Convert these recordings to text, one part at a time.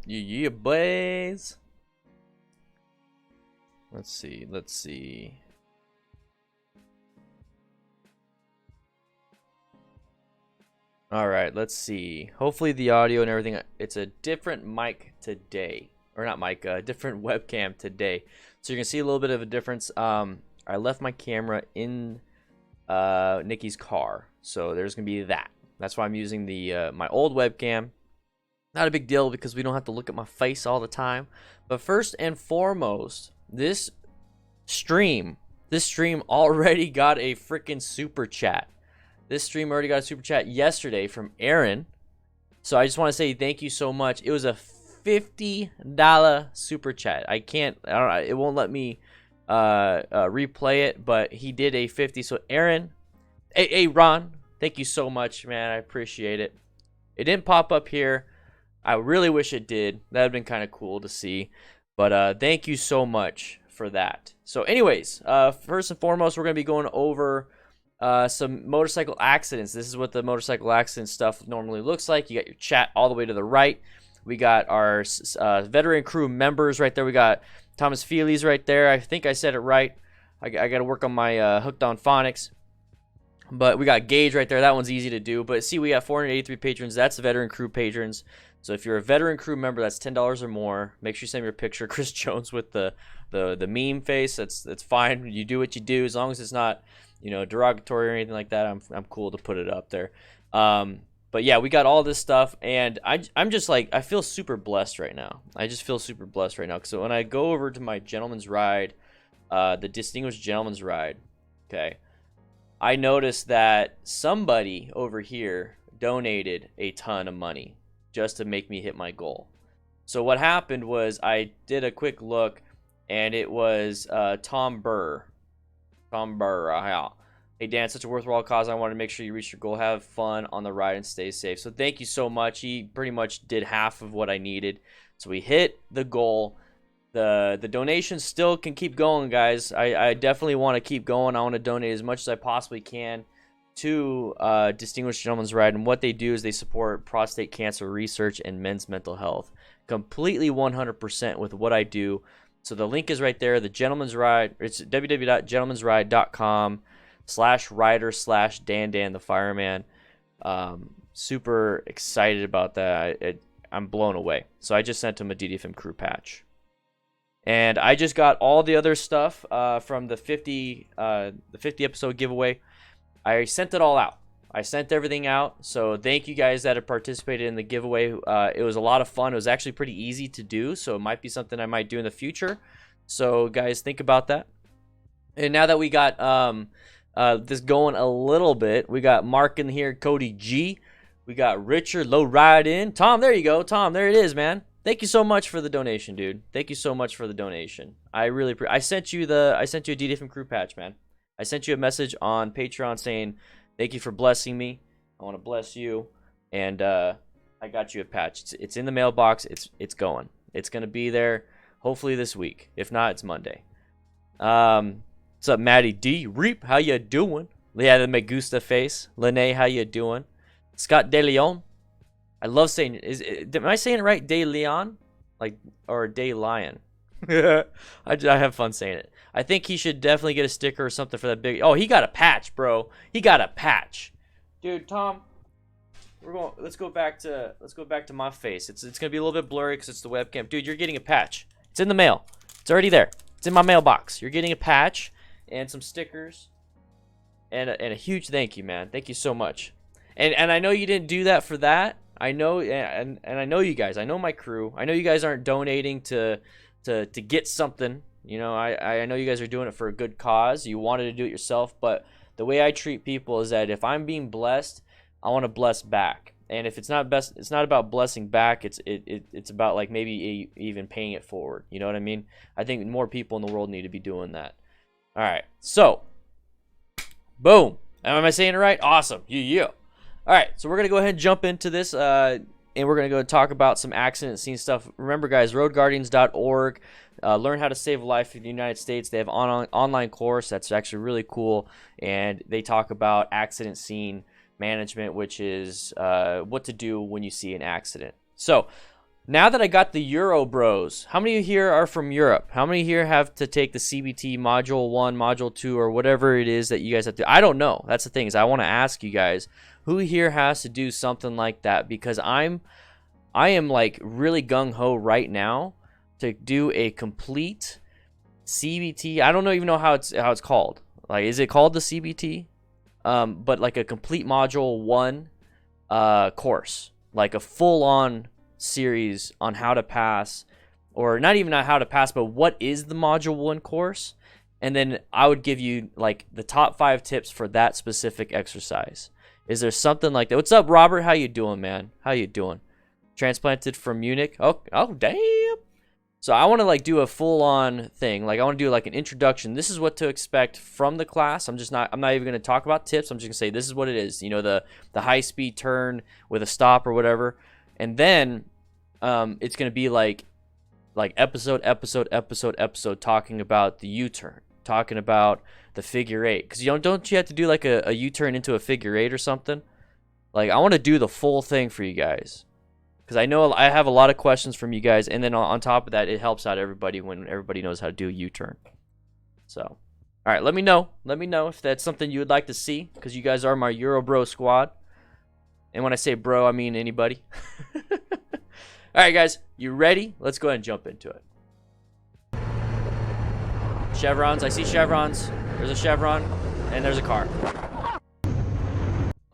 Yeah, boys. Let's see. All right, let's see. Hopefully the audio and everything, it's a different mic today. Or not mic, different webcam today. So you're going to see a little bit of a difference. I left my camera in Nikki's car. So there's going to be that. That's why I'm using the my old webcam. Not a big deal because we don't have to look at my face all the time. But first and foremost, this stream already got a freaking super chat. This stream already got a super chat yesterday from Aaron. So I just want to say thank you so much. It was a $50 super chat. I don't know, it won't let me replay it, but he did a 50. So Aaron, hey Ron, thank you so much, man. I appreciate it. It didn't pop up here. I really wish it did. That would have been kind of cool to see. But thank you so much for that. So anyways, first and foremost, we're going to be going over some motorcycle accidents. This is what the motorcycle accident stuff normally looks like. You got your chat all the way to the right. We got our veteran crew members right there. We got Thomas Feely's right there. I think I said it right. I got to work on my hooked on phonics. But we got Gage right there. That one's easy to do. But see, we got 483 patrons. That's the veteran crew patrons. So if you're a veteran crew member, that's $10 or more. Make sure you send me your picture. Chris Jones with the meme face. That's fine. You do what you do as long as it's not, you know, derogatory or anything like that. I'm cool to put it up there. But yeah, we got all this stuff, and I'm just like, I feel super blessed right now. I just feel super blessed right now. So when I go over to my gentleman's ride, the distinguished gentleman's ride, okay, I noticed that somebody over here donated a ton of money just to make me hit my goal. So what happened was I did a quick look, and it was Tom Burr. Yeah. Hey Dan, such a worthwhile cause. I want to make sure you reach your goal. Have fun on the ride and stay safe. So thank you so much. He pretty much did half of what I needed. So we hit the goal. The donations still can keep going, guys. I definitely want to keep going. I want to donate as much as I possibly can to Distinguished Gentleman's Ride. And what they do is they support prostate cancer research and men's mental health. Completely 100% with what I do. So the link is right there. The Gentleman's Ride. It's www.gentlemansride.com/rider/Dan the fireman. Super excited about that. I'm blown away. So I just sent him a DDFM crew patch. And I just got all the other stuff from the 50 episode giveaway. I sent it all out. I sent everything out. So thank you guys that have participated in the giveaway. It was a lot of fun. It was actually pretty easy to do. So it might be something I might do in the future. So guys, think about that. And now that we got this going a little bit, we got Mark in here, Cody G. We got Richard, low ride in. Tom, there you go. Tom, there it is, man. Thank you so much for the donation, dude. Thank you so much for the donation. I really I sent you a DDFM crew patch, man. I sent you a message on Patreon saying thank you for blessing me. I want to bless you, and I got you a patch. It's in the mailbox. It's going. It's gonna be there hopefully this week. If not, it's Monday. What's up, Maddie D? Reap, how you doing? Yeah, the Megusta face. Lene, how you doing? Scott De Leon. I love saying am I saying it right? De Leon? Like, or De Lion? I have fun saying it. I think he should definitely get a sticker or something for that big. Oh, he got a patch, bro. He got a patch. Dude, Tom, let's go back to my face. It's gonna be a little bit blurry because it's the webcam. Dude, you're getting a patch. It's in the mail. It's already there. It's in my mailbox. You're getting a patch and some stickers and a huge thank you, man. Thank you so much. And I know you didn't do that for that. I know, and I know you guys. I know my crew. I know you guys aren't donating to get something. You know, I know you guys are doing it for a good cause. You wanted to do it yourself, but the way I treat people is that if I'm being blessed, I want to bless back. And if it's not about blessing back. It's about like maybe even paying it forward. You know what I mean? I think more people in the world need to be doing that. All right, so boom. Am I saying it right? Awesome. Yeah. All right, so we're going to go ahead and jump into this, and we're going to go talk about some accident scene stuff. Remember, guys, roadguardians.org. Learn how to save a life in the United States. They have an online course that's actually really cool, and they talk about accident scene management, which is what to do when you see an accident. So Now that I got the Euro bros, how many here are from Europe? How many here have to take the CBT Module 1, Module 2, or whatever it is that you guys have to? I don't know. That's the thing, is I want to ask you guys, who here has to do something like that? Because I am like really gung-ho right now to do a complete CBT. I don't even know how it's called. Like, is it called the CBT? But like a complete Module 1 course. Like a full-on series on how to pass, or not even how to pass, but what is the Module 1 course, and then I would give you like the top 5 tips for that specific exercise. Is there something like that? What's up, Robert? How you doing, man? How you doing? Transplanted from Munich. Oh damn. So I want to like do a full-on thing. Like I want to do like an introduction. This is what to expect from the class. I'm not even going to talk about tips. I'm just going to say this is what it is. You know, the high-speed turn with a stop or whatever. And then it's going to be like episode talking about the U-turn, talking about the figure 8. Because don't you have to do like a U-turn into a figure 8 or something? Like I want to do the full thing for you guys. Because I know I have a lot of questions from you guys. And then on top of that, it helps out everybody when everybody knows how to do a U-turn. So, all right, let me know. Let me know if that's something you would like to see. Because you guys are my Eurobro squad. And when I say bro, I mean anybody. All right, guys, you ready? Let's go ahead and jump into it. Chevrons. I see chevrons. There's a chevron, and there's a car.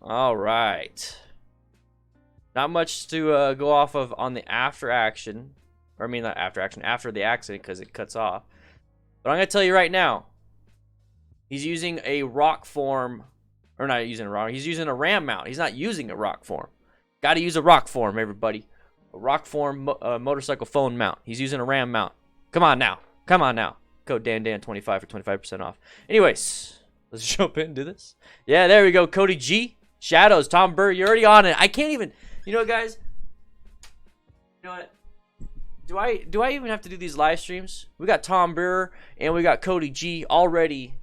All right. Not much to go off of on the after action. Or I mean, not after action, after the accident, because it cuts off. But I'm going to tell you right now. He's using a rock form. Or not using a rock. He's using a ram mount. He's not using a rock form. Got to use a rock form, everybody. A rock form motorcycle phone mount. He's using a ram mount. Come on now. Come on now. Code Dan25 for 25% off. Anyways, let's jump in and do this. Yeah, there we go. Cody G. Shadows. Tom Burr, you're already on it. I can't even. You know, guys. You know what? Do I even have to do these live streams? We got Tom Burr and we got Cody G already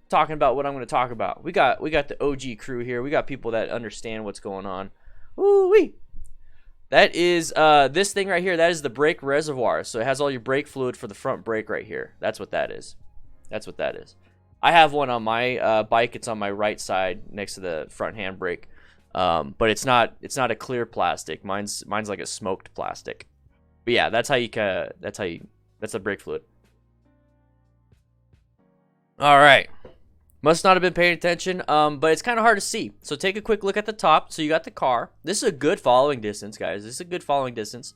talking about what I'm going to talk about. We got the OG crew here. We got people that understand what's going on. Woo-wee. That is this thing right here. That is the brake reservoir. So it has all your brake fluid for the front brake right here. That's what that is. That's what that is. I have one on my bike. It's on my right side next to the front handbrake. But it's not a clear plastic. Mine's like a smoked plastic. But yeah, that's the brake fluid. All right. Must not have been paying attention, but it's kind of hard to see. So take a quick look at the top. So you got the car. This is a good following distance, guys. This is a good following distance.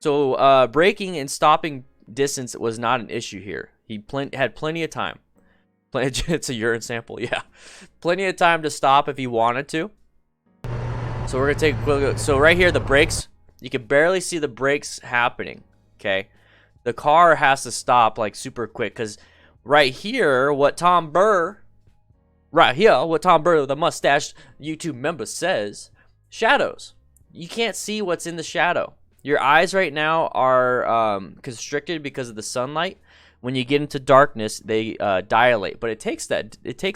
So braking and stopping distance was not an issue here. He had plenty of time. It's a urine sample, yeah. Plenty of time to stop if he wanted to. So we're going to take a quick look. So right here, the brakes, you can barely see the brakes happening, okay? The car has to stop like super quick because right here, what Tom Burr, the mustache YouTube member says, shadows. You can't see what's in the shadow. Your eyes right now are constricted because of the sunlight. When you get into darkness, they dilate, but it takes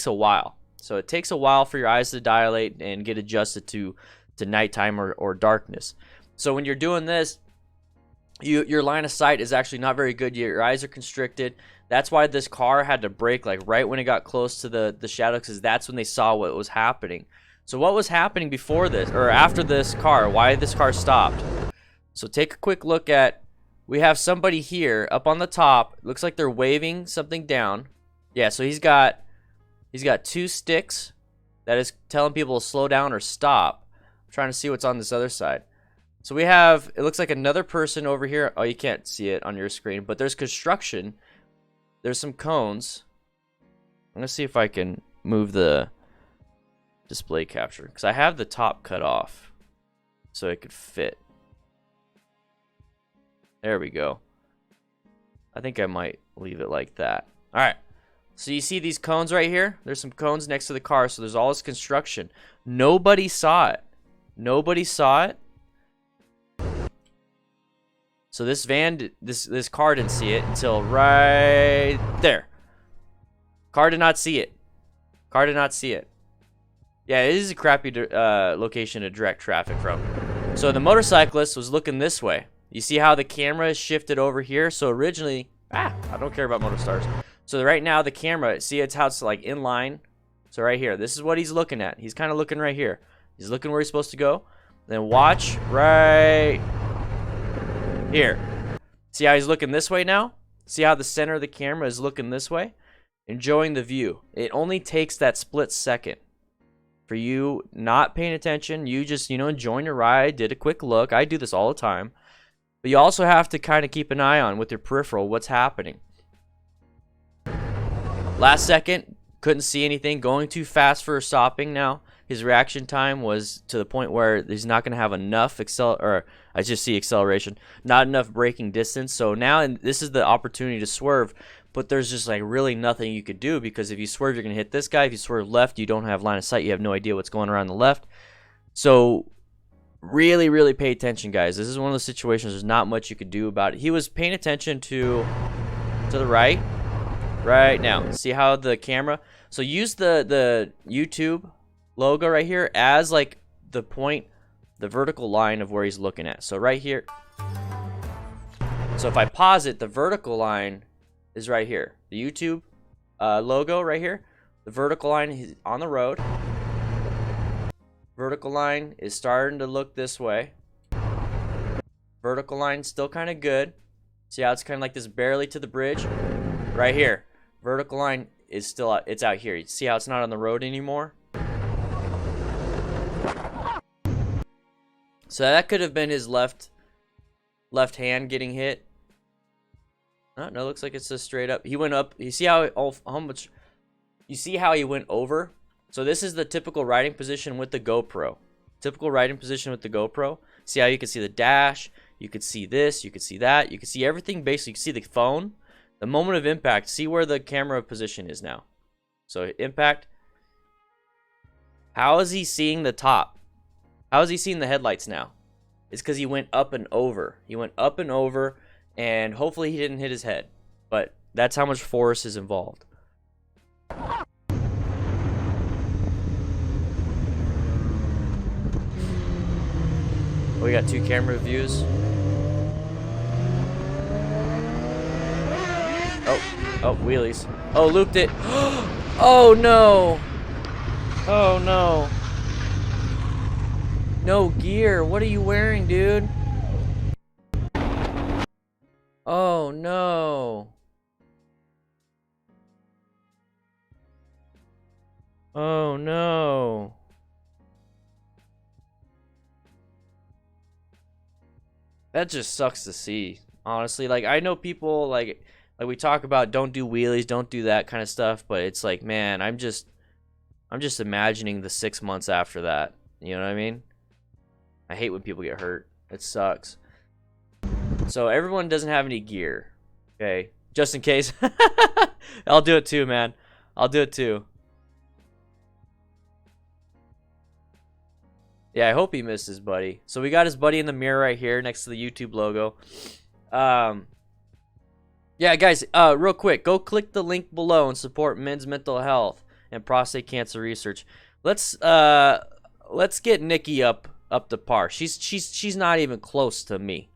a while. So it takes a while for your eyes to dilate and get adjusted to nighttime or darkness. So when you're doing this, your line of sight is actually not very good. Your eyes are constricted. That's why this car had to brake like right when it got close to the shadow, because that's when they saw what was happening. So what was happening before this or after this car? Why this car stopped? So take a quick look at. We have somebody here up on the top. Looks like they're waving something down. Yeah, so he's got 2 sticks that is telling people to slow down or stop. I'm trying to see what's on this other side. So we have, it looks like another person over here. Oh, you can't see it on your screen, but there's construction. There's some cones. I'm going to see if I can move the display capture, because I have the top cut off so it could fit. There we go. I think I might leave it like that. All right. So you see these cones right here? There's some cones next to the car, so there's all this construction. Nobody saw it. Nobody saw it. So this van, this car didn't see it until right there. Car did not see it. Car did not see it. Yeah, it is a crappy location to direct traffic from. So the motorcyclist was looking this way. You see how the camera is shifted over here? So originally, I don't care about motor stars. So right now the camera, see it's how it's like in line. So right here, this is what he's looking at. He's kind of looking right here. He's looking where he's supposed to go. Then watch right here. See how he's looking this way now? See how the center of the camera is looking this way? Enjoying the view. It only takes that split second for you not paying attention. You just, you know, enjoying your ride, did a quick look. I do this all the time. But you also have to kind of keep an eye on with your peripheral what's happening. Last second, couldn't see anything. Going too fast for stopping now. His reaction time was to the point where he's not going to have enough I just see acceleration, not enough braking distance. So now this is the opportunity to swerve, but there's just like really nothing you could do, because if you swerve, you're going to hit this guy. If you swerve left, you don't have line of sight. You have no idea what's going around the left. So really, really pay attention, guys. This is one of those situations there's not much you could do about it. He was paying attention to the right now. See how the camera, so use the YouTube logo right here as like the point, the vertical line of where he's looking at. So right here. So if I pause it, the vertical line is right here. The YouTube logo right here. The vertical line is on the road. Vertical line is starting to look this way. Vertical line still kind of good. See how it's kind of like this barely to the bridge? Right here. Vertical line is still out, it's out here. You see how it's not on the road anymore? So that could have been his left hand getting hit. Oh, no, looks like it's just straight up. He went up. You see how much? You see how he went over? So this is the typical riding position with the GoPro. Typical riding position with the GoPro. See how you can see the dash. You can see this. You can see that. You can see everything. Basically, you can see the phone. The moment of impact. See where the camera position is now. So impact. How is he seeing the top? How is he seeing the headlights now? It's because he went up and over. He went up and over, and hopefully he didn't hit his head. But that's how much force is involved. We got 2 camera views. Oh, wheelies. Oh, looped it. Oh, no. Oh, no. No gear. What are you wearing, dude? Oh, no. Oh, no. That just sucks to see, honestly. Like, I know people, like we talk about don't do wheelies, don't do that kind of stuff, but it's like, man, I'm just imagining the 6 months after that. You know what I mean? I hate when people get hurt. It sucks. So everyone doesn't have any gear. Okay. Just in case. I'll do it too, man. I'll do it too. Yeah, I hope he missed his buddy. So we got his buddy in the mirror right here next to the YouTube logo. Yeah, guys, real quick, go click the link below and support men's mental health and prostate cancer research. Let's get Nikki up to par. She's not even close to me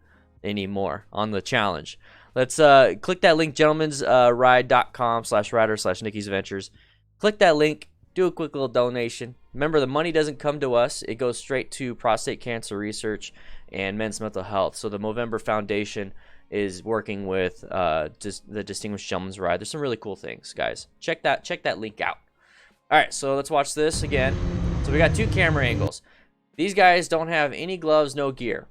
anymore on the challenge. Let's click that link, gentlemen'sride.com/rider/Nikki's Ventures. Click that link, do a quick little donation. Remember, the money doesn't come to us. It goes straight to prostate cancer research and men's mental health. So the Movember Foundation is working with just the Distinguished Gentleman's Ride. There's some really cool things, guys. Check that link out. All right, so let's watch this again. So we got 2 camera angles. These guys don't have any gloves, no gear.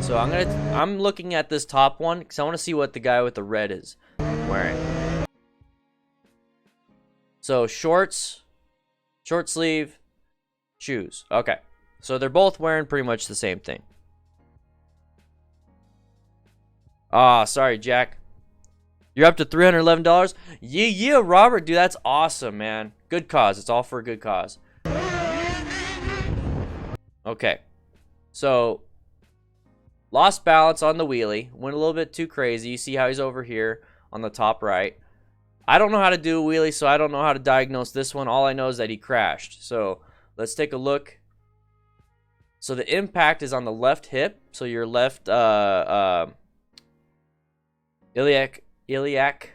So I'm looking at this top one because I want to see what the guy with the red is wearing. So shorts, short sleeve, shoes. Okay, so they're both wearing pretty much the same thing. Ah, sorry, Jack. You're up to $311. Yeah, Robert, dude, that's awesome, man. Good cause. It's all for a good cause. Okay, so lost balance on the wheelie. Went a little bit too crazy. You see how he's over here on the top right. I don't know how to do a wheelie, so I don't know how to diagnose this one. All I know is that he crashed. So let's take a look. So the impact is on the left hip. So your left iliac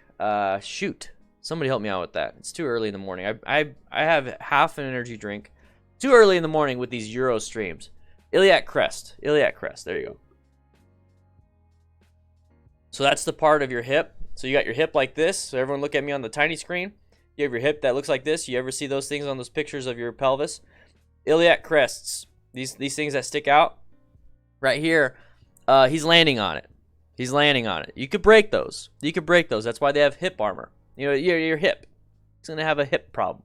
shoot. Somebody help me out with that. It's too early in the morning. I have half an energy drink. Too early in the morning with these Euro streams. Iliac crest. Iliac crest. There you go. So that's the part of your hip. So you got your hip like this. So everyone look at me on the tiny screen. You have your hip that looks like this. You ever see those things on those pictures of your pelvis? Iliac crests. These things that stick out. Right here. He's landing on it. He's landing on it. You could break those. You could break those. That's why they have hip armor. You know, your hip. He's going to have a hip problem.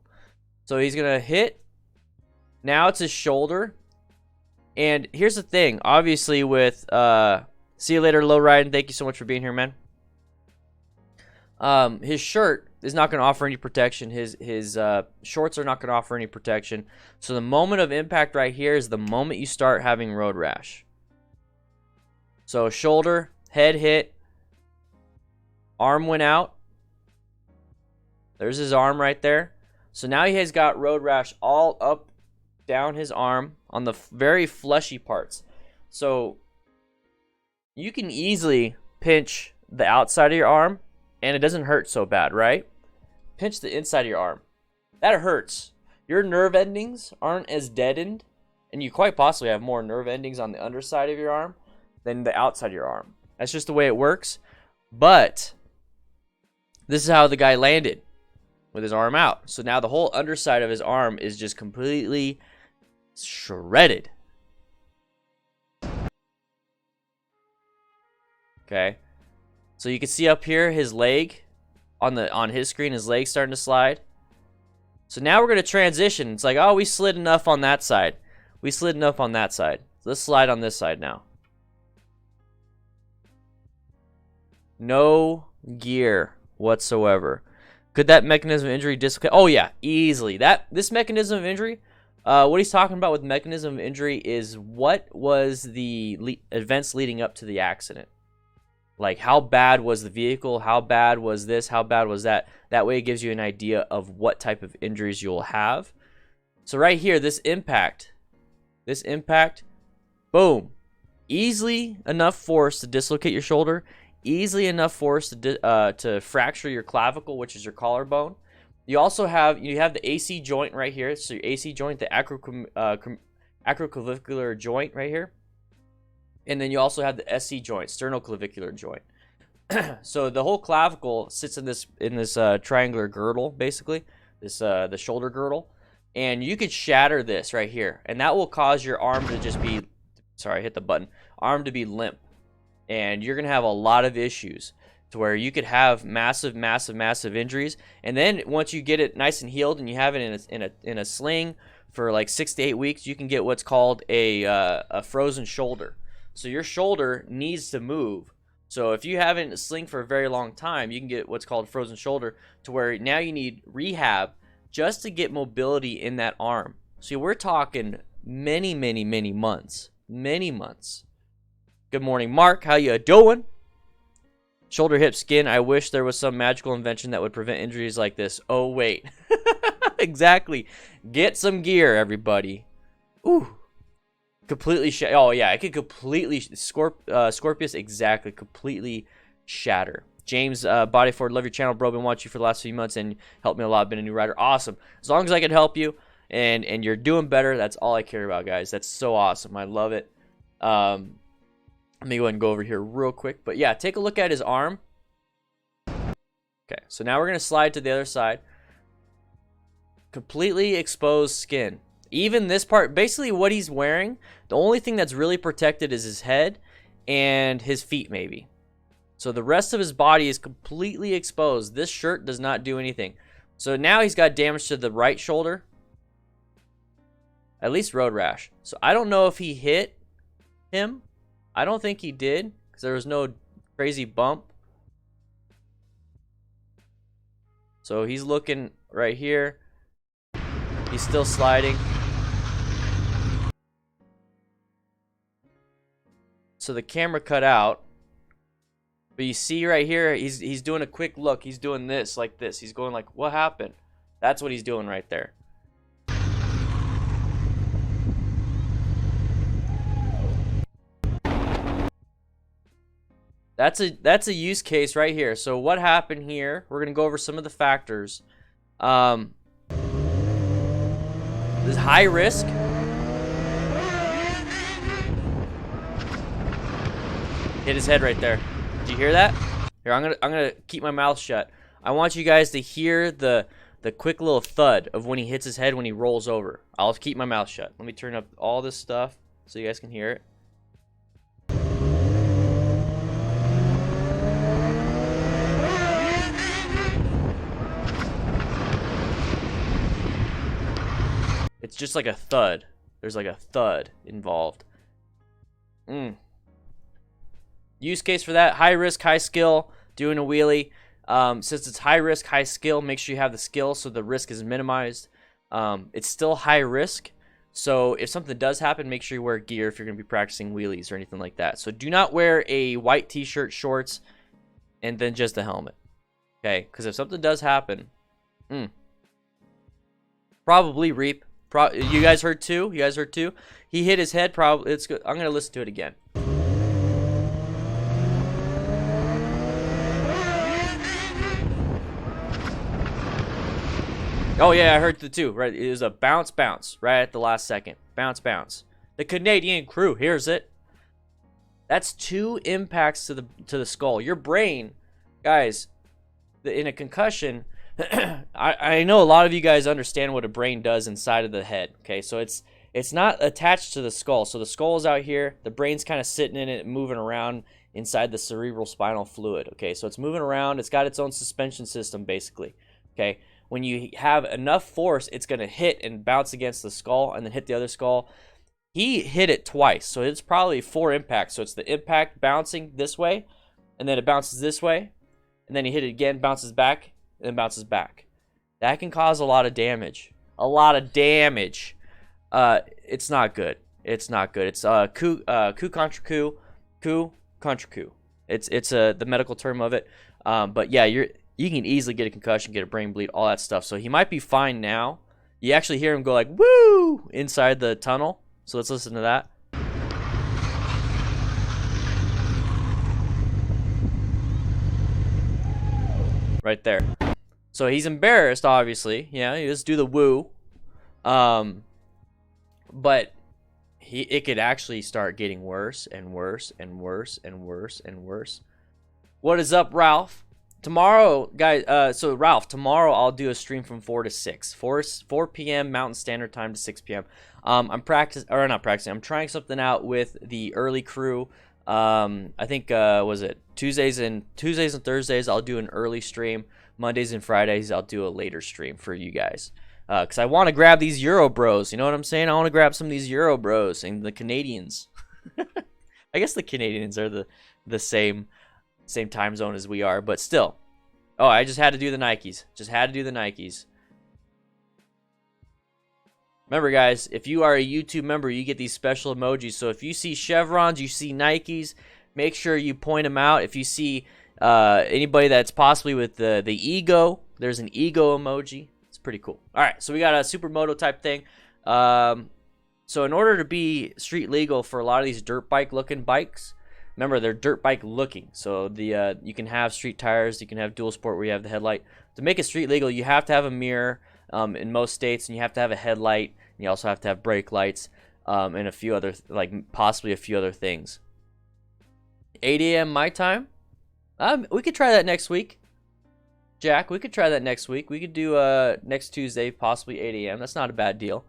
So he's going to hit. Now it's his shoulder. And here's the thing. Obviously with... see you later, Low Ride. Thank you so much for being here, man. His shirt is not going to offer any protection. His shorts are not going to offer any protection. So the moment of impact right here is the moment you start having road rash. So shoulder, head hit, arm went out. There's his arm right there. So now he has got road rash all up, down his arm on the very fleshy parts. So you can easily pinch the outside of your arm and it doesn't hurt so bad, right? Pinch the inside of your arm. That hurts. Your nerve endings aren't as deadened, and you quite possibly have more nerve endings on the underside of your arm than the outside of your arm. That's just the way it works. But this is how the guy landed with his arm out. So now the whole underside of his arm is just completely shredded. Okay. So you can see up here his leg on his screen, his leg starting to slide. So now we're going to transition. It's like, oh, we slid enough on that side. We slid enough on that side. Let's slide on this side now. No gear whatsoever. Could that mechanism of injury dislocate? Oh yeah, easily. This mechanism of injury, what he's talking about with mechanism of injury is what was the events leading up to the accident. Like, how bad was the vehicle? How bad was this? How bad was that? That way it gives you an idea of what type of injuries you'll have. So right here, this impact, boom. Easily enough force to dislocate your shoulder. Easily enough force to fracture your clavicle, which is your collarbone. You also have, the AC joint right here. So your AC joint, the acroclavicular joint right here. And then you also have the SC joint, sternoclavicular joint. So the whole clavicle sits in this triangular girdle, basically, the shoulder girdle, and you could shatter this right here, and that will cause your arm to just be, sorry, I hit the button, arm to be limp, and you're gonna have a lot of issues to where you could have massive injuries. And then once you get it nice and healed and you have it in a sling for like 6 to 8 weeks, you can get what's called a frozen shoulder. So your shoulder needs to move. So if you haven't sling for a very long time, you can get what's called frozen shoulder, to where now you need rehab just to get mobility in that arm. So we're talking many months. Many months. Good morning, Mark. How you doing? Shoulder, hip, skin. I wish there was some magical invention that would prevent injuries like this. Oh, wait. Exactly. Get some gear, everybody. Ooh. Completely oh yeah, it could completely Scorpius, exactly, completely shatter. James Bodyford, love your channel, bro. Been watching you for the last few months and helped me a lot. Been a new rider. Awesome. As long as I can help you and you're doing better, that's all I care about, guys. That's so awesome. I love it. Let me go ahead and go over here real quick. But yeah, take a look at his arm. Okay, so now we're gonna slide to the other side. Completely exposed skin. Even this part, basically what he's wearing, the only thing that's really protected is his head and his feet maybe. So the rest of his body is completely exposed. This shirt does not do anything. So now he's got damage to the right shoulder. At least road rash. So I don't know if he hit him. I don't think he did, because there was no crazy bump. So he's looking right here. He's still sliding. So the camera cut out, but you see right here, he's doing a quick look. He's doing this, like this. He's going like, what happened? That's what he's doing right there. That's a use case right here. So what happened here? We're gonna go over some of the factors. This high risk. Hit his head right there. Did you hear that? Here, I'm gonna keep my mouth shut. I want you guys to hear the quick little thud of when he hits his head when he rolls over. I'll keep my mouth shut. Let me turn up all this stuff so you guys can hear it. It's just like a thud. There's like a thud involved. Use case for that, high risk, high skill, doing a wheelie. Since it's high risk, high skill, make sure you have the skill so the risk is minimized. It's still high risk, so if something does happen, make sure you wear gear if you're going to be practicing wheelies or anything like that. So do not wear a white t-shirt, shorts, and then just a helmet. Okay, because if something does happen, probably reap. You guys heard too? You guys heard too? He hit his head. Probably. It's good. I'm gonna listen to it again. Oh yeah, I heard the two. Right, it was a bounce right at the last second. Bounce. The Canadian crew hears it. That's 2 impacts to the skull. Your brain, guys, in a concussion. I know a lot of you guys understand what a brain does inside of the head. Okay, so it's not attached to the skull. So the skull is out here. The brain's kind of sitting in it, moving around inside the cerebral spinal fluid. Okay, so it's moving around. It's got its own suspension system, basically. Okay, when you have enough force, it's going to hit and bounce against the skull and then hit the other skull. He hit it twice, so it's probably 4 impacts. So it's the impact bouncing this way, and then it bounces this way, and then he hit it again, bounces back, and then bounces back. That can cause a lot of damage. It's not good. It's not good. It's coup contra coup. It's the medical term of it. But yeah, you can easily get a concussion, get a brain bleed, all that stuff. So he might be fine now. You actually hear him go like woo inside the tunnel. So let's listen to that. Right there. So he's embarrassed, obviously. Yeah, you just do the woo. But it could actually start getting worse and worse and worse and worse and worse. What is up, Ralph? Tomorrow, guys, so Ralph, tomorrow I'll do a stream from 4 to 6. 4 p.m. Mountain Standard Time to 6 p.m. I'm trying something out with the early crew. I think was it Tuesdays and Thursdays I'll do an early stream. Mondays and Fridays I'll do a later stream for you guys. Because I want to grab these Euro bros. You know what I'm saying? I want to grab some of these Euro bros and the Canadians. I guess the Canadians are the same time zone as we are, but still. Oh, I just had to do the Nikes. Remember, guys, if you are a YouTube member, you get these special emojis. So if you see chevrons, you see Nikes, make sure you point them out. If you see anybody that's possibly with the ego, there's an ego emoji. It's pretty cool. All right, so we got a supermoto type thing. So in order to be street legal for a lot of these dirt bike looking bikes, remember they're dirt bike looking. So you can have street tires, you can have dual sport where you have the headlight. To make it street legal, you have to have a mirror in most states, and you have to have a headlight. And you also have to have brake lights and a few other, possibly a few other things. 8 a.m. my time. We could try that next week. Jack, we could try that next week. We could do next Tuesday, possibly 8 a.m. That's not a bad deal.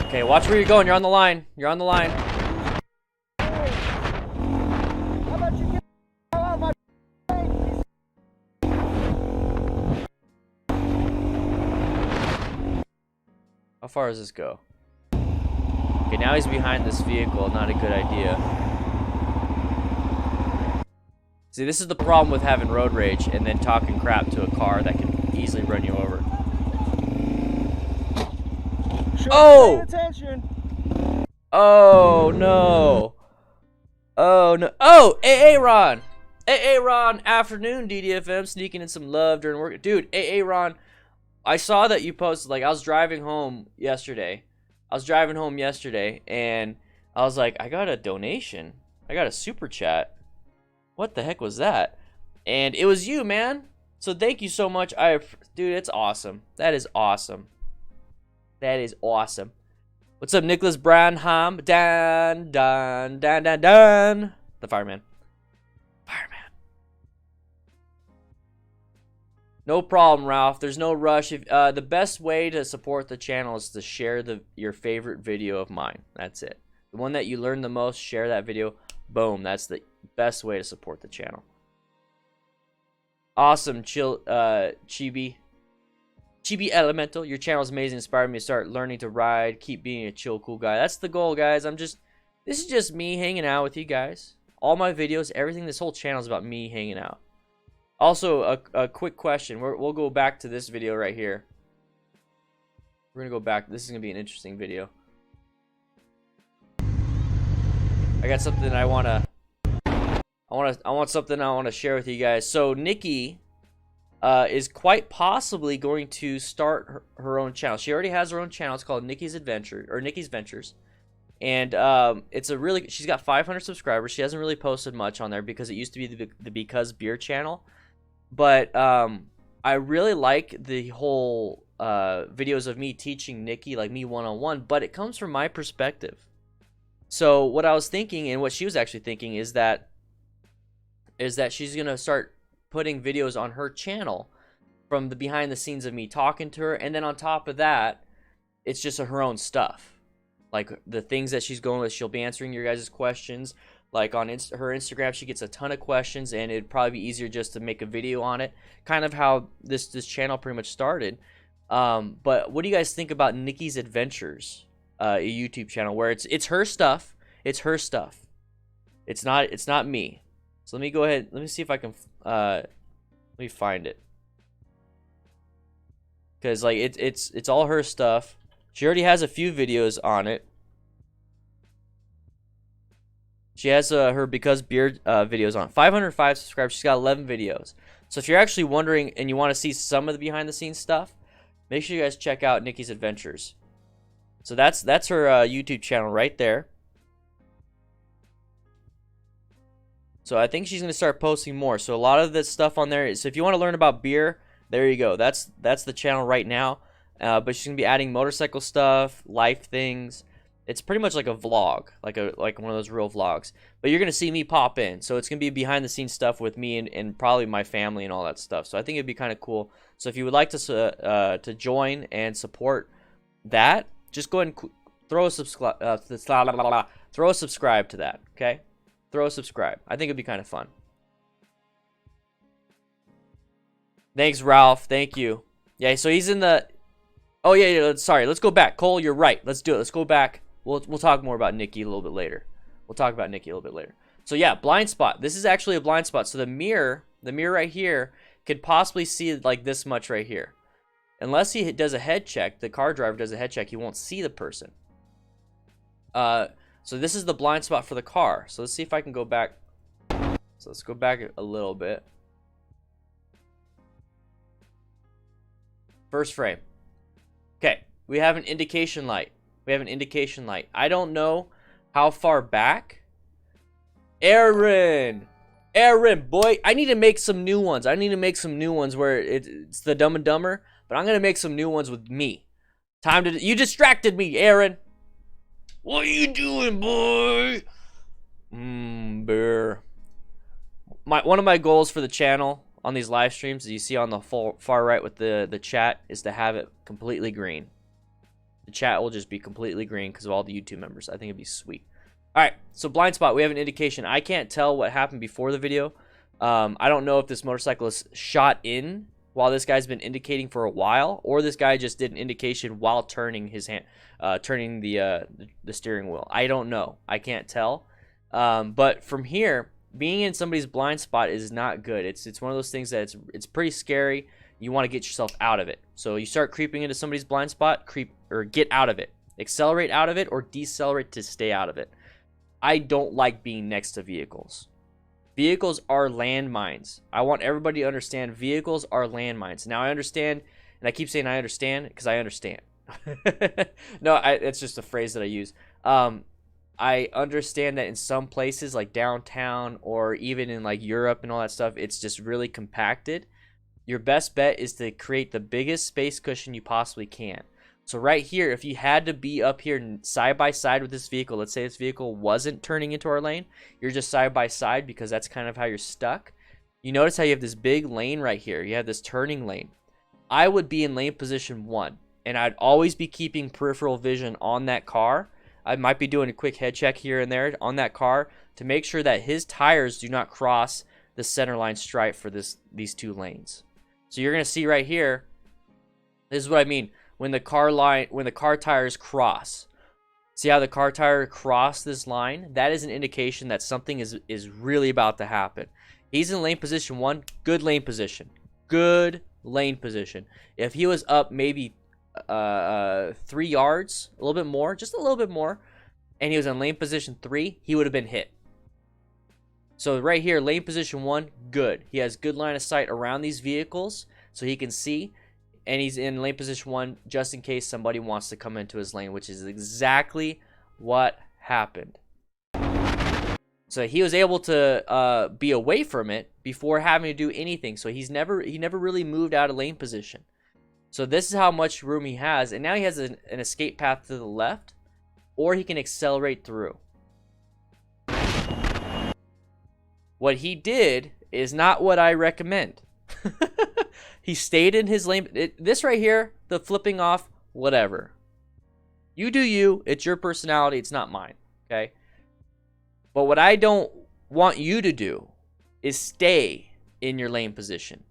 Okay, watch where you're going. You're on the line. How far does this go? Okay, now he's behind this vehicle. Not a good idea. See, this is the problem with having road rage and then talking crap to a car that can easily run you over. Oh! Attention. Oh no! Oh no! Oh, Ron! Ron, afternoon DDFM, sneaking in some love during work. Dude, Ron, I saw that you posted. I was driving home yesterday. And I was like, I got a donation. I got a super chat. What the heck was that? And it was you, man. So thank you so much. Dude, it's awesome. That is awesome. That is awesome. What's up, Nicholas Branham? Dan. The fireman. No problem, Ralph. There's no rush. The best way to support the channel is to share your favorite video of mine. That's it. The one that you learn the most, share that video. Boom. That's the best way to support the channel. Awesome, Chibi Elemental. Your channel is amazing. Inspired me to start learning to ride. Keep being a chill, cool guy. That's the goal, guys. This is just me hanging out with you guys. All my videos, everything, this whole channel is about me hanging out. Also, a quick question. We'll go back to this video right here. We're gonna go back. This is gonna be an interesting video. I got something I want something I want to share with you guys. So Nikki is quite possibly going to start her own channel. She already has her own channel. It's called Nikki's Adventure or Nikki's Ventures. And she's got 500 subscribers. She hasn't really posted much on there because it used to be the Because Beer channel. But I really like the whole videos of me teaching Nikki, like me one-on-one, but it comes from my perspective. So what I was thinking, and what she was actually thinking, is that she's gonna start putting videos on her channel from the behind the scenes of me talking to her, and then on top of that, it's just her own stuff, like the things that she's going with. She'll be answering your guys' questions. Like on her Instagram, she gets a ton of questions, and it'd probably be easier just to make a video on it. Kind of how this channel pretty much started. But what do you guys think about Nikki's Adventures, a YouTube channel where it's her stuff? It's her stuff. It's not me. So let me go ahead. Let me see if I can. Let me find it. Cause like it's all her stuff. She already has a few videos on it. She has her Because Beer videos on. 505 subscribers. She's got 11 videos. So if you're actually wondering and you want to see some of the behind the scenes stuff, make sure you guys check out Nikki's Adventures. So that's her YouTube channel right there. So I think she's going to start posting more. So a lot of this stuff on there is, so if you want to learn about beer, there you go. That's the channel right now. But she's going to be adding motorcycle stuff, life things. It's pretty much like a vlog, like one of those real vlogs. But you're going to see me pop in. So it's going to be behind the scenes stuff with me and probably my family and all that stuff. So I think it'd be kind of cool. So if you would like to join and support that, just go ahead and throw a subscribe to that, okay? Throw a subscribe. I think it'd be kind of fun. Thanks, Ralph. Thank you. Yeah, so he's in the... Oh, yeah, sorry. Let's go back. Cole, you're right. Let's do it. Let's go back. We'll talk more about Nikki a little bit later. So, yeah, blind spot. This is actually a blind spot. So the mirror right here could possibly see like this much right here. Unless he does a head check, the car driver does a head check, he won't see the person. So this is the blind spot for the car. So let's see if I can go back. So let's go back a little bit. First frame. Okay, we have an indication light. I don't know how far back. Aaron, boy, I need to make some new ones. Where it's the Dumb and Dumber, but I'm gonna make some new ones with me. You distracted me, Aaron. What are you doing, boy? Bear. One of my goals for the channel on these live streams, as you see on the far right with the chat, is to have it completely green. The chat will just be completely green because of all the YouTube members. I think it'd be sweet. All right, so blind spot. We have an indication. I can't tell what happened before the video. I don't know if this motorcycle is shot in while this guy's been indicating for a while, or this guy just did an indication while turning his hand, turning the steering wheel. I don't know. I can't tell. But from here, being in somebody's blind spot is not good. It's one of those things that it's pretty scary. You want to get yourself out of it. So you start creeping into somebody's blind spot, get out of it. Accelerate out of it or decelerate to stay out of it. I don't like being next to vehicles. Vehicles are landmines. I want everybody to understand vehicles are landmines. Now I understand, and I keep saying I understand because I understand. No, it's just a phrase that I use. I understand that in some places like downtown or even in like Europe and all that stuff, it's just really compacted. Your best bet is to create the biggest space cushion you possibly can. So right here, if you had to be up here side by side with this vehicle, let's say this vehicle wasn't turning into our lane, you're just side by side because that's kind of how you're stuck. You notice how you have this big lane right here. You have this turning lane. I would be in lane position 1, and I'd always be keeping peripheral vision on that car. I might be doing a quick head check here and there on that car to make sure that his tires do not cross the center line stripe for these 2 lanes. So you're going to see right here, this is what I mean. When the car tires cross, see how the car tire crossed this line? That is an indication that something is really about to happen. He's in lane position 1, good lane position. Good lane position. If he was up maybe 3 yards, a little bit more, just a little bit more, and he was in lane position 3, he would have been hit. So right here, lane position 1, good. He has good line of sight around these vehicles so he can see. And he's in lane position 1 just in case somebody wants to come into his lane, which is exactly what happened. So he was able to be away from it before having to do anything. So he never really moved out of lane position. So this is how much room he has. And now he has an escape path to the left, or he can accelerate through. What he did is not what I recommend. He stayed in his lane. This right here, the flipping off, whatever. You do you. It's your personality. It's not mine. Okay? But what I don't want you to do is stay in your lane position.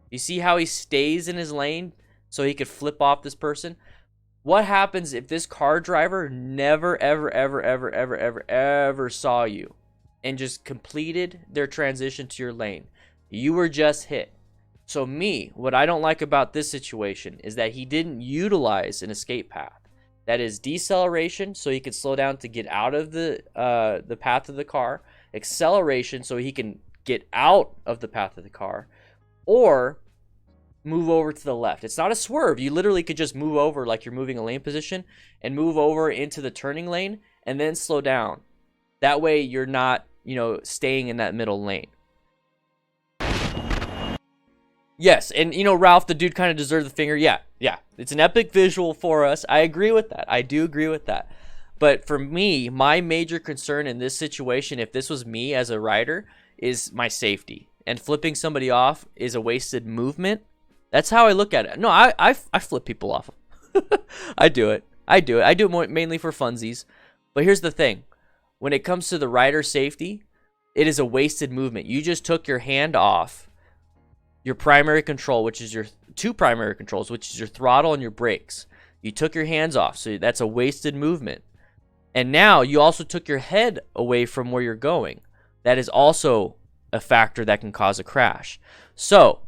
You see how he stays in his lane so he could flip off this person? What happens if this car driver never, ever saw you and just completed their transition to your lane? You were just hit. So what I don't like about this situation is that he didn't utilize an escape path. That is deceleration, so he could slow down to get out of the path of the car. Acceleration, so he can get out of the path of the car. Or move over to the left. It's not a swerve. You literally could just move over like you're moving a lane position and move over into the turning lane and then slow down. That way you're not, staying in that middle lane. Yes, and Ralph, the dude kind of deserved the finger. Yeah. It's an epic visual for us. I agree with that. I do agree with that. But for me, my major concern in this situation, if this was me as a rider, is my safety. And flipping somebody off is a wasted movement. That's how I look at it. No, I flip people off. I do it. I do it mainly for funsies. But here's the thing. When it comes to the rider safety, it is a wasted movement. You just took your hand off your primary control, which is your 2 primary controls, which is your throttle and your brakes. You took your hands off, so that's a wasted movement. And now you also took your head away from where you're going. That is also a factor that can cause a crash. So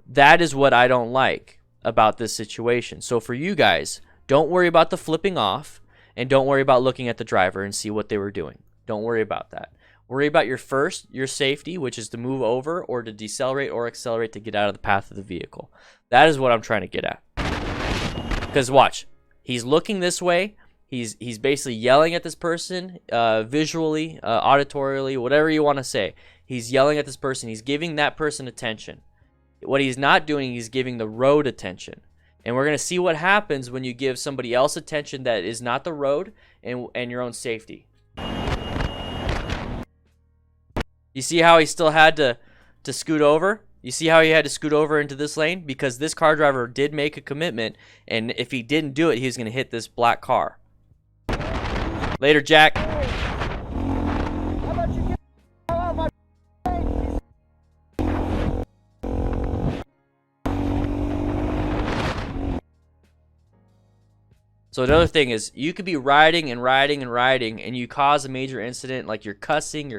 that is what I don't like about this situation. So for you guys, don't worry about the flipping off, and don't worry about looking at the driver and see what they were doing. Don't worry about that. Worry about your safety, which is to move over or to decelerate or accelerate to get out of the path of the vehicle. That is what I'm trying to get at. Because watch, he's looking this way. He's basically yelling at this person, visually, auditorially, whatever you want to say. He's yelling at this person. He's giving that person attention. What he's not doing, he's giving the road attention. And we're going to see what happens when you give somebody else attention that is not the road and your own safety. You see how he still had to scoot over? You see how he had to scoot over into this lane? Because this car driver did make a commitment, and if he didn't do it, he was going to hit this black car. Later, Jack. So another thing is, you could be riding and you cause a major incident, like you're cussing,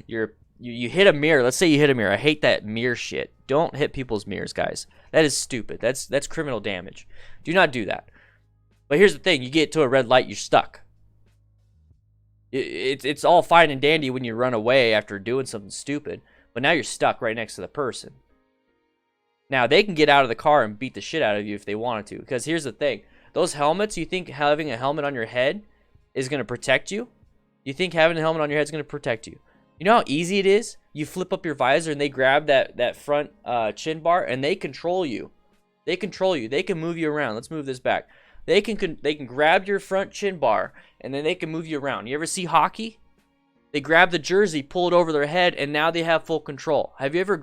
you hit a mirror. Let's say you hit a mirror. I hate that mirror shit. Don't hit people's mirrors, guys. That is stupid. That's criminal damage. Do not do that. But here's the thing. You get to a red light, you're stuck. It's all fine and dandy when you run away after doing something stupid, but now you're stuck right next to the person. Now, they can get out of the car and beat the shit out of you if they wanted to, because here's the thing. Those helmets, you think having a helmet on your head is going to protect you? You think having a helmet on your head is going to protect you? You know how easy it is? You flip up your visor and they grab that front chin bar and they control you. They control you. They can move you around. Let's move this back. They can grab your front chin bar and then they can move you around. You ever see hockey? They grab the jersey, pull it over their head, and now they have full control. Have you ever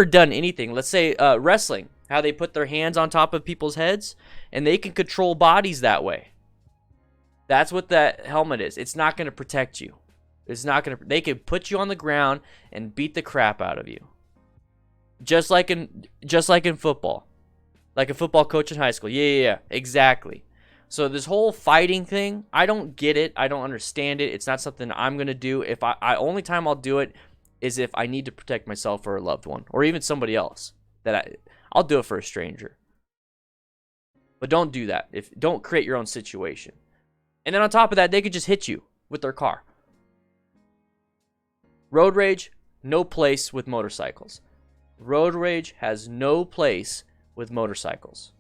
done anything? Let's say wrestling, how they put their hands on top of people's heads and they can control bodies that way. That's what that helmet is. It's not going to protect you. It's not going to. They can put you on the ground and beat the crap out of you. Just like in football. Like a football coach in high school. Yeah, exactly. So this whole fighting thing, I don't get it. I don't understand it. It's not something I'm going to do. If I only time I'll do it is if I need to protect myself or a loved one or even somebody else. I'll do it for a stranger. But don't do that. Don't create your own situation. And then on top of that, they could just hit you with their car. Road rage, no place with motorcycles. Road rage has no place with motorcycles.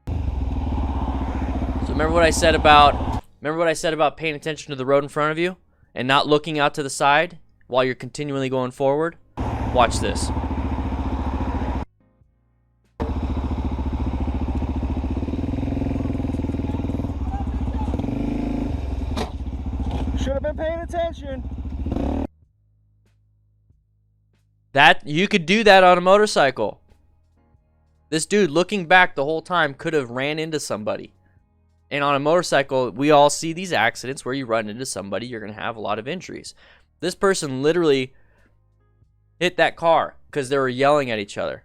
So remember what I said about paying attention to the road in front of you and not looking out to the side while you're continually going forward? Watch this. Should have been paying attention. That you could do that on a motorcycle. This dude looking back the whole time could have ran into somebody. And on a motorcycle, we all see these accidents where you run into somebody, you're going to have a lot of injuries. This person literally hit that car because they were yelling at each other.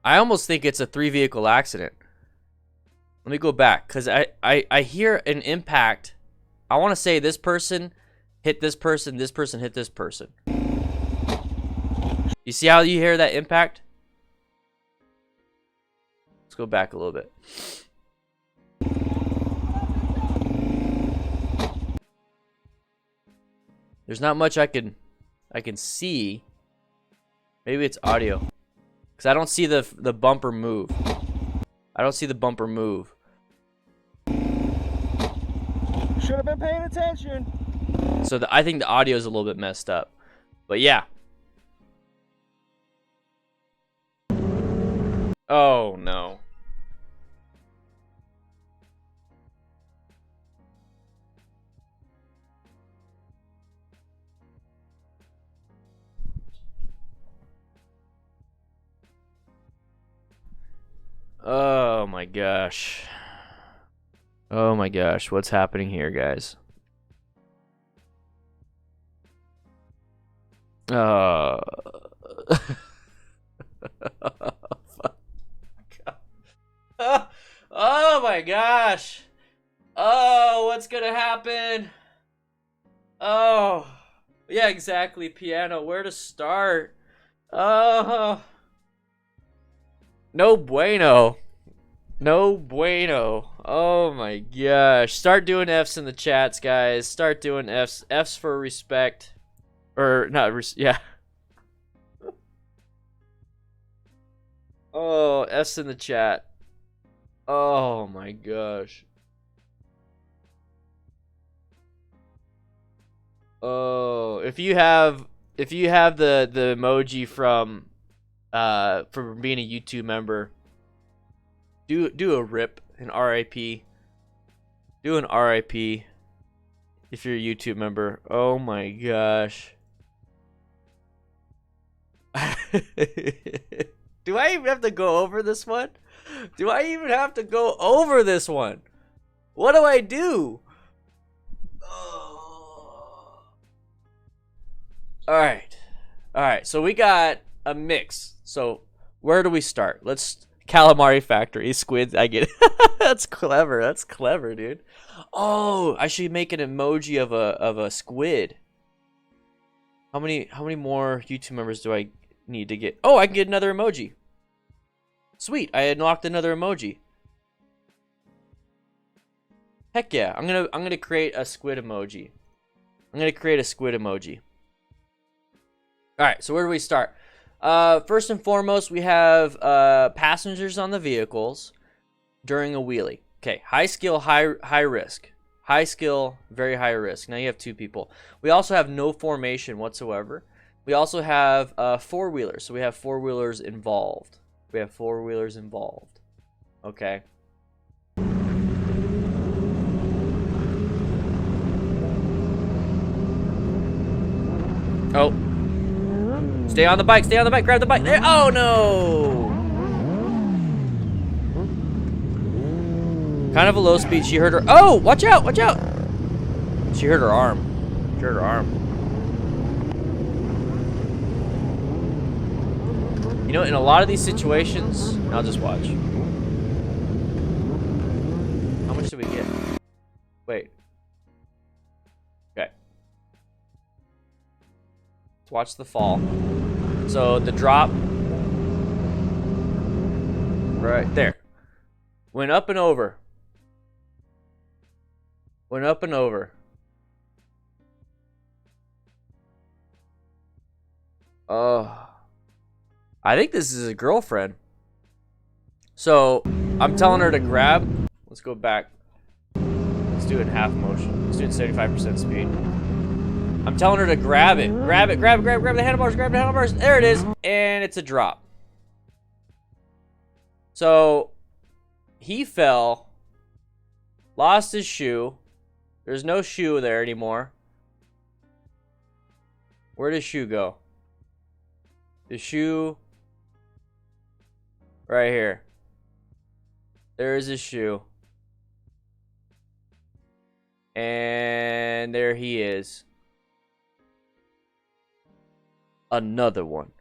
I almost think it's a 3-vehicle accident. Let me go back because I hear an impact. I want to say this person hit this person hit this person. You see how you hear that impact? Let's go back a little bit. There's not much I can see. Maybe it's audio. Because I don't see the bumper move. I don't see the bumper move. Should have been paying attention. So I think the audio is a little bit messed up. But yeah. Oh no. Oh my gosh. Oh my gosh, what's happening here, guys? Oh. Oh my gosh. Oh, what's gonna happen? Oh. Yeah, exactly, piano. Where to start? Oh. No bueno. No bueno. Oh my gosh. Start doing F's in the chats, guys. Start doing F's. F's for respect. Or not, yeah. Oh, F's in the chat. Oh my gosh. Oh, if you have the emoji from being a YouTube member, do a RIP, an RIP. Do an RIP if you're a YouTube member. Oh my gosh. Do I even have to go over this one? Do I even have to go over this one? What do I do? Oh. All right. So we got a mix. So where do we start? Let's calamari factory squids. I get it. That's clever. That's clever, dude. Oh, I should make an emoji of a squid. How many more YouTube members do I need to get? Oh, I can get another emoji. Sweet, I unlocked another emoji. Heck yeah, I'm gonna create a squid emoji. I'm gonna create a squid emoji. All right, so where do we start? First and foremost, we have passengers on the vehicles. during a wheelie. Okay, high skill, high risk. High skill, very high risk. Now you have 2 people. We also have no formation whatsoever. We also have 4-wheelers. So we have 4-wheelers involved. Okay. Oh. Stay on the bike, grab the bike. There. Oh no. Kind of a low speed. She hurt her. Oh, watch out. She hurt her arm. You know, in a lot of these situations, I'll just watch. How much did we get? Wait. Okay. Let's watch the fall. So the drop. Right there. Went up and over. Oh. I think this is a girlfriend. So I'm telling her to grab. Let's go back. Let's do it in half motion. Let's do it 75% speed. I'm telling her to grab it. Grab the handlebars. There it is. And it's a drop. So he fell. Lost his shoe. There's no shoe there anymore. Where does shoe go? The shoe right here. There is his shoe. And there he is. Another one.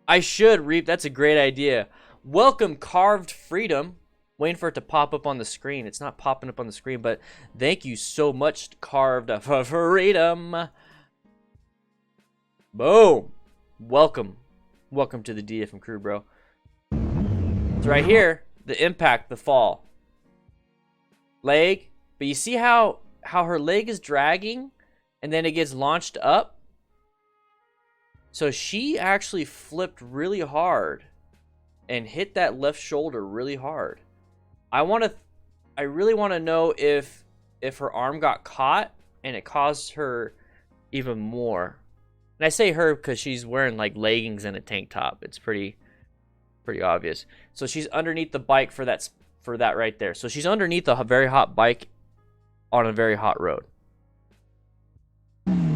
I should reap. That's a great idea. Welcome, Carved Freedom. Waiting for it to pop up on the screen. It's not popping up on the screen, but thank you so much, Carved Freedom. Boom. Welcome. Welcome to the DDFM crew, bro. It's right here. The impact, the fall. Leg. But you see how her leg is dragging and then it gets launched up? So she actually flipped really hard and hit that left shoulder really hard. I really want to know if her arm got caught and it caused her even more. And I say her because she's wearing like leggings and a tank top. It's pretty obvious. So she's underneath the bike for that right there. So she's underneath a very hot bike on a very hot road.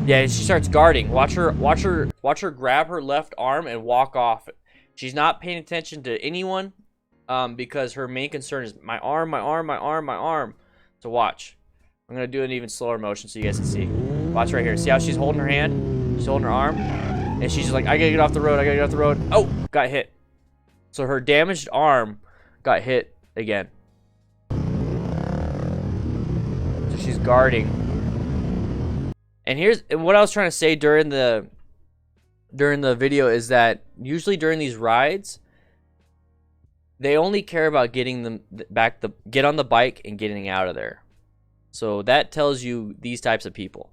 Yeah, she starts guarding. Watch her grab her left arm and walk off. She's not paying attention to anyone because her main concern is my arm. So watch. I'm going to do an even slower motion so you guys can see. Watch right here. See how she's holding her hand? She's holding her arm. And she's like, I got to get off the road. Oh, got hit. So her damaged arm got hit again. So she's guarding. And here's what I was trying to say during the video is that usually during these rides, they only care about getting them back get on the bike and getting out of there. So that tells you these types of people.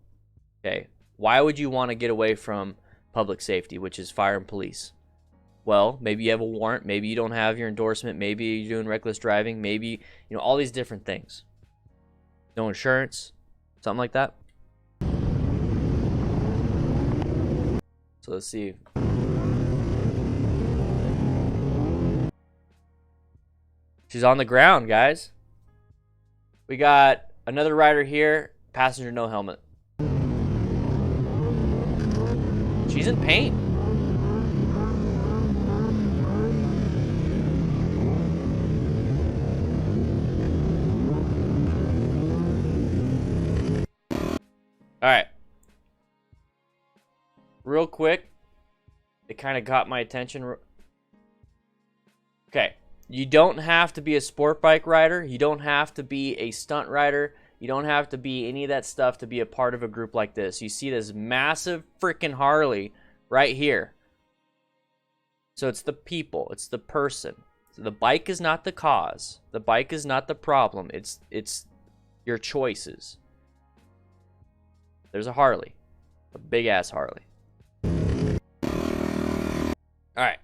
Okay, why would you want to get away from public safety, which is fire and police? Well, maybe you have a warrant, maybe you don't have your endorsement, maybe you're doing reckless driving, maybe, you know, all these different things. No insurance, something like that. So let's see. She's on the ground, guys. We got another rider here. Passenger no helmet. She's in pain. All right. Real quick, it kind of got my attention. Okay, you don't have to be a sport bike rider. You don't have to be a stunt rider. You don't have to be any of that stuff to be a part of a group like this. You see this massive freaking Harley right here. So it's the people. It's the person. So the bike is not the cause. The bike is not the problem. It's your choices. There's a Harley. A big-ass Harley. All right.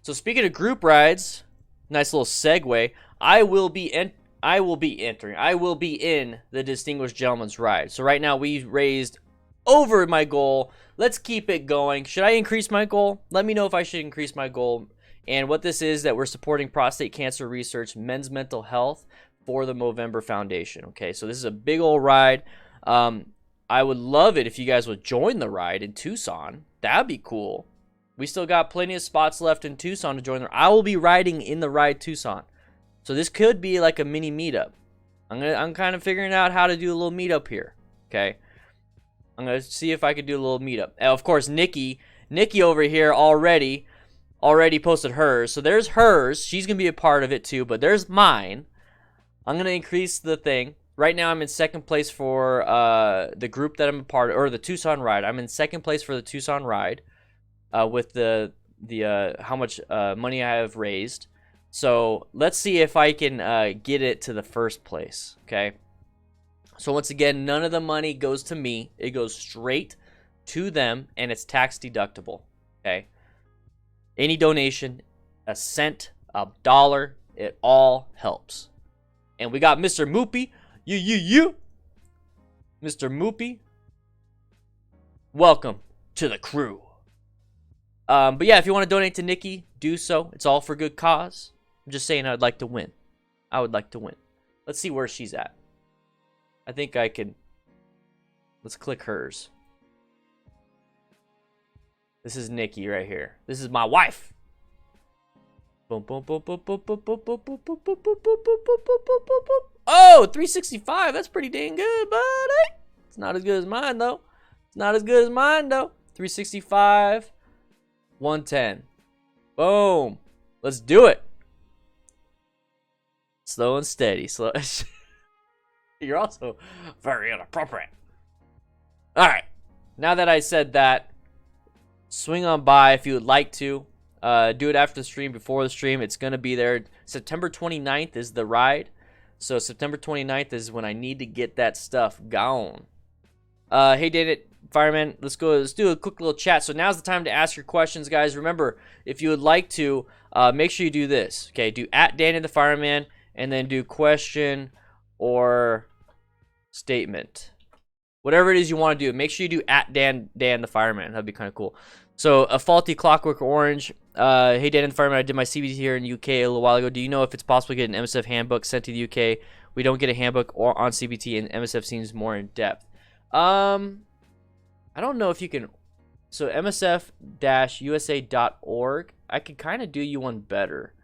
So speaking of group rides, nice little segue. I will be in the Distinguished Gentleman's Ride. So right now we raised over my goal. Let's keep it going. Should I increase my goal? Let me know if I should increase my goal. And what this is, that we're supporting prostate cancer research, men's mental health for the Movember Foundation. Okay, so this is a big old ride. I would love it if you guys would join the ride in Tucson. That'd be cool. We still got plenty of spots left in Tucson to join the. I will be riding in the ride Tucson. So this could be like a mini meetup. I'm kind of figuring out how to do a little meetup here. Okay. I'm gonna see if I could do a little meetup. And of course, Nikki over here already posted hers. So there's hers. She's gonna be a part of it too. But there's mine. I'm gonna increase the thing. Right now, I'm in second place for the group that I'm a part of, or the Tucson ride. I'm in second place for the Tucson ride with the how much money I have raised. So let's see if I can get it to the first place. Okay. So once again, none of the money goes to me. It goes straight to them, and it's tax deductible. Okay. Any donation, a cent, a dollar, it all helps. And we got Mr. Moopy. You. Mr. Moopy. Welcome to the crew. But yeah, if you want to donate to Nikki, do so. It's all for good cause. I'm just saying I'd like to win. I would like to win. Let's see where she's at. I think I could. Let's click hers. This is Nikki right here. This is my wife. Oh, 365. That's pretty dang good, buddy. It's not as good as mine, though. 365. 110. Boom. Let's do it. Slow and steady. Slow. You're also very inappropriate. All right. Now that I said that, swing on by if you would like to. Do it after the stream, before the stream. It's going to be there. September 29th is the ride. So September 29th is when I need to get that stuff gone. Hey, Deeydidit Fireman, let's do a quick little chat. So now's the time to ask your questions, guys. Remember, if you would like to, make sure you do this. Okay, do @Danny the Fireman, and then do question or statement. Whatever it is you want to do, make sure you do @Dan the Fireman. That'd be kind of cool. So a faulty Clockwork Orange. Hey, Dan the Fireman, I did my CBT here in the UK a little while ago. Do you know if it's possible to get an MSF handbook sent to the UK? We don't get a handbook or on CBT, and MSF seems more in depth. I don't know if you can. So msf-usa.org. I could kind of do you one better.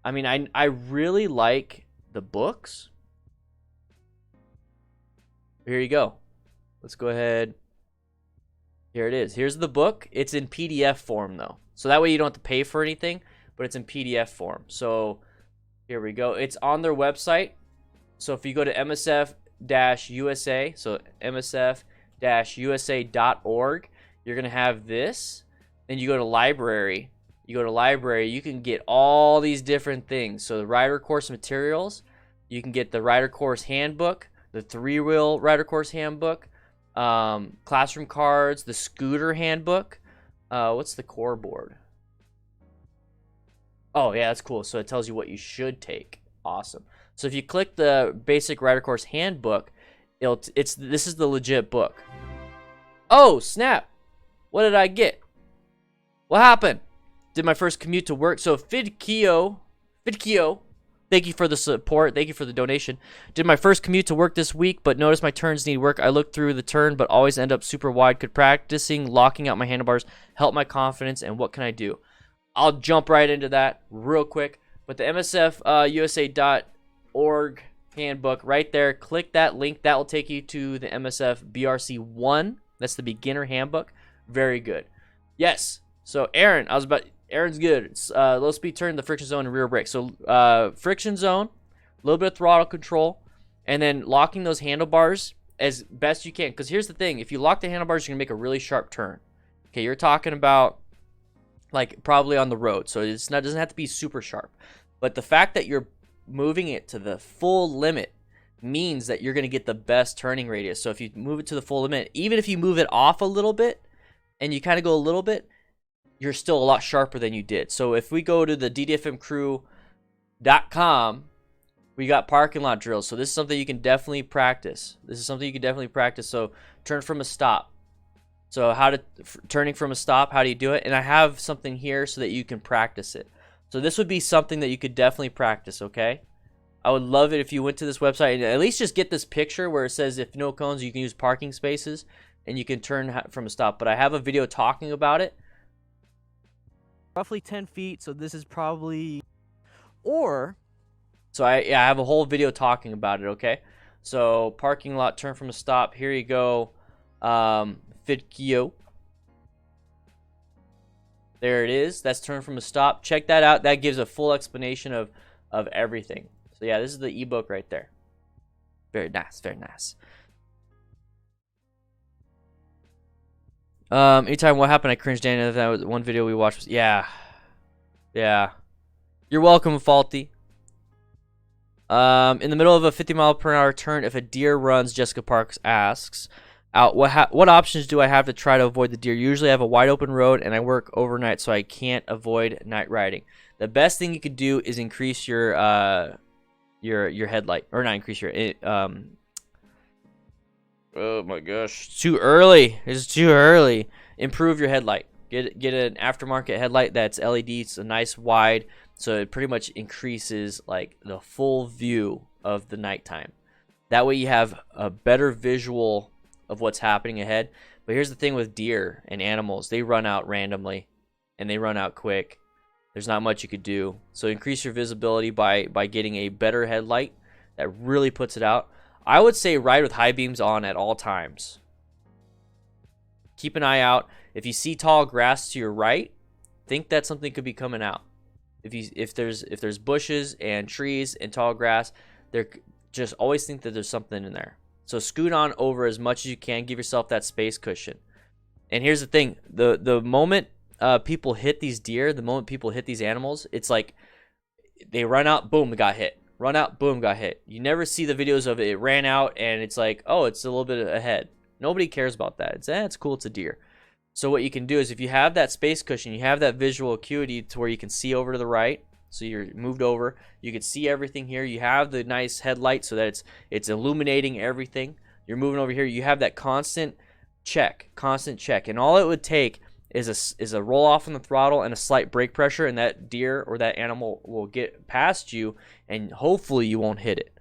I mean, I really like the books. Here you go. Let's go ahead. Here it is. Here's the book. It's in PDF form, though. So that way you don't have to pay for anything, but it's in PDF form. So here we go. It's on their website. So if you go to MSF-USA, so MSF-USA.org, you're going to have this. Then you go to library. You can get all these different things. So the rider course materials, you can get the rider course handbook, the 3-wheel rider course handbook, classroom cards, the scooter handbook. What's the core board? Oh yeah, that's cool. So it tells you what you should take. Awesome. So if you click the basic rider course handbook, this is the legit book. Oh snap! What did I get? What happened? Did my first commute to work. So Fidkio, thank you for the support. Thank you for the donation. Did my first commute to work this week, but noticed my turns need work. I looked through the turn, but always end up super wide. Could practicing locking out my handlebars help my confidence, and what can I do? I'll jump right into that real quick. But the MSF-USA.org handbook right there. Click that link. That will take you to the MSF BRC1. That's the beginner handbook. Very good. Yes. So Aaron, Aaron's good. It's low speed turn, the friction zone, and rear brake. So friction zone, a little bit of throttle control, and then locking those handlebars as best you can. Because here's the thing. If you lock the handlebars, you're going to make a really sharp turn. Okay, you're talking about like probably on the road. So it doesn't have to be super sharp. But the fact that you're moving it to the full limit means that you're going to get the best turning radius. So if you move it to the full limit, even if you move it off a little bit and you kind of go a little bit, you're still a lot sharper than you did. So if we go to the DDFM crew we got parking lot drills. So this is something you can definitely practice. So turn from a stop. So turning from a stop, how do you do it? And I have something here so that you can practice it. So this would be something that you could definitely practice, okay? I would love it if you went to this website and at least just get this picture where it says if no cones, you can use parking spaces and you can turn from a stop. But I have a video talking about it. Roughly 10 feet, so this is probably... Or... So I have a whole video talking about it, okay? So parking lot, turn from a stop. Here you go. Fitio. There it is. That's turn from a stop. Check that out. That gives a full explanation of everything. So yeah, this is the ebook right there. Very nice, very nice. Anytime what happened, I cringed. Dana, that was one video we watched. Yeah. You're welcome, Faulty. In the middle of a 50-mile-per-hour turn, if a deer runs, Jessica Parks asks, out what options do I have to try to avoid the deer? Usually I have a wide open road and I work overnight, so I can't avoid night riding. The best thing you could do is increase your headlight, or not increase your oh my gosh, it's too early. It's too early. Improve your headlight. Get an aftermarket headlight that's LED. It's a nice wide, so it pretty much increases like the full view of the nighttime. That way you have a better visual of what's happening ahead. But here's the thing with deer and animals, they run out randomly and they run out quick. There's not much you could do. So increase your visibility by getting a better headlight that really puts it out. I would say ride with high beams on at all times. Keep an eye out. If you see tall grass to your right, think that something could be coming out. If there's bushes and trees and tall grass, just always think that there's something in there. So scoot on over as much as you can. Give yourself that space cushion. And here's the thing: the moment people hit these deer, the moment people hit these animals, it's like they run out, boom, they got hit. Run out, boom, got hit. You never see the videos of it ran out and it's like, oh, it's a little bit ahead. Nobody cares about that. It's cool, it's a deer. So what you can do is if you have that space cushion, you have that visual acuity to where you can see over to the right. So you're moved over. You can see everything here. You have the nice headlight so that it's illuminating everything. You're moving over here. You have that constant check. And all it would take is a roll off on the throttle and a slight brake pressure, and that deer or that animal will get past you, and hopefully you won't hit it.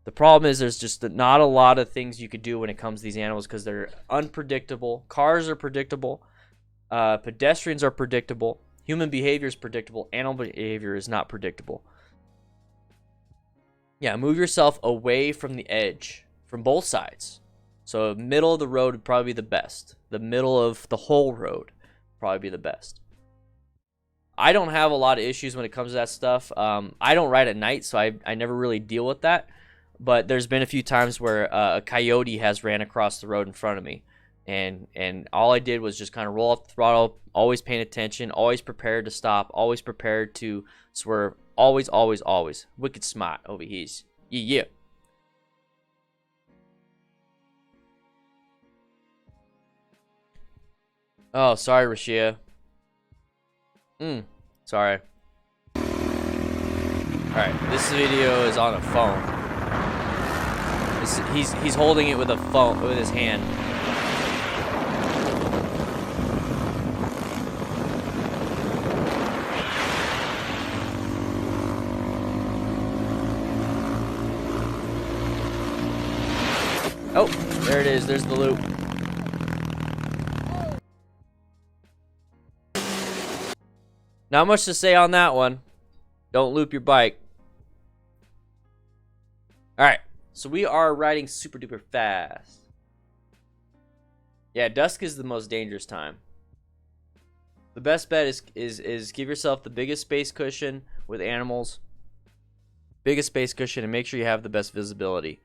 The problem is there's just not a lot of things you could do when it comes to these animals because they're unpredictable. Cars are predictable. Pedestrians are predictable. Human behavior is predictable. Animal behavior is not predictable. Yeah, move yourself away from the edge from both sides. So middle of the road would probably be the best. The middle of the whole road would probably be the best. I don't have a lot of issues when it comes to that stuff. I don't ride at night, so I never really deal with that. But there's been a few times where a coyote has ran across the road in front of me. And all I did was just kind of roll off the throttle, always paying attention, always prepared to stop, always prepared to swerve, always. Wicked smart over here. Yeah. Oh, sorry, Rashia. Sorry. Alright, this video is on a phone. He's holding it with a phone, with his hand. Oh, there it is. There's the loop. Not much to say on that one. Don't loop your bike. Alright, so we are riding super duper fast. Yeah, dusk is the most dangerous time. The best bet is give yourself the biggest space cushion with animals. Biggest space cushion, and make sure you have the best visibility.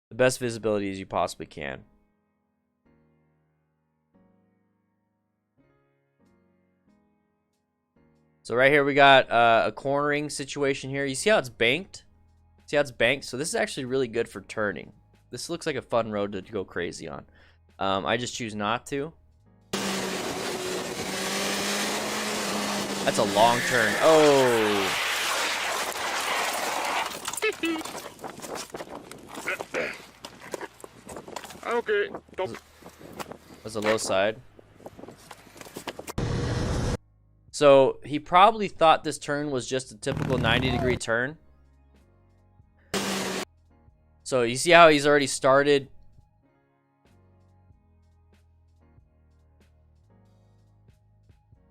The best visibility as you possibly can. So right here we got a cornering situation here. You see how it's banked? See how it's banked? So this is actually really good for turning. This looks like a fun road to go crazy on. I just choose not to. That's a long turn. Oh. Okay. Was the low side. So he probably thought this turn was just a typical 90-degree turn. So you see how he's already started.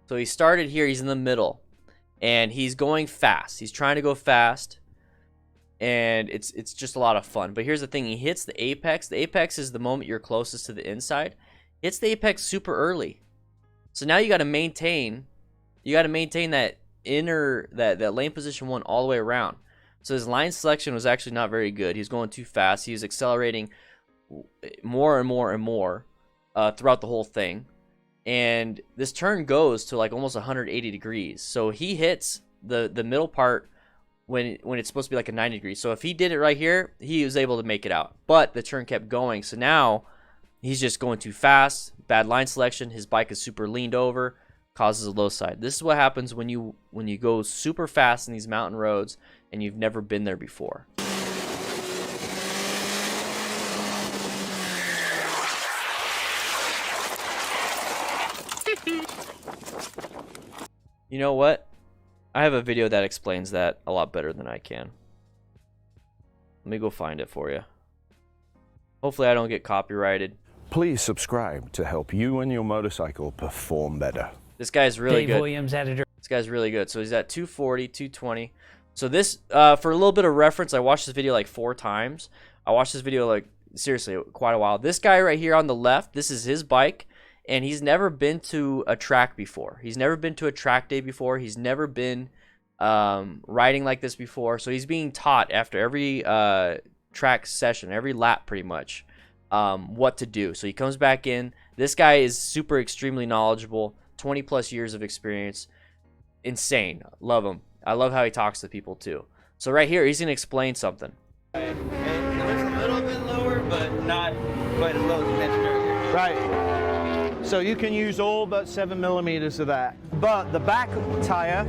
So he started here, he's in the middle. And he's going fast. He's trying to go fast. And it's just a lot of fun. But here's the thing, he hits the apex. The apex is the moment you're closest to the inside. Hits the apex super early. So now you got to maintain that inner that lane position 1 all the way around. So his line selection was actually not very good. He was going too fast. He was accelerating more and more and more throughout the whole thing. And this turn goes to like almost 180 degrees. So he hits the middle part when it's supposed to be like a 90 degrees. So if he did it right here, he was able to make it out. But the turn kept going. So now he's just going too fast. Bad line selection. His bike is super leaned over. Causes a low side. This is what happens when you go super fast in these mountain roads and you've never been there before. You know what? I have a video that explains that a lot better than I can. Let me go find it for you. Hopefully I don't get copyrighted. Please subscribe to help you and your motorcycle perform better. This guy's really Dave good. Williams, editor. This guy's really good. So he's at 240, 220. So this, for a little bit of reference, I watched this video like 4 times. I watched this video like, seriously, quite a while. This guy right here on the left, this is his bike. And he's never been to a track before. He's never been to a track day before. He's never been riding like this before. So he's being taught after every track session, every lap pretty much, what to do. So he comes back in. This guy is super extremely knowledgeable, 20 plus years of experience. Insane. Love him. I love how he talks to people too. So right here, he's going to explain something. It was a little bit lower, but not quite as low as you mentioned earlier. Right. So you can use all but 7 millimeters of that. But the back tire.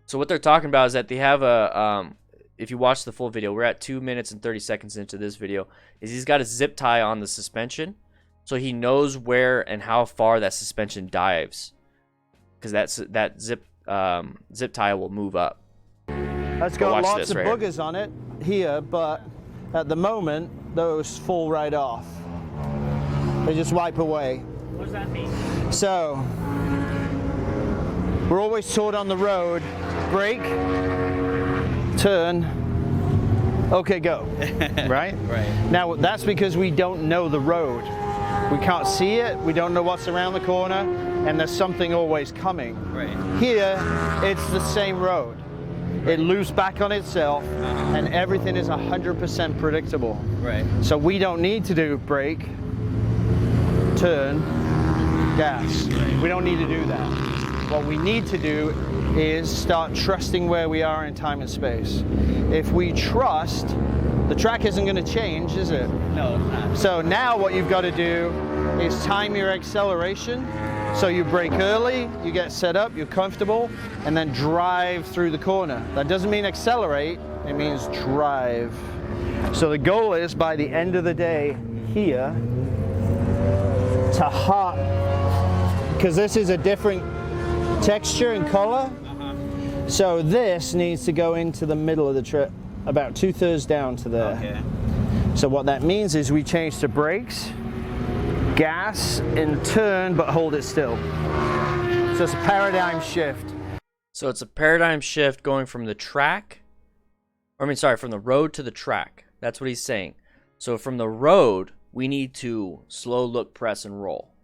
So what they're talking about is that they have a, if you watch the full video, we're at 2 minutes and 30 seconds into this video, is he's got a zip tie on the suspension. So he knows where and how far that suspension dives. Because that zip tie will move up. That's got lots of boogers on it here, but at the moment, those fall right off. They just wipe away. What does that mean? So, we're always taught on the road, brake, turn, okay, go, right? Right. Now, that's because we don't know the road. We can't see it, we don't know what's around the corner, and there's something always coming. Right. Here, it's the same road. It loops back on itself, and everything is 100% predictable. Right. So we don't need to do brake, turn, gas. We don't need to do that. What we need to do is start trusting where we are in time and space. If we trust, the track isn't going to change, is it? No, it's not. So now what you've got to do is time your acceleration. So you brake early, you get set up, you're comfortable, and then drive through the corner. That doesn't mean accelerate, it means drive. So the goal is by the end of the day here to hot, because this is a different texture and color. So this needs to go into the middle of the trip, about 2/3 down to there. Okay. So what that means is we change to brakes, gas, and turn, but hold it still. So it's a paradigm shift. So it's a paradigm shift going from the track, from the road to the track. That's what he's saying. So from the road, we need to slow, look, press, and roll.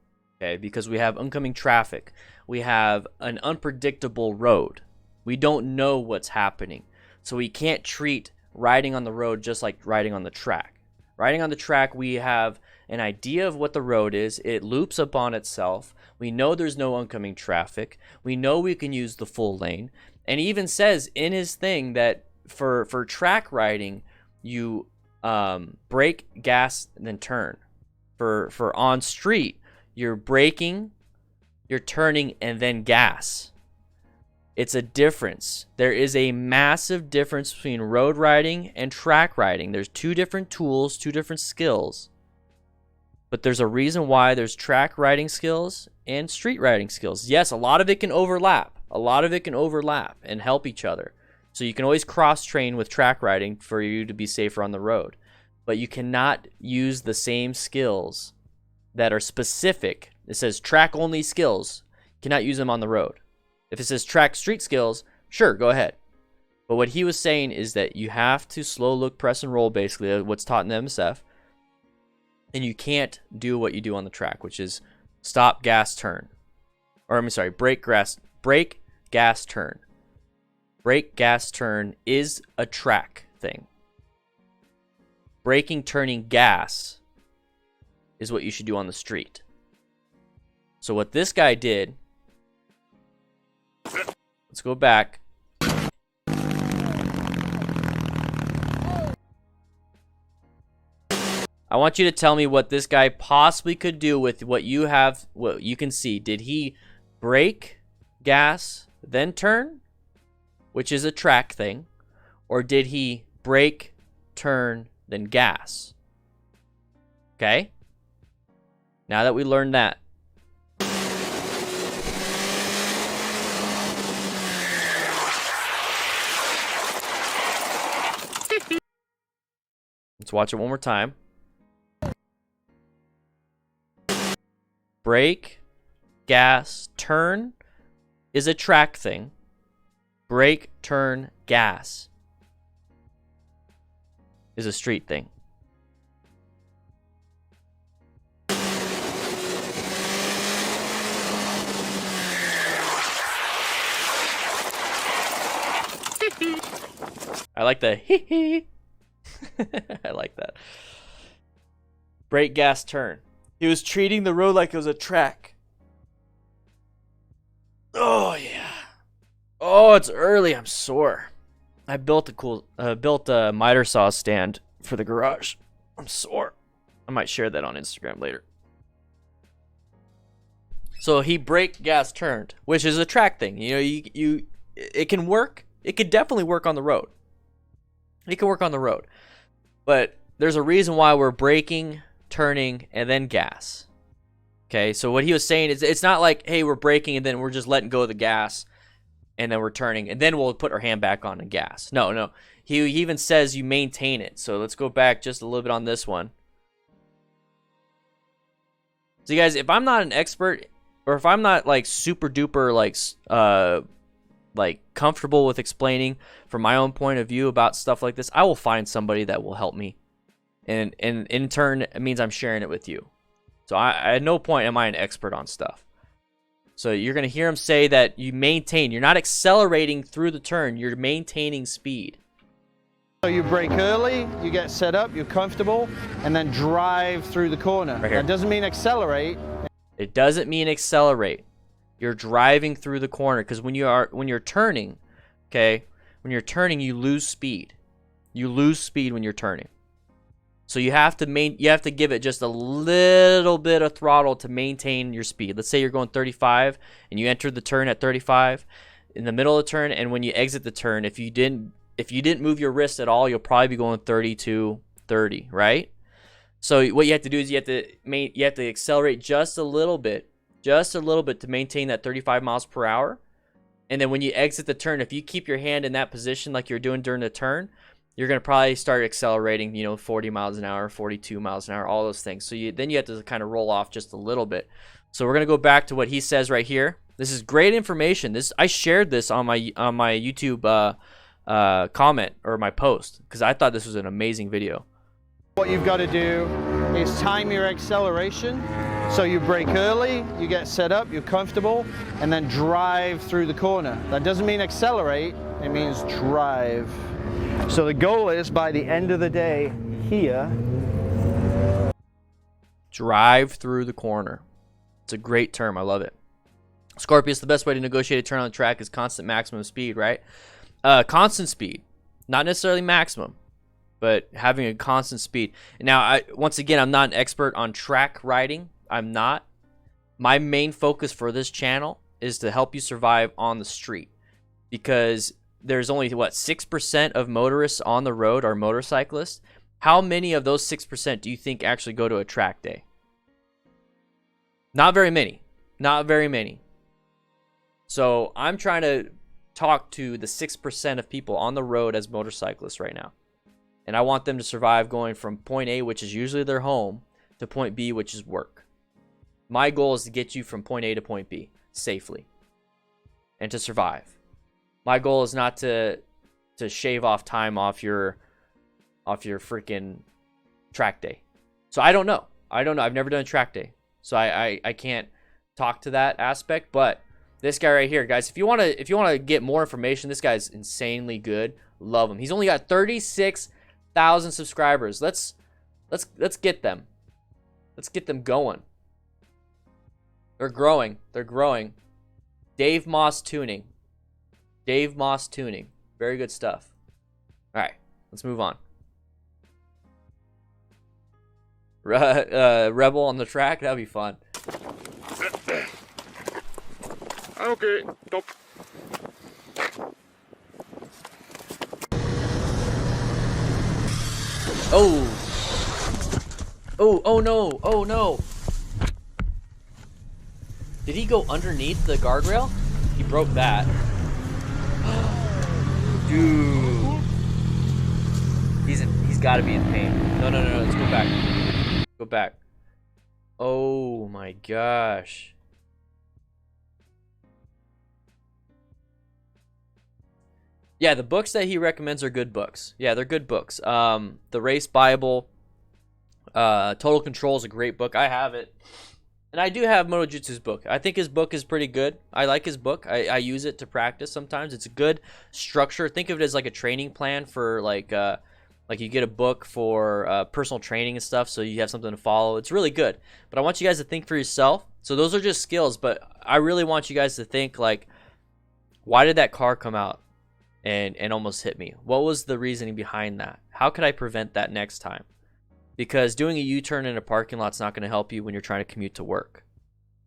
Okay, because we have oncoming traffic. We have an unpredictable road. We don't know what's happening. So we can't treat riding on the road just like riding on the track. Riding on the track, we have an idea of what the road is. It loops up on itself. We know there's no oncoming traffic. We know we can use the full lane. And he even says in his thing that for track riding, you brake, gas, and then turn. For on street, you're braking, you're turning, and then gas. It's a difference. There is a massive difference between road riding and track riding. There's 2 different tools, 2 different skills. But there's a reason why there's track riding skills and street riding skills. Yes, a lot of it can overlap. A lot of it can overlap and help each other. So you can always cross-train with track riding for you to be safer on the road. But you cannot use the same skills that are specific. It says track-only skills. You cannot use them on the road. If it says track street skills, sure, go ahead. But what he was saying is that you have to slow look, press, and roll, basically, what's taught in the MSF. And you can't do what you do on the track, which is stop, gas, turn. Or, I'm sorry, brake, gas, turn. Brake, gas, turn is a track thing. Braking, turning, gas is what you should do on the street. So what this guy did, let's go back. I want you to tell me what this guy possibly could do with what you have, what you can see. Did he brake, gas, then turn, which is a track thing? Or did he brake, turn, then gas? Okay? Now that we learned that. Let's watch it one more time. Brake, gas, turn is a track thing. Brake, turn, gas is a street thing. I like the hee hee. I like that. Brake, gas, turn. He was treating the road like it was a track. Oh yeah. Oh, it's early. I'm sore. I built a miter saw stand for the garage. I'm sore. I might share that on Instagram later. So he brake, gas, turned, which is a track thing. You know, it can work. It could definitely work on the road. It can work on the road. But there's a reason why we're braking, turning, and then gas. Okay, so what he was saying is it's not like, hey, we're braking and then we're just letting go of the gas and then we're turning and then we'll put our hand back on the gas. No. He even says you maintain it. So let's go back just a little bit on this one. So you guys, if I'm not an expert or if I'm not like super duper like comfortable with explaining from my own point of view about stuff like this, I will find somebody that will help me. And in turn, it means I'm sharing it with you. So at no point am I an expert on stuff. So you're going to hear him say that you maintain. You're not accelerating through the turn. You're maintaining speed. So you brake early, you get set up, you're comfortable, and then drive through the corner. Right here. That doesn't mean accelerate. It doesn't mean accelerate. You're driving through the corner because when you're turning, okay, when you're turning, you lose speed. You lose speed when you're turning. So you have to give it just a little bit of throttle to maintain your speed. Let's say you're going 35 and you enter the turn at 35 in the middle of the turn, and when you exit the turn, if you didn't move your wrist at all, you'll probably be going 32, 30, right? So what you have to do is you have to accelerate just a little bit to maintain that 35 miles per hour. And then when you exit the turn, if you keep your hand in that position like you're doing during the turn, you're going to probably start accelerating, 40 miles an hour, 42 miles an hour, all those things. So then you have to kind of roll off just a little bit. So we're going to go back to what he says right here. This is great information. I shared this on my YouTube comment or my post because I thought this was an amazing video. What you've got to do is time your acceleration. So you brake early, you get set up, you're comfortable, and then drive through the corner. That doesn't mean accelerate, it means drive. So the goal is by the end of the day here. Drive through the corner. It's a great term. I love it. Scorpius, the best way to negotiate a turn on the track is constant maximum speed, right? Constant speed. Not necessarily maximum, but having a constant speed. Now, once again, I'm not an expert on track riding. I'm not. My main focus for this channel is to help you survive on the street because there's only, 6% of motorists on the road are motorcyclists. How many of those 6% do you think actually go to a track day? Not very many. Not very many. So I'm trying to talk to the 6% of people on the road as motorcyclists right now. And I want them to survive going from point A, which is usually their home, to point B, which is work. My goal is to get you from point A to point B safely and to survive. My goal is not to shave off time off your freaking track day. So I don't know. I've never done a track day. So I can't talk to that aspect, but this guy right here, guys, if you want to get more information, this guy's insanely good. Love him. He's only got 36,000 subscribers. Let's get them. Let's get them going. They're growing. They're growing. Dave Moss Tuning. Dave Moss Tuning. Very good stuff. All right, let's move on. Rebel on the track, that'd be fun. Okay, stop. Oh no, oh no. Did he go underneath the guardrail? He broke that. Dude. He's got to be in pain. No, let's go back. Go back. Oh my gosh. Yeah, the books that he recommends are good books. Yeah, they're good books. The Race Bible, Total Control is a great book. I have it. And I do have Motojutsu's book. I think his book is pretty good. I like his book. I use it to practice sometimes. It's a good structure. Think of it as like a training plan for like you get a book for personal training and stuff, so you have something to follow. It's really good. But I want you guys to think for yourself. So those are just skills, but I really want you guys to think like, why did that car come out and almost hit me? What was the reasoning behind that? How could I prevent that next time? Because doing a U-turn in a parking lot's not going to help you when you're trying to commute to work.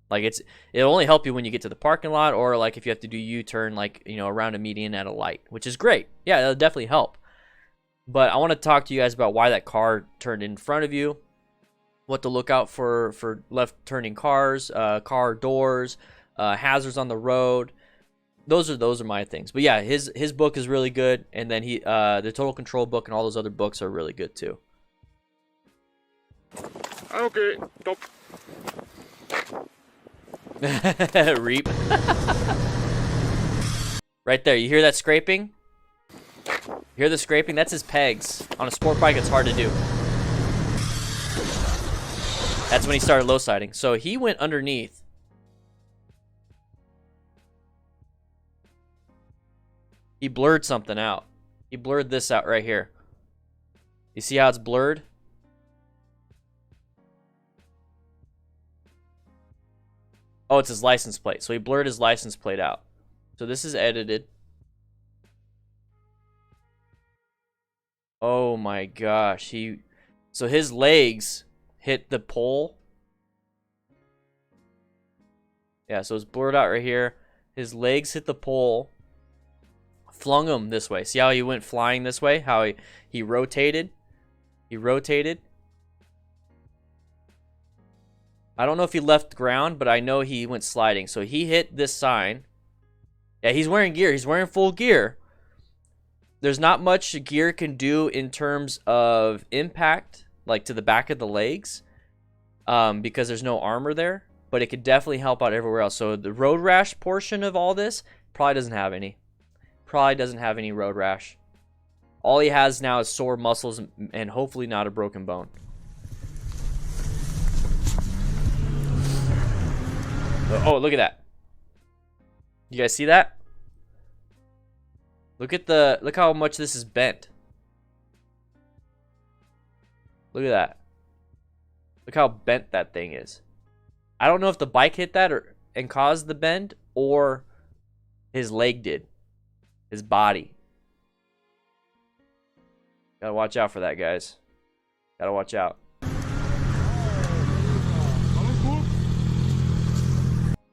Like it'll only help you when you get to the parking lot, or like if you have to do U-turn, like, you know, around a median at a light, which is great. Yeah, that'll definitely help. But I want to talk to you guys about why that car turned in front of you, what to look out for left turning cars, car doors, hazards on the road. Those are my things. But yeah, his book is really good, and then the Total Control book and all those other books are really good too. Okay, stop. Reap. Right there, you hear that scraping? You hear the scraping? That's his pegs. On a sport bike, it's hard to do. That's when he started low siding. So he went underneath. He blurred something out. He blurred this out right here. You see how it's blurred? Oh, it's his license plate. So he blurred his license plate out. So this is edited. Oh my gosh. So his legs hit the pole. Yeah, so it's blurred out right here. His legs hit the pole. Flung him this way. See how he went flying this way? How he rotated? He rotated. I don't know if he left ground, but I know he went sliding. So he hit this sign. Yeah, he's wearing gear. He's wearing full gear. There's not much gear can do in terms of impact, like to the back of the legs, because there's no armor there. But it could definitely help out everywhere else. So the road rash portion of all this probably doesn't have any. Probably doesn't have any road rash. All he has now is sore muscles and hopefully not a broken bone. Oh, look at that. You guys see that? Look how much this is bent. Look at that. Look how bent that thing is. I don't know if the bike hit that and caused the bend, or his leg did. His body. Gotta watch out for that, guys. Gotta watch out.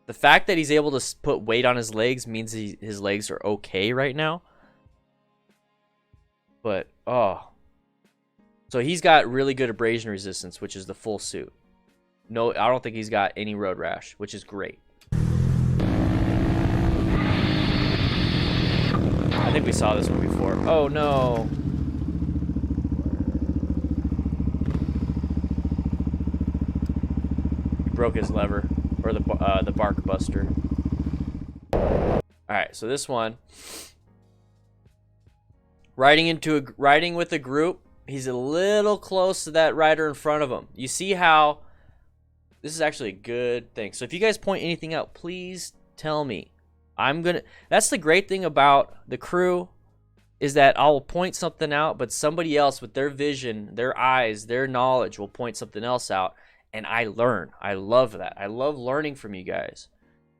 The fact that he's able to put weight on his legs means his legs are okay right now. But, oh. So he's got really good abrasion resistance, which is the full suit. No, I don't think he's got any road rash, which is great. I think we saw this one before. Oh no. He broke his lever, or the bark buster. All right, so this one, riding with a group, he's a little close to that rider in front of him. You see how this is actually a good thing. So if you guys point anything out, please tell me. That's the great thing about the crew, is that I'll point something out, but somebody else with their vision, their eyes, their knowledge will point something else out, and I learn. I love that. I love learning from you guys.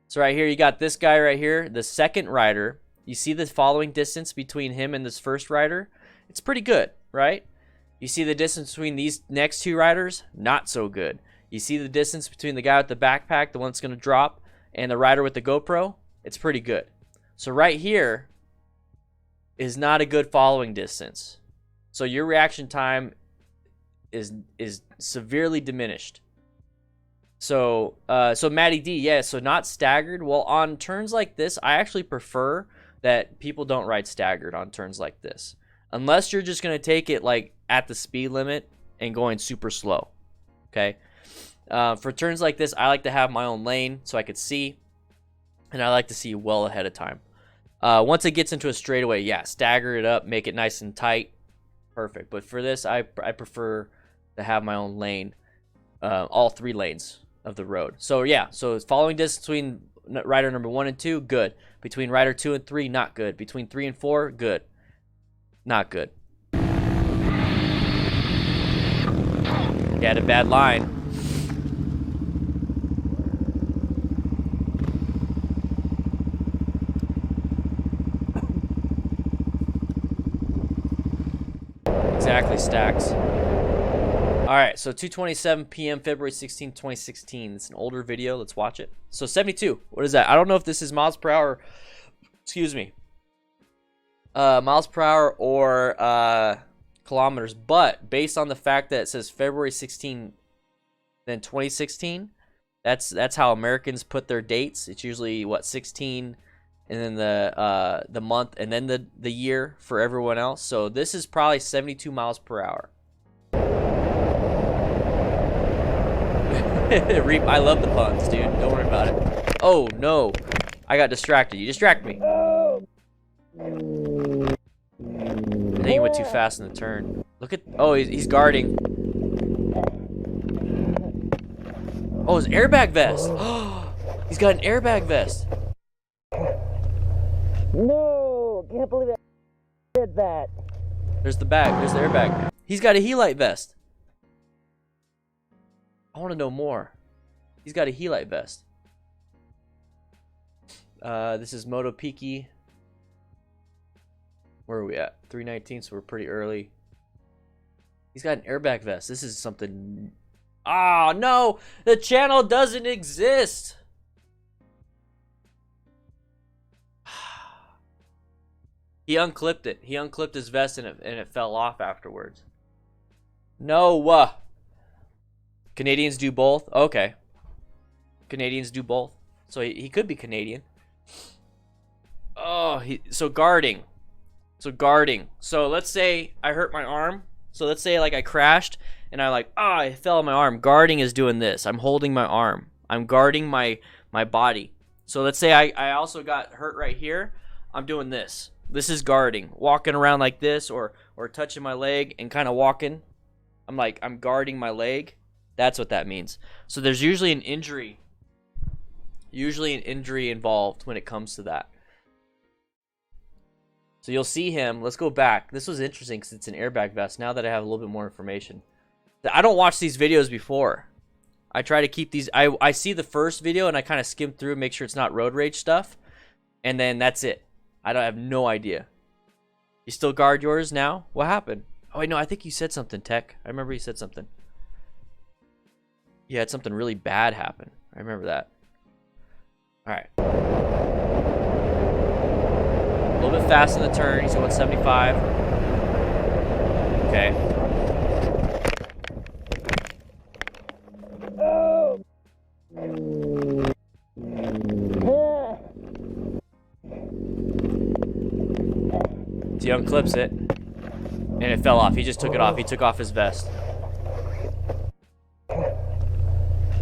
So right here, you got this guy right here, the second rider. You see the following distance between him and this first rider? It's pretty good, right? You see the distance between these next two riders? Not so good. You see the distance between the guy with the backpack, the one that's going to drop, and the rider with the GoPro? It's pretty good. So right here is not a good following distance. So your reaction time is severely diminished. So Matty D, yeah, so not staggered. Well, on turns like this, I actually prefer that people don't ride staggered on turns like this. Unless you're just going to take it like at the speed limit and going super slow. Okay? For turns like this, I like to have my own lane so I could see. And I like to see well ahead of time. Once it gets into a straightaway, yeah, stagger it up, make it nice and tight. Perfect. But for this, I prefer to have my own lane. All 3 lanes of the road. So yeah, so following distance between rider number 1 and 2, good. Between rider 2 and 3, not good. Between 3 and 4, good. Not good. You had a bad line. Exactly, Stacks. Alright, so 2:27 p.m. February 16, 2016. It's an older video. Let's watch it. So 72. What is that? I don't know if this is miles per hour. Excuse me. Miles per hour or kilometers. But based on the fact that it says February 16, then 2016, that's how Americans put their dates. It's usually, what, 16, and then the month, and then the year for everyone else. So this is probably 72 miles per hour. I love the puns, dude. Don't worry about it. Oh, no. I got distracted. You distract me. I think he went too fast in the turn. Look at... Oh, he's guarding. Oh, his airbag vest. He's got an airbag vest. No, can't believe I did that. There's the bag. There's the airbag. He's got a helite vest. I want to know more. He's got a helite vest. This is Moto Piki. Where are we at? 3:19, so we're pretty early. He's got an airbag vest. This is something... Ah, no! The channel doesn't exist! He unclipped it. He unclipped his vest and it fell off afterwards. No! Canadians do both? Okay. Canadians do both. So he could be Canadian. Oh, so guarding. So let's say I hurt my arm. So let's say like I crashed and I fell on my arm. Guarding is doing this. I'm holding my arm. I'm guarding my body. So let's say I also got hurt right here. I'm doing this. This is guarding. Walking around like this or touching my leg and kind of walking. I'm guarding my leg. That's what that means. So there's usually an injury. Involved when it comes to that. So you'll see him. Let's go back. This was interesting because it's an airbag vest. Now that I have a little bit more information. I don't watch these videos before. I try to keep these. I see the first video and I kind of skim through, make sure it's not road rage stuff. And then that's it. I have no idea. You still guard yours now? What happened? Oh, wait, no, I think you said something, Tech. I remember you said something. You had something really bad happen. I remember that. All right. A little bit fast in the turn. He's going 75. Okay. he unclips it, and it fell off. He just took it off. He took off his vest.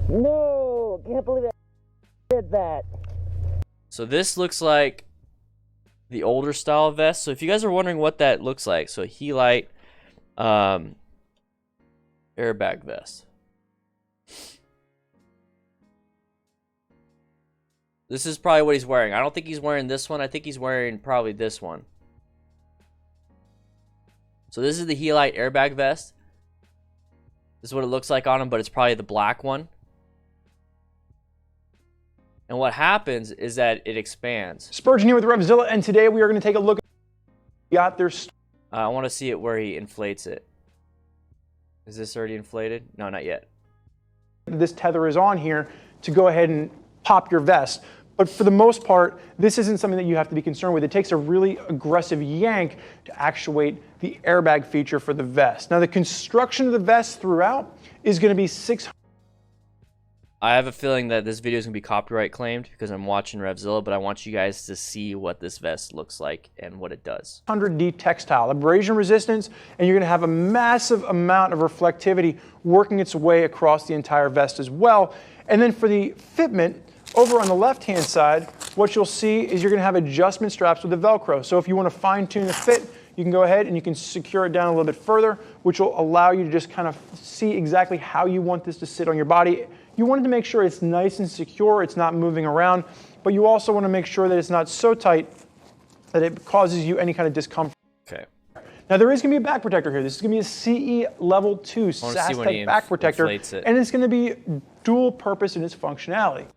No, can't believe I did that. So this looks like the older style vest. So if you guys are wondering what that looks like, so Helite airbag vest. This is probably what he's wearing. I don't think he's wearing this one. I think he's wearing probably this one. So this is the Helite airbag vest. This is what it looks like on him, but it's probably the black one. And what happens is that it expands. Spurgeon here with REVZILLA, and today we are going to take a look at their I want to see it where he inflates it. Is this already inflated? No, not yet. This tether is on here to go ahead and pop your vest. But for the most part, this isn't something that you have to be concerned with. It takes a really aggressive yank to actuate the airbag feature for the vest. Now, the construction of the vest throughout is going to be 600. I have a feeling that this video is going to be copyright claimed because I'm watching REVZILLA, but I want you guys to see what this vest looks like and what it does. 100D textile, abrasion resistance, and you're going to have a massive amount of reflectivity working its way across the entire vest as well. And then for the fitment, over on the left-hand side, what you'll see is you're going to have adjustment straps with the Velcro. So if you want to fine-tune the fit, you can go ahead and you can secure it down a little bit further, which will allow you to just kind of see exactly how you want this to sit on your body. You want to make sure it's nice and secure, it's not moving around, but you also want to make sure that it's not so tight that it causes you any kind of discomfort. Okay. Now there is going to be a back protector here. This is going to be a CE level 2 SAS type back protector, and it's going to be dual purpose in its functionality.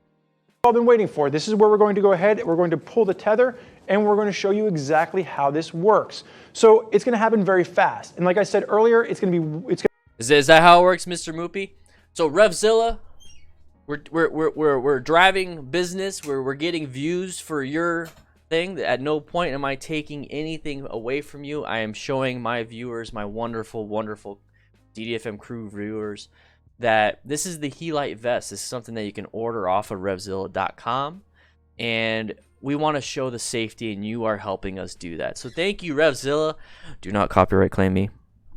I've been waiting for. This is where we're going to go ahead, we're going to pull the tether, and we're going to show you exactly how this works. So it's going to happen very fast. And like I said earlier, it's going to be, Is that how it works, Mr. Moopy? So REVZILLA, we're driving business, we're getting views for your thing. At no point am I taking anything away from you. I am showing my viewers, my wonderful, wonderful DDFM crew viewers, that this is the Helite vest. This is something that you can order off of REVZILLA.com, and we want to show the safety, and you are helping us do that. So thank you, REVZILLA. Do not copyright claim me.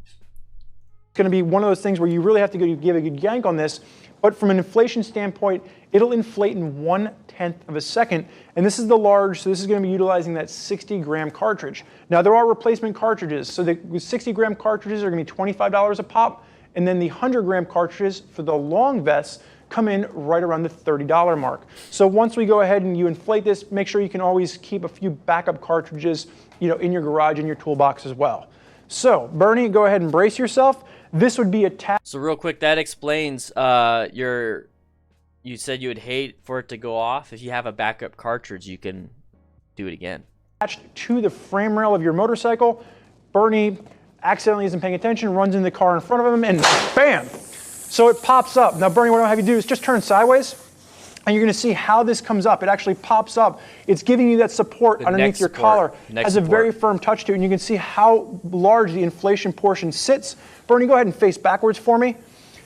It's going to be one of those things where you really have to give a good yank on this, but from an inflation standpoint, it'll inflate in 1/10 of a second, and this is the large, so this is going to be utilizing that 60-gram cartridge. Now there are replacement cartridges, so the 60-gram cartridges are going to be $25 a pop, and then the 100-gram cartridges for the long vests come in right around the $30 mark. So once we go ahead and you inflate this, make sure you can always keep a few backup cartridges, in your garage, in your toolbox as well. So Bernie, go ahead and brace yourself. This would be attached. So real quick, that explains you said you would hate for it to go off. If you have a backup cartridge, you can do it again. Attached to the frame rail of your motorcycle. Bernie accidentally isn't paying attention, runs in the car in front of him, and bam! So it pops up. Now Bernie, what I'll have you do is just turn sideways, and you're going to see how this comes up. It actually pops up. It's giving you that support underneath your collar. It has a very firm touch to it, and you can see how large the inflation portion sits. Bernie, go ahead and face backwards for me.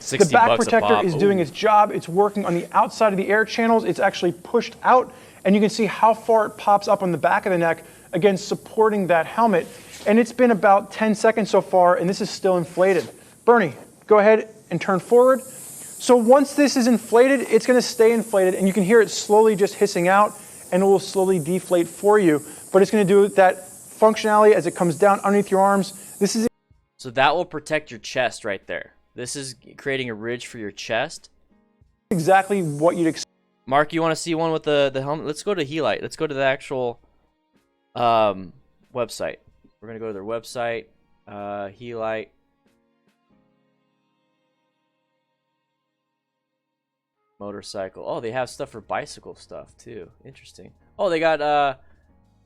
The back protector is doing its job. It's working on the outside of the air channels. It's actually pushed out, and you can see how far it pops up on the back of the neck, again, supporting that helmet. And it's been about 10 seconds so far, and this is still inflated. Bernie, go ahead and turn forward. So once this is inflated, it's going to stay inflated, and you can hear it slowly just hissing out, and it will slowly deflate for you. But it's going to do that functionality as it comes down underneath your arms. This is So that will protect your chest right there. This is creating a ridge for your chest. exactly what you'd expect. Mark, you want to see one with the helmet? Let's go to Helite. Let's go to the actual website. We're going to go to their website, Helite. Motorcycle. Oh, they have stuff for bicycle stuff too. Interesting. Oh, they got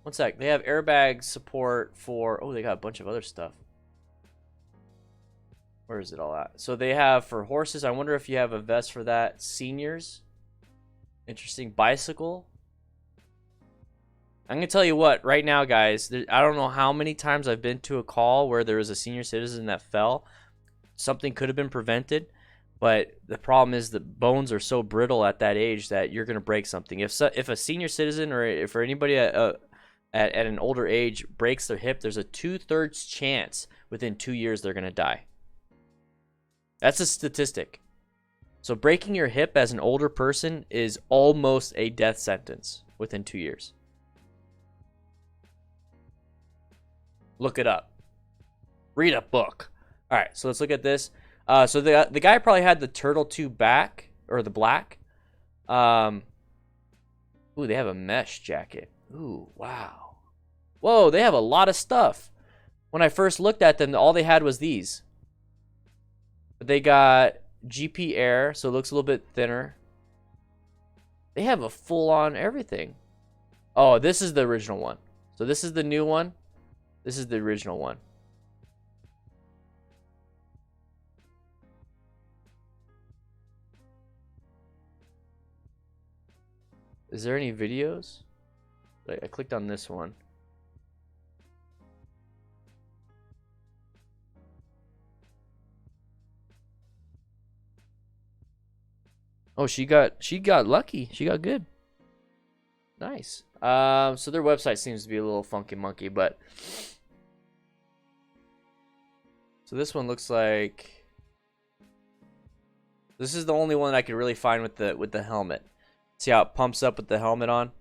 one sec. They have airbag support for. Oh, they got a bunch of other stuff. Where is it all at? So they have for horses. I wonder if you have a vest for that. Seniors. Interesting. Bicycle. I'm gonna tell you what. Right now, guys. I don't know how many times I've been to a call where there was a senior citizen that fell. Something could have been prevented. But the problem is the bones are so brittle at that age that you're going to break something. If a senior citizen or if for anybody at at an older age breaks their hip, there's a 2/3 chance within 2 years they're going to die. That's a statistic. So breaking your hip as an older person is almost a death sentence within 2 years. Look it up. Read a book. All right, so let's look at this. So the guy probably had the turtle tube back, or the black. Ooh, they have a mesh jacket. Ooh, wow. Whoa, they have a lot of stuff. When I first looked at them, all they had was these. But they got GP Air, so it looks a little bit thinner. They have a full-on everything. Oh, this is the original one. So this is the new one. This is the original one. Is there any videos? I clicked on this one. Oh, she got lucky. She got good. Nice. So their website seems to be a little funky monkey, but so this one looks like this is the only one I could really find with the helmet. See how it pumps up with the helmet on?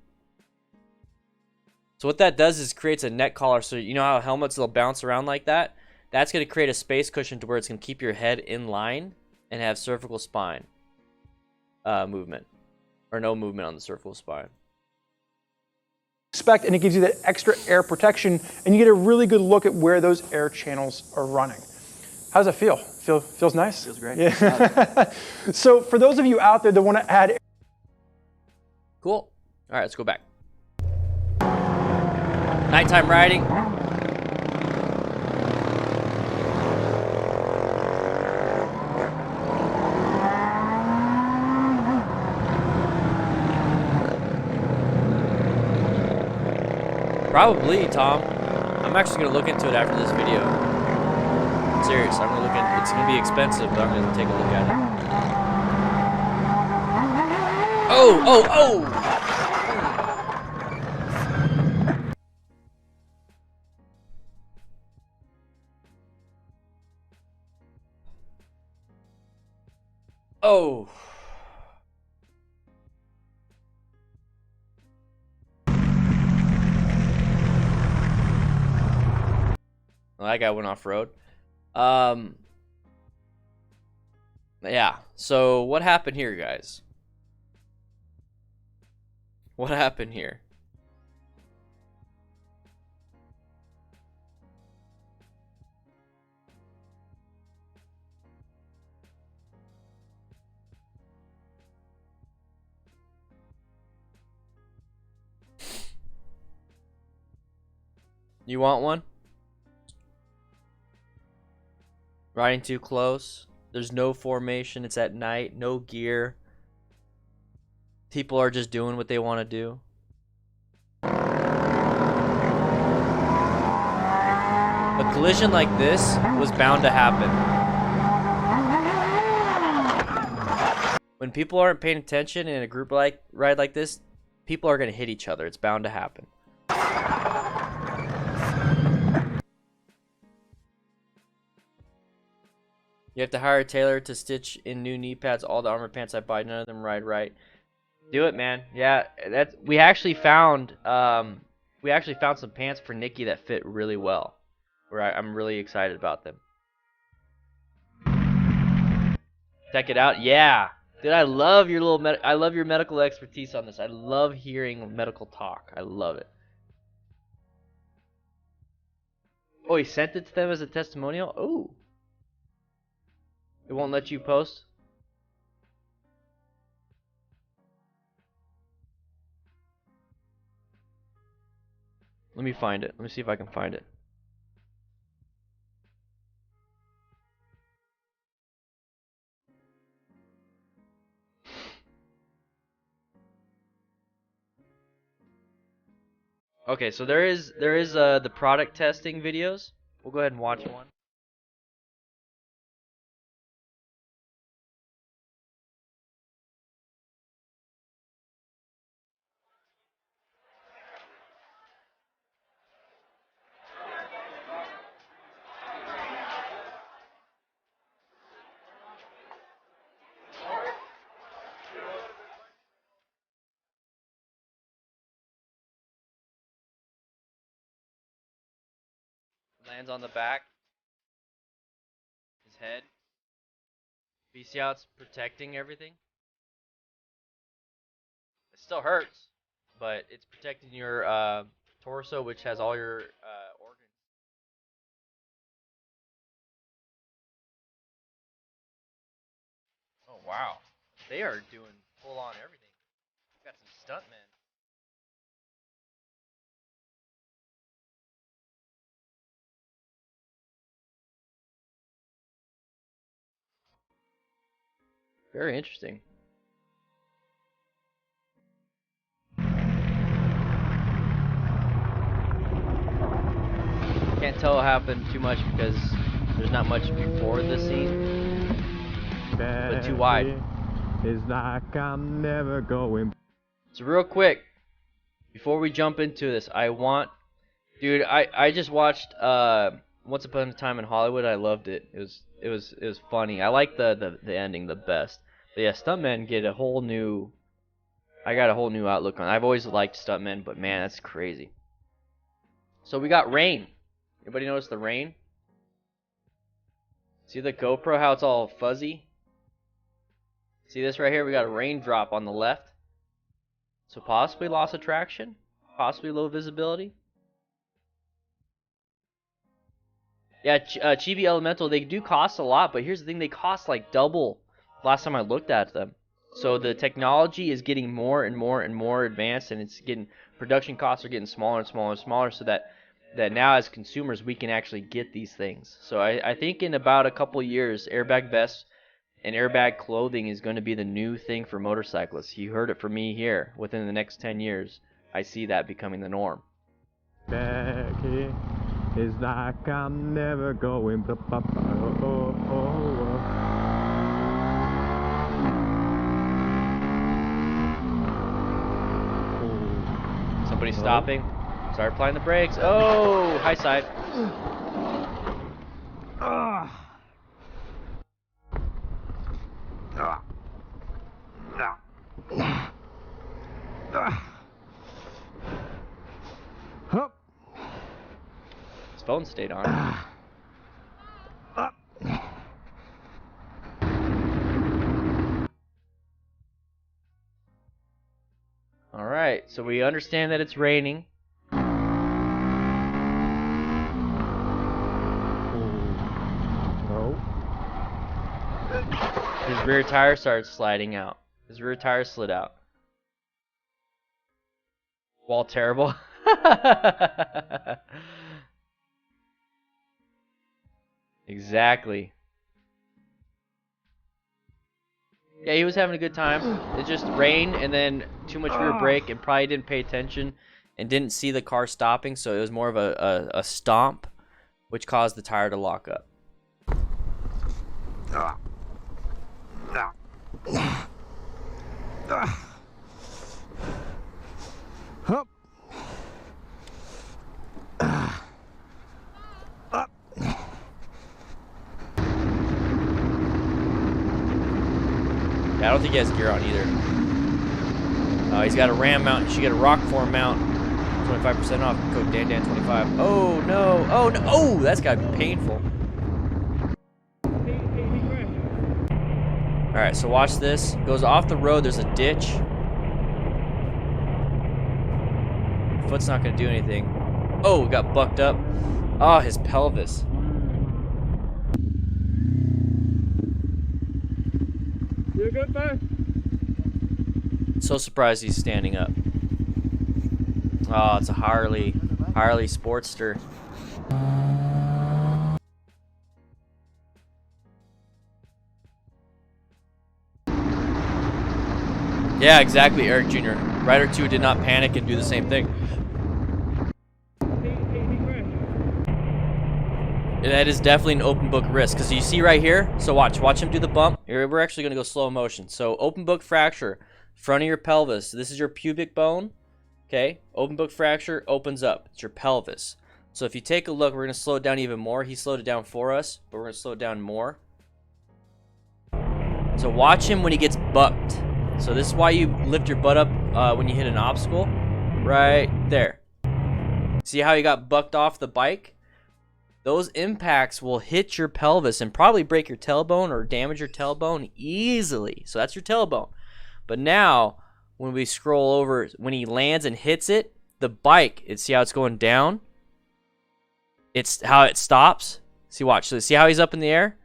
So what that does is creates a neck collar. So you know how helmets will bounce around like that? That's going to create a space cushion to where it's going to keep your head in line and have cervical spine movement, or no movement on the cervical spine. And it gives you that extra air protection, and you get a really good look at where those air channels are running. How does it feel? Feels nice? Feels great. Yeah. So for those of you out there that want to add... Cool. All right, let's go back. Nighttime riding. Probably, Tom. I'm actually going to look into it after this video. Serious, I'm going to look at it. It's going to be expensive, but I'm going to take a look at it. Oh! Oh! Well, that guy went off road. Yeah. So what happened here, guys? What happened here? You want one? Riding too close. There's no formation. It's at night. No gear. People are just doing what they want to do. A collision like this was bound to happen. When people aren't paying attention in a group ride like this, people are going to hit each other. It's bound to happen. You have to hire a tailor to stitch in new knee pads. All the armor pants I buy, none of them ride right. Do it, man. Yeah, we actually found some pants for Nikki that fit really well. I'm really excited about them. Check it out. Yeah, dude, I love your medical expertise on this. I love hearing medical talk. I love it. Oh, he sent it to them as a testimonial. Oh. It won't let you post? Let me find it. Let me see if I can find it. Okay, so there is the product testing videos. We'll go ahead and watch one. Lands on the back. His head. You see how it's protecting everything? It still hurts, but it's protecting your torso, which has all your organs. Oh, wow. They are doing full on everything. Got some stuntmen. Very interesting. Can't tell what happened too much because there's not much before the scene, but too wide. It's like I'm never going. So real quick, before we jump into this, dude, I just watched Once Upon a Time in Hollywood. I loved it. It was funny. I like the ending the best. But yeah, stuntmen get a whole new. I got a whole new outlook on it. I've always liked stuntmen, but man, that's crazy. So we got rain. Anybody notice the rain? See the GoPro, how it's all fuzzy? See this right here? We got a raindrop on the left. So possibly loss of traction, possibly low visibility. Yeah, Chibi Elemental, they do cost a lot, but here's the thing, they cost like double last time I looked at them. So the technology is getting more and more and more advanced, and it's getting, production costs are getting smaller and smaller and smaller, so that now as consumers we can actually get these things. So I think in about a couple years, airbag vests and airbag clothing is going to be the new thing for motorcyclists. You heard it from me here. Within the next 10 years, I see that becoming the norm. Back here, it's like I'm never going. Somebody stopping. Start applying the brakes. Oh, high side. His phone stayed on. All right, so we understand that it's raining. His rear tire starts sliding out. His rear tire slid out. Wall terrible. Exactly. Yeah, he was having a good time. It just rained and then too much rear brake and probably didn't pay attention and didn't see the car stopping, so it was more of a stomp, which caused the tire to lock up. I don't think he has gear on either. He's got a ram mount. You should get a rock form mount. 25% off. Code DanDan25. Oh no! Oh no! Oh, that's gotta be painful. All right, so watch this. Goes off the road. There's a ditch. Foot's not gonna do anything. Oh, got bucked up. Oh, his pelvis. You good, man? So surprised he's standing up. Oh, it's a Harley Sportster. Yeah, exactly, Eric Jr. Rider 2 did not panic and do the same thing. And that is definitely an open book risk, because you see right here, so watch him do the bump. Here, we're actually going to go slow motion. So open book fracture, front of your pelvis. This is your pubic bone, okay? Open book fracture opens up. It's your pelvis. So if you take a look, we're going to slow it down even more. He slowed it down for us, but we're going to slow it down more. So watch him when he gets bucked. So this is why you lift your butt up when you hit an obstacle. Right there. See how he got bucked off the bike? those impacts will hit your pelvis and probably break your tailbone or damage your tailbone easily. So that's your tailbone. But now, when we scroll over, when he lands and hits it, the bike, see how it's going down? It's how it stops. See, watch. So see how he's up in the air?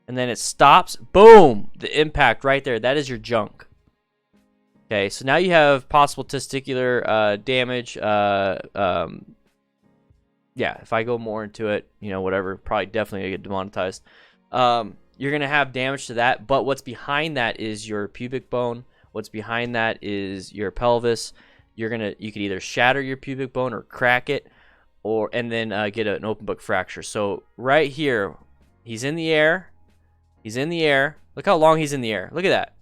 And then it stops. Boom! The impact right there. That is your junk. Okay, so now you have possible testicular damage. Yeah, if I go more into it, you know, whatever, probably definitely gonna get demonetized. You're gonna have damage to that, but what's behind that is your pubic bone. What's behind that is your pelvis. You could either shatter your pubic bone or crack it, and then get an open book fracture. So right here, he's in the air. He's in the air. Look how long he's in the air. Look at that.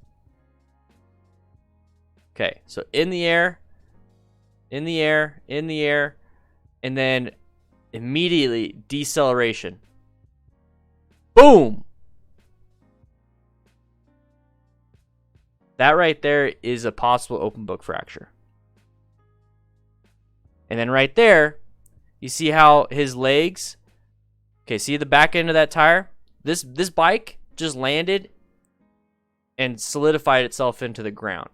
Okay, so in the air, in the air, in the air, and then immediately deceleration. Boom! That right there is a possible open book fracture. And then right there, you see how his legs, okay, see the back end of that tire? This bike just landed and solidified itself into the ground.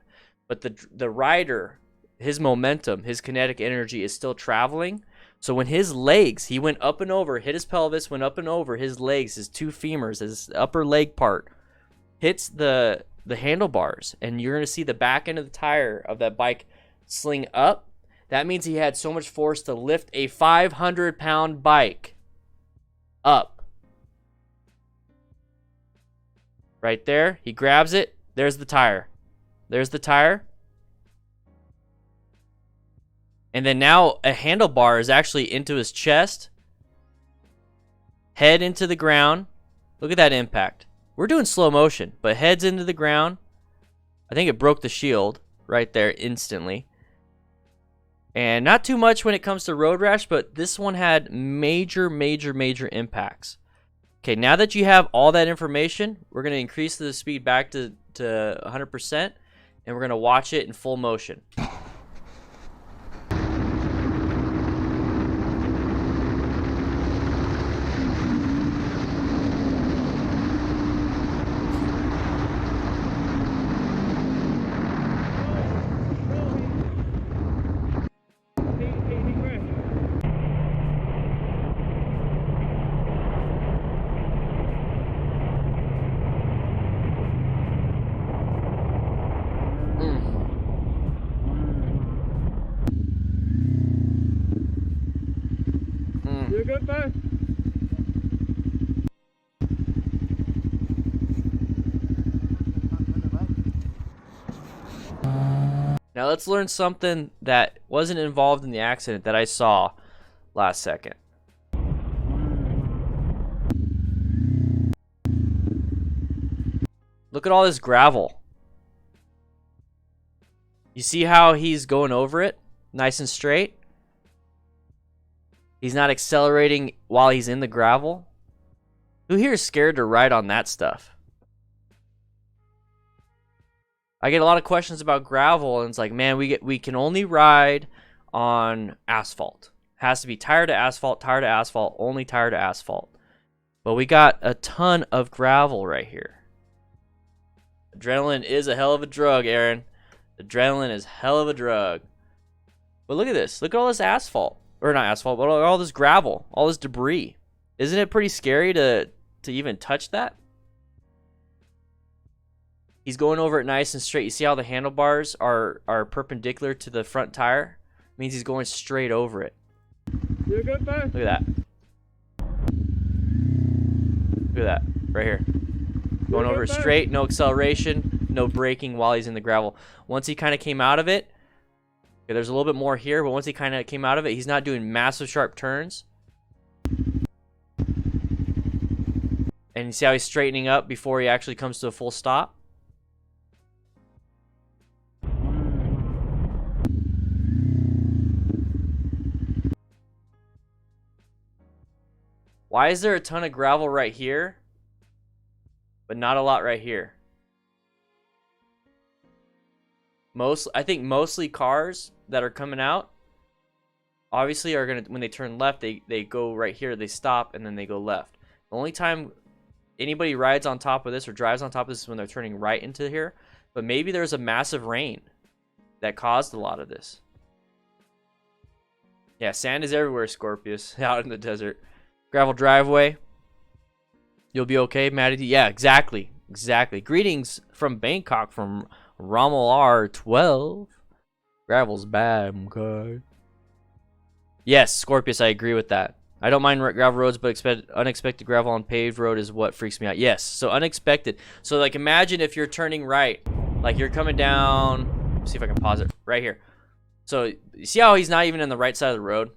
But the rider, his momentum, his kinetic energy is still traveling. So when his legs, he went up and over, hit his pelvis, went up and over, his legs, his two femurs, his upper leg part, hits the handlebars, and you're going to see the back end of the tire of that bike sling up. That means he had so much force to lift a 500-pound bike up. Right there, he grabs it. There's the tire. There's the tire. And then now a handlebar is actually into his chest. Head into the ground. Look at that impact. We're doing slow motion, but head's into the ground. I think it broke the shield right there instantly. And not too much when it comes to road rash, but this one had major, major, major impacts. Okay, now that you have all that information, we're going to increase the speed back to 100%, and we're going to watch it in full motion. Now let's learn something that wasn't involved in the accident that I saw last second. Look at all this gravel. You see how he's going over it nice and straight? He's not accelerating while he's in the gravel. Who here is scared to ride on that stuff? I get a lot of questions about gravel, and it's like, man, we can only ride on asphalt. Has to be tire to asphalt, only tire to asphalt. But we got a ton of gravel right here. Adrenaline is a hell of a drug, Aaron. Adrenaline is hell of a drug. But look at this. Look at all this asphalt. Or not asphalt, but all this gravel. All this debris. Isn't it pretty scary to even touch that? He's going over it nice and straight. You see how the handlebars are perpendicular to the front tire? It means he's going straight over it. You good, man? Look at that. Look at that. Right here. Going over it straight. No acceleration. No braking while he's in the gravel. Once he kind of came out of it. Okay, there's a little bit more here. But once he kind of came out of it, he's not doing massive sharp turns. And you see how he's straightening up before he actually comes to a full stop? Why is there a ton of gravel right here, but not a lot right here? I think mostly cars that are coming out obviously are gonna, when they turn left, they go right here, they stop, and then they go left. The only time anybody rides on top of this or drives on top of this is when they're turning right into here. But maybe there's a massive rain that caused a lot of this. Yeah, sand is everywhere, Scorpius, out in the desert. Gravel driveway. You'll be okay, Maddie. Yeah, exactly. Exactly. Greetings from Bangkok from Rommel R12. Gravel's bad, okay. Yes, Scorpius, I agree with that. I don't mind gravel roads, but unexpected gravel on paved road is what freaks me out. Yes, so unexpected. So, like, imagine if you're turning right. Like, you're coming down. Let's see if I can pause it right here. So, you see how he's not even in the right side of the road?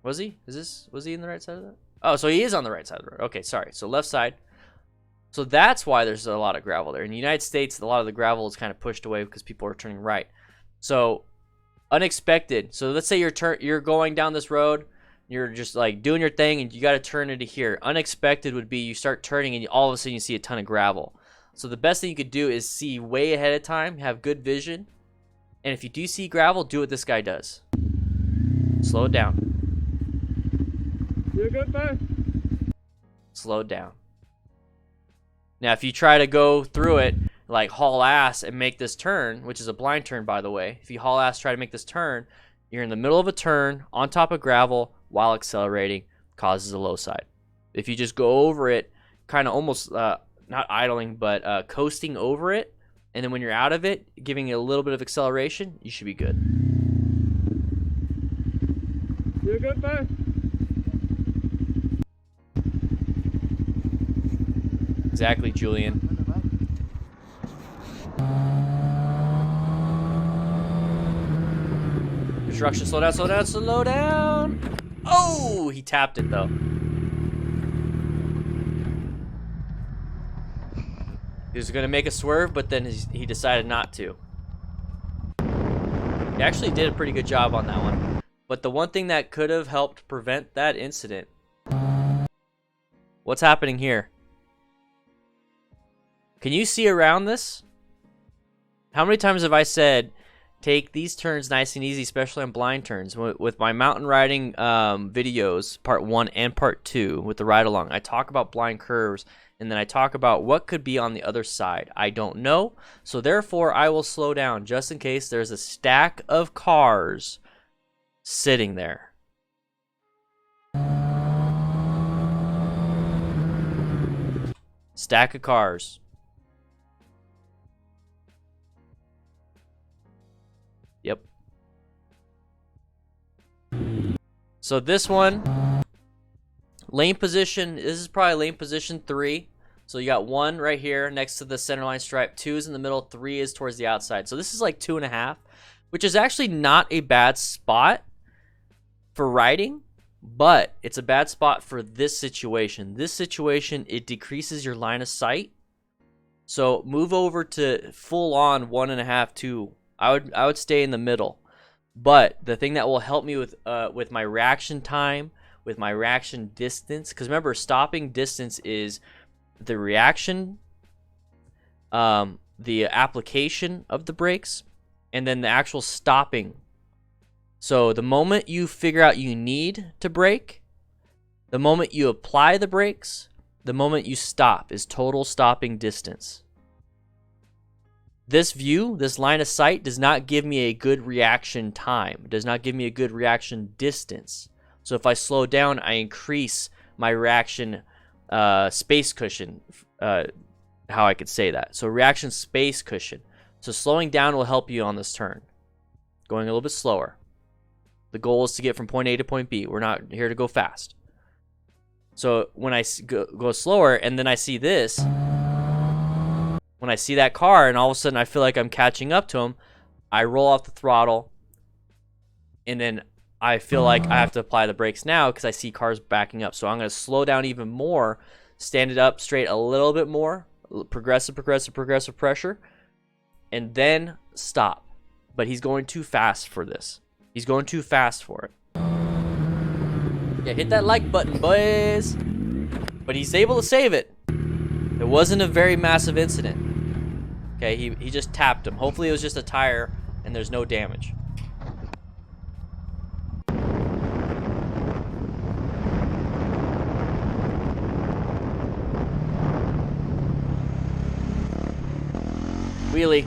Was he? Was he in the right side of that? Oh, so he is on the right side of the road. Okay, sorry. So, left side. So, that's why there's a lot of gravel there. In the United States, a lot of the gravel is kind of pushed away because people are turning right. So, unexpected. So, let's say you're going down this road. You're just like doing your thing and you got to turn into here. Unexpected would be you start turning and all of a sudden you see a ton of gravel. So the best thing you could do is see way ahead of time, have good vision. And if you do see gravel, do what this guy does. Slow it down. You're good, man. Slow it down. Now, if you try to go through it, like haul ass and make this turn, which is a blind turn, by the way. If you haul ass, try to make this turn, you're in the middle of a turn on top of gravel while accelerating, causes a low side. If you just go over it, kind of almost not idling, but coasting over it, and then when you're out of it, giving it a little bit of acceleration, you should be good. You're good, man. Exactly, Julian. Construction, slow down, slow down, slow down. Oh, he tapped it though. He was gonna make a swerve, but then he decided not to. He actually did a pretty good job on that one. But the one thing that could have helped prevent that incident. What's happening here? Can you see around this? How many times have I said, take these turns nice and easy, especially on blind turns? With my mountain riding videos, part 1 and part 2, with the ride along, I talk about blind curves, and then I talk about what could be on the other side. I don't know, so therefore I will slow down just in case there's a stack of cars sitting there. Stack of cars. Yep. So this one, lane position, this is probably lane position 3. So you got 1 right here next to the center line stripe, 2 is in the middle, 3 is towards the outside. So this is like 2.5, which is actually not a bad spot for riding, but it's a bad spot for this situation. This situation, it decreases your line of sight. So move over to full on 1.5, 2. I would stay in the middle. But the thing that will help me with my reaction time, with my reaction distance, because remember, stopping distance is the reaction, the application of the brakes, and then the actual stopping. So the moment you figure out you need to brake, the moment you apply the brakes, the moment you stop is total stopping distance. This view, this line of sight, does not give me a good reaction time. It does not give me a good reaction distance. So if I slow down, I increase my reaction space cushion, how I could say that. So reaction space cushion. So slowing down will help you on this turn. Going a little bit slower. The goal is to get from point A to point B. We're not here to go fast. So when I go slower and then I see this, when I see that car and all of a sudden I feel like I'm catching up to him, I roll off the throttle and then I feel like I have to apply the brakes now because I see cars backing up. So I'm going to slow down even more, stand it up straight a little bit more, progressive pressure, and then stop. But he's going too fast for this. He's going too fast for it. Yeah, hit that like button, boys. But he's able to save it. It wasn't a very massive incident. Okay, he just tapped him. Hopefully it was just a tire and there's no damage. wheelie.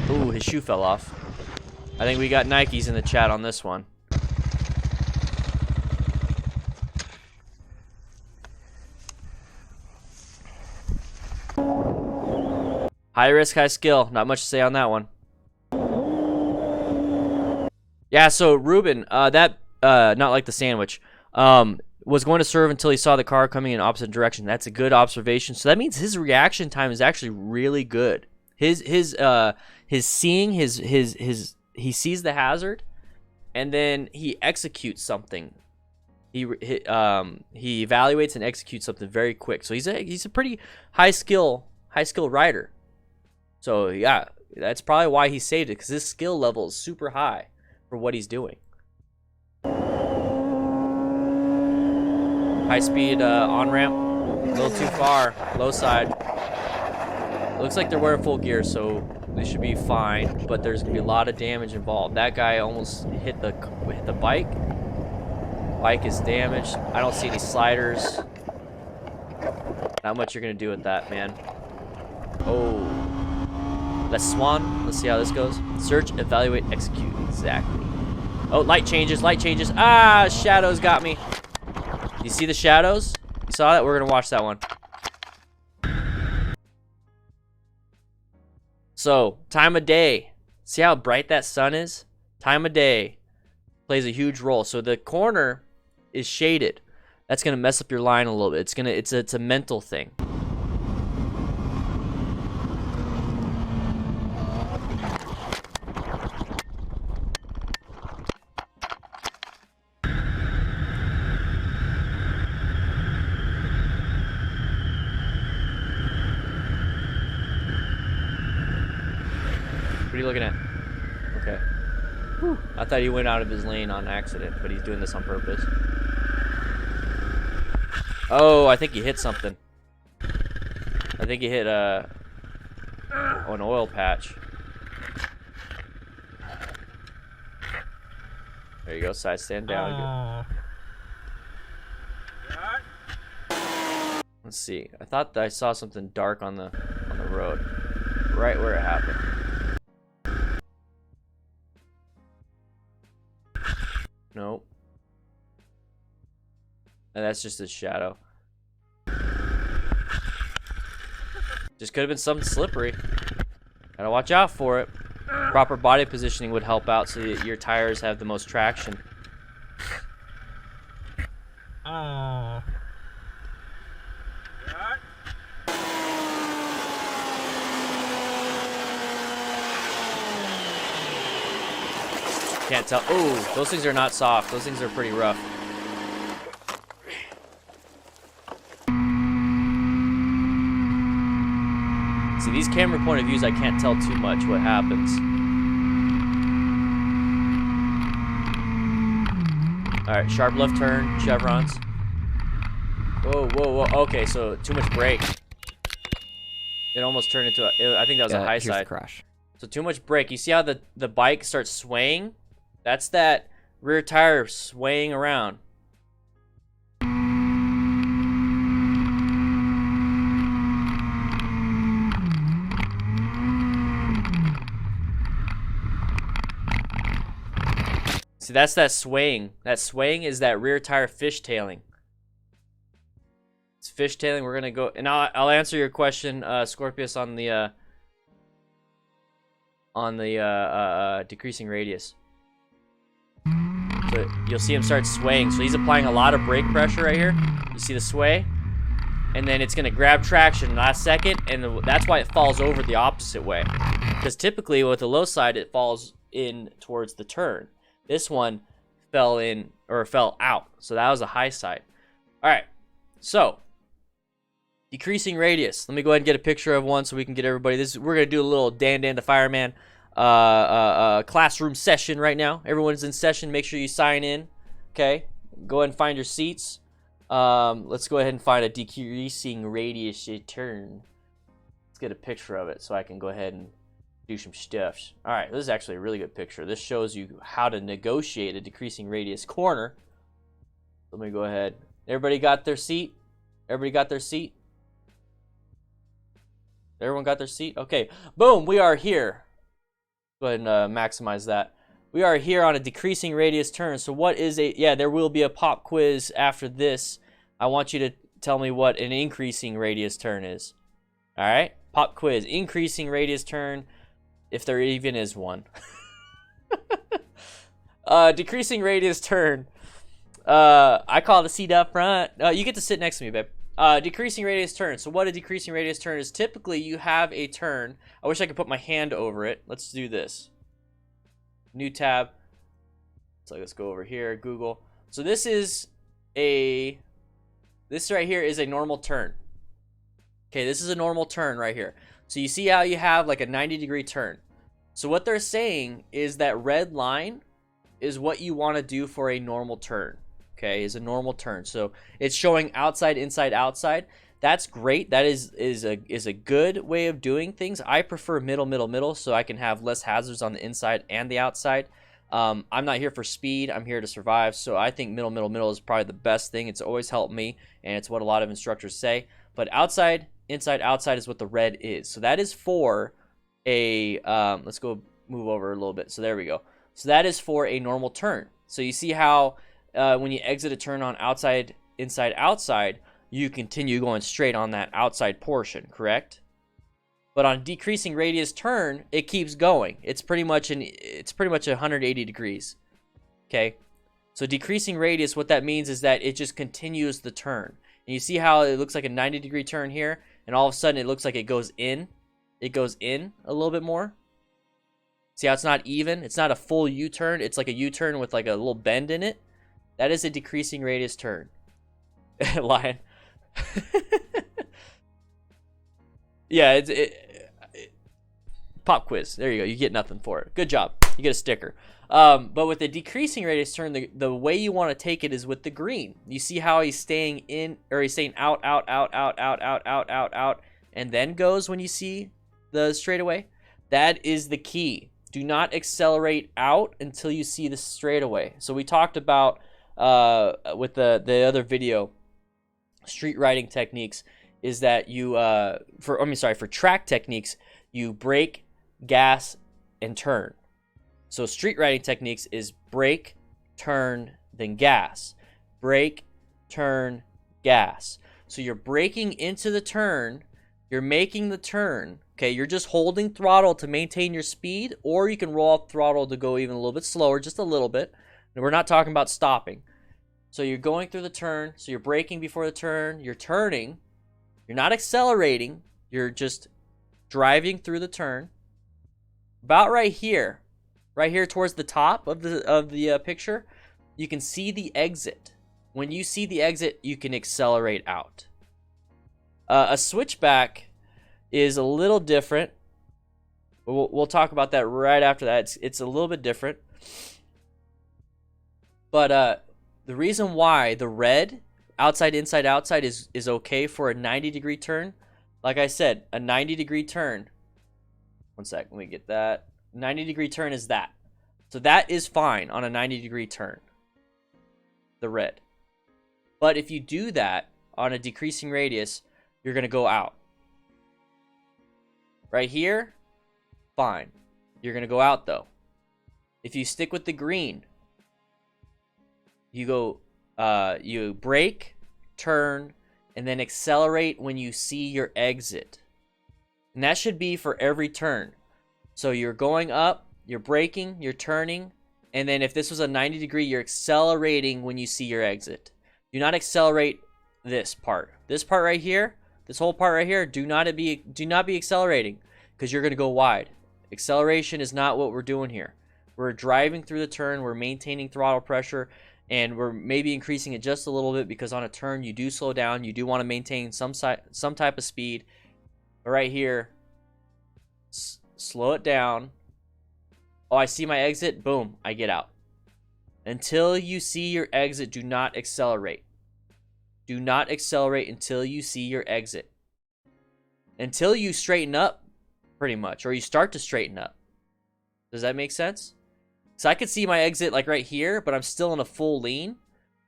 Ooh, his shoe fell off. I think we got Nikes in the chat on this one. High risk, high skill. Not much to say on that one. Yeah, so Ruben, not like the sandwich, was going to serve until he saw the car coming in opposite direction. That's a good observation. So that means his reaction time is actually really good. His seeing, he sees the hazard, and then he executes something. He evaluates and executes something very quick. So he's a pretty high skill rider. So yeah, that's probably why he saved it, because his skill level is super high for what he's doing. High speed on ramp, a little too far, low side. Looks like they're wearing full gear, so they should be fine. But there's gonna be a lot of damage involved. That guy almost hit the bike. Bike is damaged. I don't see any sliders. Not much you're gonna do with that, man. Oh. Let's swan. Let's see how this goes. Search, evaluate, execute. Exactly. Oh, light changes, light changes. Ah, shadows got me. You see the shadows? You saw that? We're gonna watch that one. So, time of day. See how bright that sun is? Time of day plays a huge role. So the corner is shaded. That's gonna mess up your line a little bit. It's a mental thing. What are you looking at? Okay. Whew. I thought he went out of his lane on accident, but he's doing this on purpose. Oh, I think he hit something. I think he hit an oil patch. There you go, side stand down. Let's see. I thought that I saw something dark on the road, right where it happened. Nope. And that's just a shadow. Just could have been something slippery. Gotta watch out for it. Proper body positioning would help out so that your tires have the most traction. Can't tell. Oh, those things are not soft. Those things are pretty rough. See, these camera point of views, I can't tell too much what happens. Alright, sharp left turn, chevrons. Whoa, whoa, whoa. Okay, so too much brake. It almost turned into I think that was a high side. Crash. So too much brake. You see how the bike starts swaying? That's that rear tire swaying around. See, that's that swaying. That swaying is that rear tire fishtailing. It's fishtailing. We're gonna go, and I'll answer your question, Scorpius, on the decreasing radius. So you'll see him start swaying. So he's applying a lot of brake pressure right here. You see the sway? And then it's going to grab traction last second, and that's why it falls over the opposite way. Because typically with the low side, it falls in towards the turn. This one fell in, or fell out. So that was a high side. All right. So decreasing radius. Let me go ahead and get a picture of one so we can get everybody. We're going to do a little Dan the Fireman classroom session right now. Everyone's in session. Make sure you sign in. Okay, go ahead and find your seats. Let's go ahead and find a decreasing radius turn. Let's get a picture of it so I can go ahead and do some stuff. All right, this is actually a really good picture. This shows you how to negotiate a decreasing radius corner. Let me go ahead. Everybody got their seat? Everybody got their seat? Everyone got their seat? Okay. Boom, we are here. Go ahead and maximize that. We are here on a decreasing radius turn. So what is a... Yeah, there will be a pop quiz after this. I want you to tell me what an increasing radius turn is. All right? Pop quiz. Increasing radius turn, if there even is one. Decreasing radius turn. I call the seat up front. You get to sit next to me, babe. Decreasing radius turn. So what a decreasing radius turn is, typically you have a turn. I wish I could put my hand over it. Let's do this. New tab. So let's go over here, Google. So this right here is a normal turn. Okay, this is a normal turn right here. So you see how you have like a 90-degree turn. So what they're saying is that red line is what you want to do for a normal turn. Okay, is a normal turn. So it's showing outside, inside, outside. That's great. That is a good way of doing things. I prefer middle, so I can have less hazards on the inside and the outside. I'm not here for speed. I'm here to survive. So I think middle is probably the best thing. It's always helped me, and it's what a lot of instructors say. But outside, inside, outside is what the red is. So that is for a, let's go move over a little bit. So there we go. So that is for a normal turn. So you see how when you exit a turn on outside, inside, outside, you continue going straight on that outside portion, correct? But on decreasing radius turn, it keeps going. It's pretty much 180 degrees. Okay? So decreasing radius, what that means is that it just continues the turn. And you see how it looks like a 90-degree turn here, and all of a sudden it looks like it goes in. It goes in a little bit more. See how it's not even? It's not a full U-turn. It's like a U-turn with like a little bend in it. That is a decreasing radius turn. Lion. Yeah, pop quiz. There you go. You get nothing for it. Good job. You get a sticker. But with the decreasing radius turn, the way you want to take it is with the green. You see how he's staying in, or he's staying out, and then goes when you see the straightaway. That is the key. Do not accelerate out until you see the straightaway. So we talked about with the other video, street riding techniques, is that you for track techniques, you brake, gas, and turn. So street riding techniques is brake, turn, then gas. Brake, turn, gas. So you're braking into the turn, you're making the turn, okay? You're just holding throttle to maintain your speed, or you can roll off throttle to go even a little bit slower, just a little bit. And we're not talking about stopping. So you're going through the turn, so you're braking before the turn, you're turning, you're not accelerating, you're just driving through the turn. About right here towards the top of the picture, you can see the exit. When you see the exit, you can accelerate out. A switchback is a little different. We'll talk about that right after that. It's a little bit different. But the reason why the red, outside, inside, outside is okay for a 90-degree turn, like I said, a 90-degree turn. One sec, let me get that. 90-degree turn is that. So that is fine on a 90-degree turn, the red. But if you do that on a decreasing radius, you're going to go out. Right here, fine. You're going to go out, though. If you stick with the green, you go, you brake, turn, and then accelerate when you see your exit. And that should be for every turn. So you're going up, you're braking, you're turning, and then if this was a 90-degree, you're accelerating when you see your exit. Do not accelerate this part. This part right here, this whole part right here, do not be accelerating, because you're going to go wide. Acceleration is not what we're doing here. We're driving through the turn, we're maintaining throttle pressure, and we're maybe increasing it just a little bit, because on a turn you do slow down, you do want to maintain some type of speed. But right here, slow it down. Oh, I see my exit. Boom, I get out. Until you see your exit, do not accelerate. Do not accelerate until you see your exit. Until you straighten up, pretty much, or you start to straighten up. Does that make sense? So I could see my exit like right here, but I'm still in a full lean.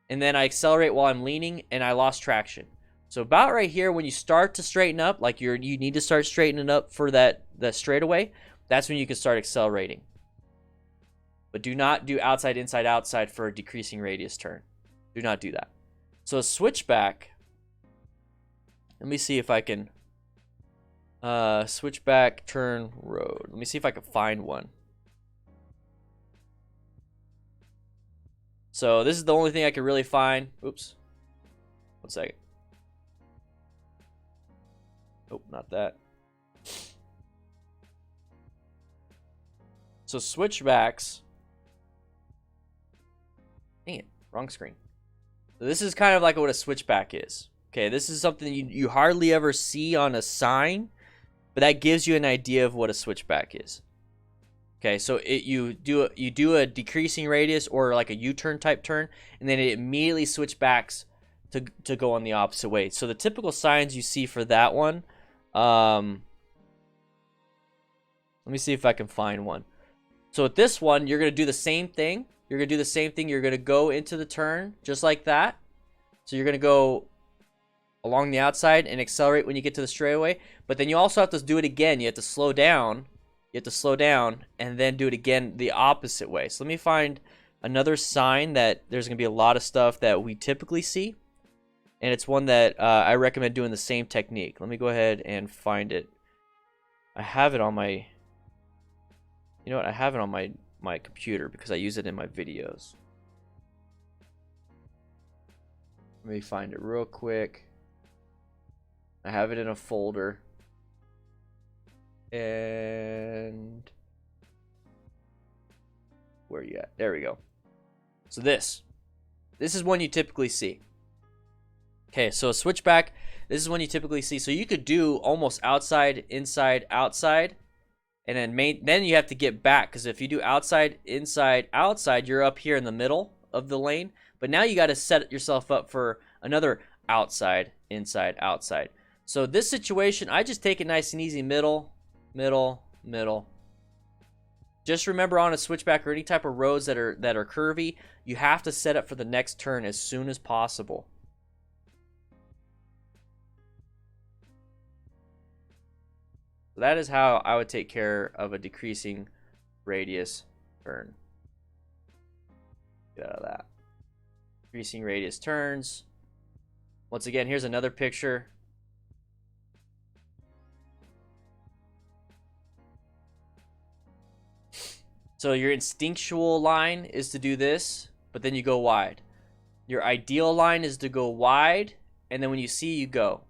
and then I accelerate while I'm leaning, and I lost traction. So about right here, when you start to straighten up, like you need to start straightening up for that straightaway, that's when you can start accelerating. But do not do outside, inside, outside for a decreasing radius turn. Do not do that. So a switchback, let me see if I can switchback turn road. Let me see if I can find one. So this is the only thing I can really find. Oops. 1 second. Nope, not that. So switchbacks. Dang it, wrong screen. So this is kind of like what a switchback is. Okay, this is something you hardly ever see on a sign, but that gives you an idea of what a switchback is. Okay, so you do a decreasing radius or like a U-turn type turn, and then it immediately switchbacks to go on the opposite way. So the typical signs you see for that one, let me see if I can find one. So with this one, you're going to do the same thing. You're going to do the same thing. You're going to go into the turn just like that. So you're going to go along the outside and accelerate when you get to the straightaway. But then you also have to do it again. You have to slow down. You have to slow down and then do it again the opposite way. So let me find another sign that there's going to be a lot of stuff that we typically see. And it's one that I recommend doing the same technique. Let me go ahead and find it. I have it on my... You know what? I have it on my computer because I use it in my videos. Let me find it real quick. I have it in a folder. And... Where are you at? There we go. So this is one you typically see. Okay, so a switchback, this is one you typically see. So you could do almost outside, inside, outside. And then you have to get back, because if you do outside, inside, outside, you're up here in the middle of the lane. But now you got to set yourself up for another outside, inside, outside. So this situation, I just take it nice and easy. Middle, middle, middle. Just remember on a switchback or any type of roads that are curvy, you have to set up for the next turn as soon as possible. That is how I would take care of a decreasing radius turn. Get out of that. Decreasing radius turns. Once again, here's another picture. So your instinctual line is to do this, but then you go wide. Your ideal line is to go wide, and then when you see, you go.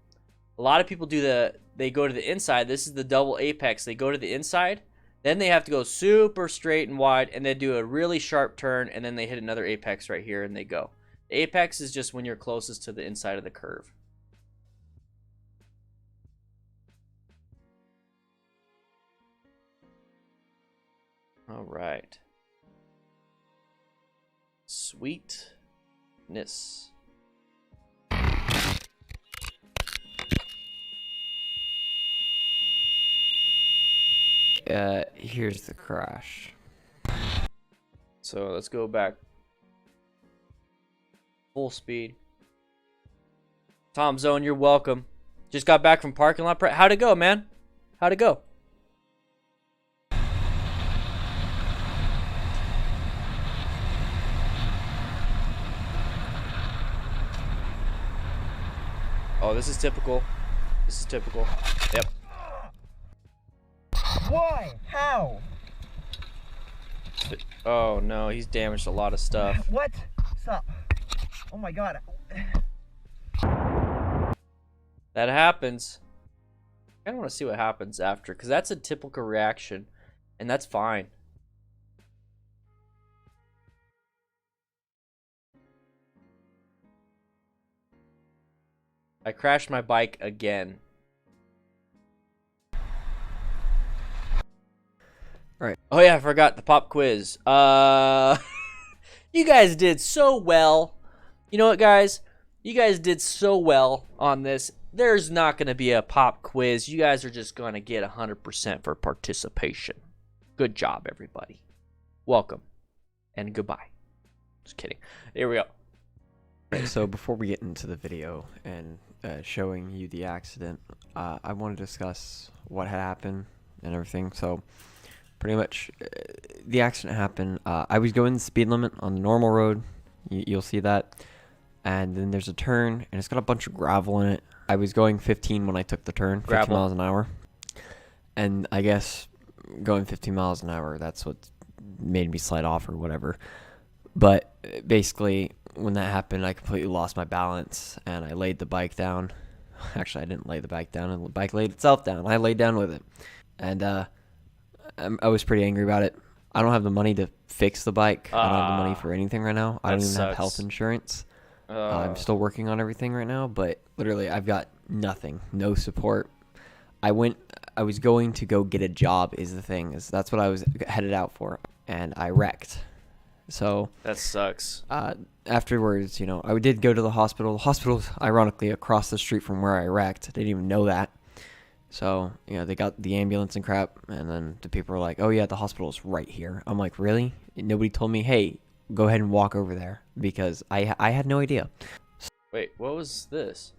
A lot of people do they go to the inside. This is the double apex. They go to the inside. Then they have to go super straight and wide and then do a really sharp turn. And then they hit another apex right here and they go. The apex is just when you're closest to the inside of the curve. All right. Sweetness. Here's the crash. So let's go back. Full speed. Tom Zone, you're welcome. Just got back from parking lot. How'd it go, man? How'd it go? Oh, this is typical. This is typical. Yep. Why? How? Oh no, he's damaged a lot of stuff. What? Stop. Oh my god. That happens. I don't want to see what happens after, because that's a typical reaction, and that's fine. I crashed my bike again. Right. Oh yeah, I forgot the pop quiz. You guys did so well. You know what, guys? You guys did so well on this. There's not going to be a pop quiz. You guys are just going to get 100% for participation. Good job, everybody. Welcome. And goodbye. Just kidding. Here we go. Right, so before we get into the video and showing you the accident, I want to discuss what had happened and everything. So pretty much the accident happened. I was going the speed limit on the normal road. You'll see that. And then there's a turn, and it's got a bunch of gravel in it. I was going 15 when I took the turn, 15 miles an hour. And I guess going 15 miles an hour, that's what made me slide off or whatever. But basically, when that happened, I completely lost my balance, and I laid the bike down. Actually, I didn't lay the bike down, and the bike laid itself down. I laid down with it. And I was pretty angry about it. I don't have the money to fix the bike. I don't have the money for anything right now. I don't even have health insurance. I'm still working on everything right now, but literally I've got nothing, no support. I was going to go get a job is the thing. That's what I was headed out for, and I wrecked. So that sucks. Afterwards, I did go to the hospital. The hospital's ironically across the street from where I wrecked. I didn't even know that. So, they got the ambulance and crap, and then the people were like, oh yeah, the hospital's right here. I'm like, really? Nobody told me, hey, go ahead and walk over there, because I had no idea. Wait, what was this?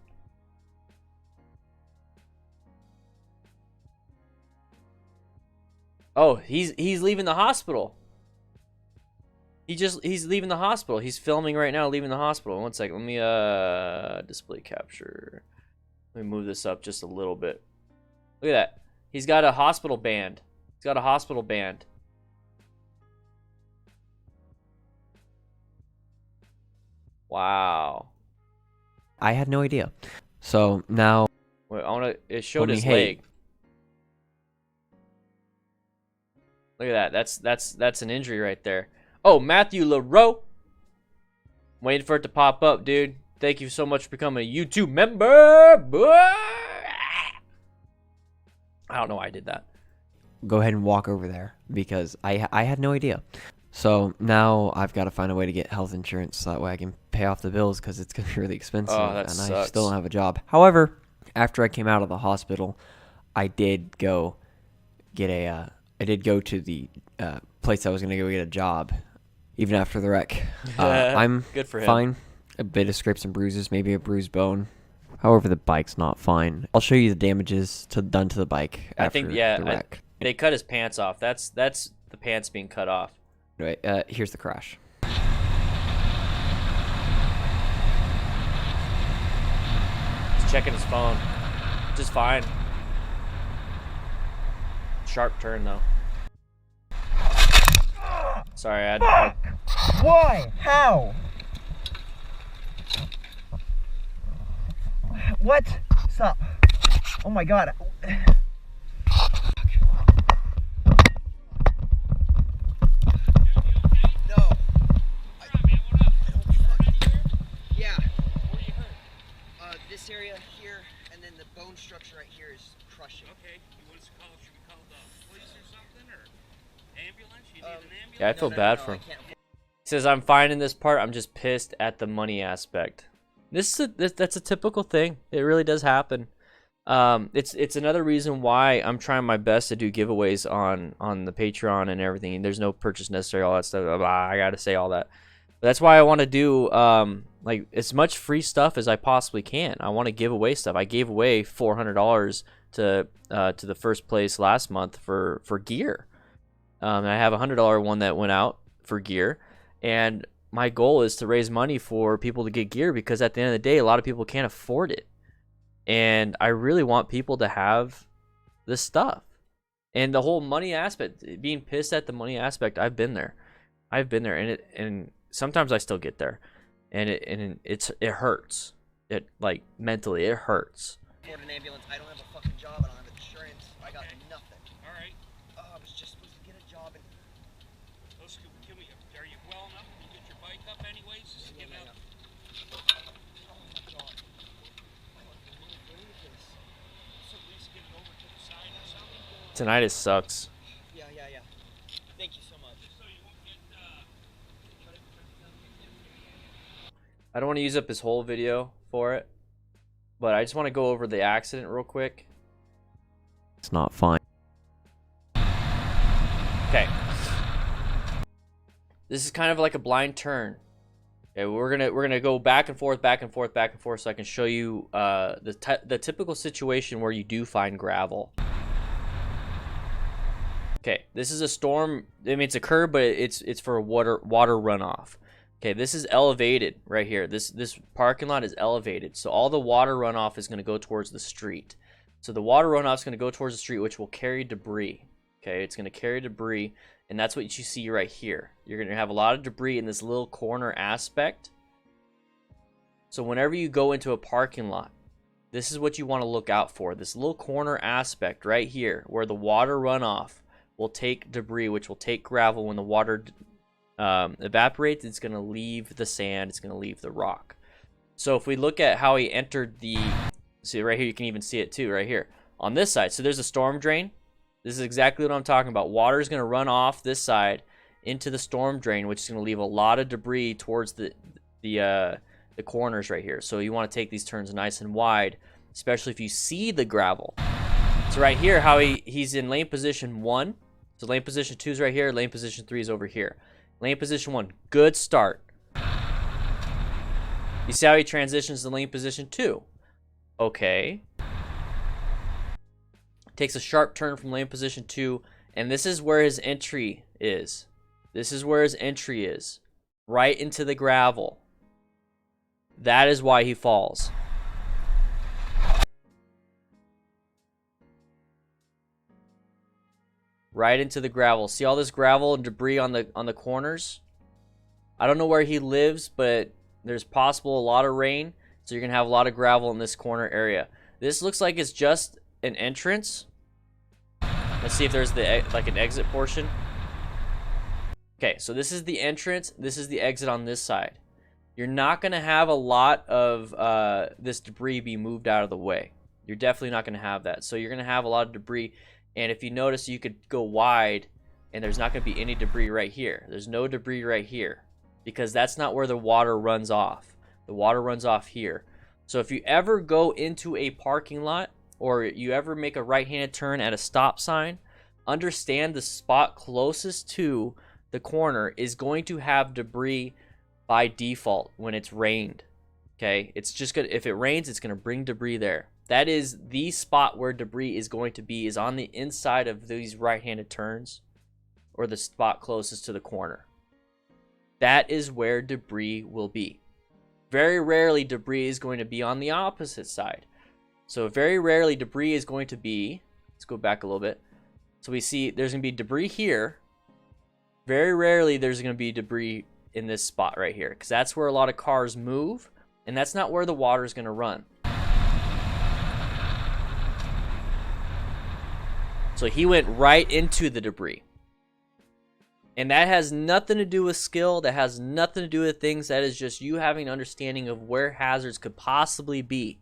Oh, he's leaving the hospital. He's leaving the hospital. He's filming right now, leaving the hospital. 1 second, let me display capture. Let me move this up just a little bit. Look at that. He's got a hospital band. He's got a hospital band. Wow. I had no idea. So now, wait, it showed his hey, leg. Look at that. That's an injury right there. Oh, Matthew LaRoe. Waiting for it to pop up, dude. Thank you so much for becoming a YouTube member. I don't know why I did that. Go ahead and walk over there, because I had no idea. So now I've got to find a way to get health insurance so that way I can pay off the bills, because it's going to be really expensive. Oh, that and sucks. I still don't have a job. However, after I came out of the hospital, I did go get I did go to the place I was going to go get a job, even after the wreck. I'm good for him. Fine. A bit of scrapes and bruises, maybe a bruised bone. However, the bike's not fine. I'll show you the damages done to the bike after the wreck. They cut his pants off. That's the pants being cut off. Anyway, here's the crash. He's checking his phone. Just fine. Sharp turn though. Sorry, I had. Why? How? What? Stop. Oh my god. This area here, and then the bone structure right here is crushing. Okay, you want us to call? Should we call the police or something, or ambulance? You need an ambulance? Yeah, I feel bad for him. He says, "I'm fine in this part. I'm just pissed at the money aspect." That's a typical thing. It really does happen. It's another reason why I'm trying my best to do giveaways on the Patreon and everything. There's no purchase necessary, all that stuff. I gotta say all that. But that's why I want to do like as much free stuff as I possibly can. I want to give away stuff. I gave away $400 to the first place last month for gear. And I have a $100 one that went out for gear, and my goal is to raise money for people to get gear, because at the end of the day, a lot of people can't afford it, and I really want people to have this stuff. And the whole money aspect, being pissed at the money aspect, I've been there, and sometimes I still get there. And it hurts. It, like, mentally, it hurts. Afford an ambulance. I don't have a fucking job. I don't have insurance. I got nothing. All right. I was just supposed to get a job. And are you well enough? Can you get your bike up anyways? Just to get out. Oh my god. So at least get it over to the side or something. Tinnitus sucks. Yeah. Thank you so much. So you won't get. I don't want to use up his whole video for it, but I just want to go over the accident real quick. It's not fine. Okay. This is kind of like a blind turn. Okay, we're gonna go back and forth, back and forth, back and forth, so I can show you the typical situation where you do find gravel. Okay, this is a storm. I mean, it's a curb, but it's for water runoff. Okay, this is elevated right here. This parking lot is elevated, so all the water runoff is gonna go towards the street. So the water runoff is gonna go towards the street, which will carry debris. Okay, it's gonna carry debris. And that's what you see right here. You're going to have a lot of debris in this little corner aspect. So whenever you go into a parking lot, this is what you want to look out for. This little corner aspect right here where the water runoff will take debris, which will take gravel. When the water evaporates, it's going to leave the sand. It's going to leave the rock. So if we look at how he entered the... See right here, you can even see it too right here. On this side, so there's a storm drain. This is exactly what I'm talking about. Water is going to run off this side into the storm drain, which is going to leave a lot of debris towards the corners right here. So you want to take these turns nice and wide, especially if you see the gravel. So right here, how he's in lane position 1. So lane position 2 is right here. Lane position 3 is over here. Lane position 1, good start. You see how he transitions to lane position 2. Okay. Takes a sharp turn from lane position 2, and this is where his entry is. This is where his entry is. Right into the gravel. That is why he falls. Right into the gravel. See all this gravel and debris on the corners? I don't know where he lives, but there's possible a lot of rain, so you're going to have a lot of gravel in this corner area. This looks like it's just an entrance. Let's see if there's like an exit portion. Okay, so this is the entrance. This is the exit on this side. You're not going to have a lot of this debris be moved out of the way. You're definitely not going to have that. So you're going to have a lot of debris. And if you notice, you could go wide, and there's not going to be any debris right here. There's no debris right here because that's not where the water runs off. The water runs off here. So if you ever go into a parking lot, or you ever make a right-handed turn at a stop sign, understand the spot closest to the corner is going to have debris by default when it's rained. Okay, it's just gonna, if it rains, it's gonna bring debris there. That is the spot where debris is going to be, is on the inside of these right-handed turns, or the spot closest to the corner. That is where debris will be. Very rarely debris is going to be on the opposite side. So very rarely debris is going to be, let's go back a little bit. So we see there's going to be debris here. Very rarely there's going to be debris in this spot right here, because that's where a lot of cars move, and that's not where the water is going to run. So he went right into the debris. And that has nothing to do with skill. That has nothing to do with things. That is just you having an understanding of where hazards could possibly be.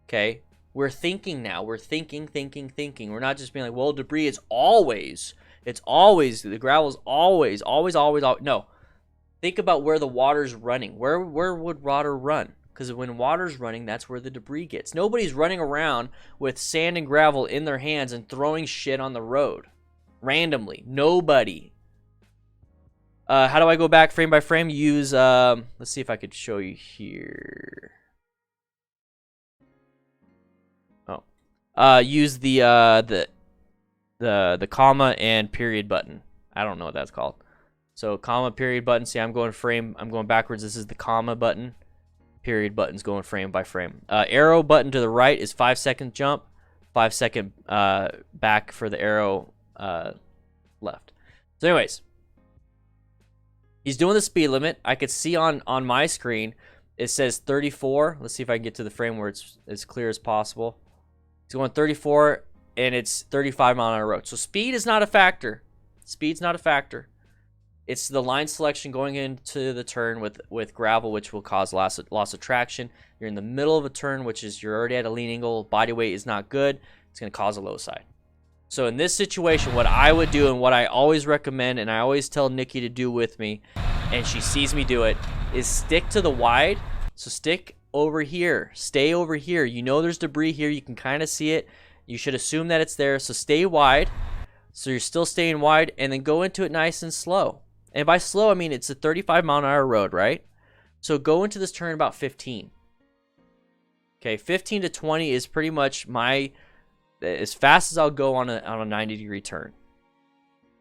Okay? We're thinking now. We're thinking. We're not just being like, well, debris is always, the gravel is always. No. Think about where the water's running. Where would water run? Because when water's running, that's where the debris gets. Nobody's running around with sand and gravel in their hands and throwing shit on the road randomly. Nobody. How do I go back frame by frame? Use, let's see if I could show you here. Use the comma and period button. I don't know what that's called. So comma, period button. See, I'm going backwards. This is the comma button. Period button's going frame by frame. Arrow button to the right is 5-second jump. 5-second back for the arrow left. So anyways, he's doing the speed limit. I could see on my screen it says 34. Let's see if I can get to the frame where it's as clear as possible. He's going 34, and it's 35 mile an hour road. So speed is not a factor. Speed's not a factor. It's the line selection going into the turn with gravel, which will cause loss of traction. You're in the middle of a turn, which is you're already at a lean angle. Body weight is not good. It's going to cause a low side. So in this situation, what I would do and what I always recommend, and I always tell Nikki to do with me, and she sees me do it, is stick to the wide. So stick over here. Stay over here. You know there's debris here. You can kind of see it. You should assume that it's there. So stay wide. So you're still staying wide, and then go into it nice and slow. And by slow, I mean it's a 35 mile an hour road, right? So go into this turn about 15. Okay, 15 to 20 is pretty much as fast as I'll go on a 90-degree turn.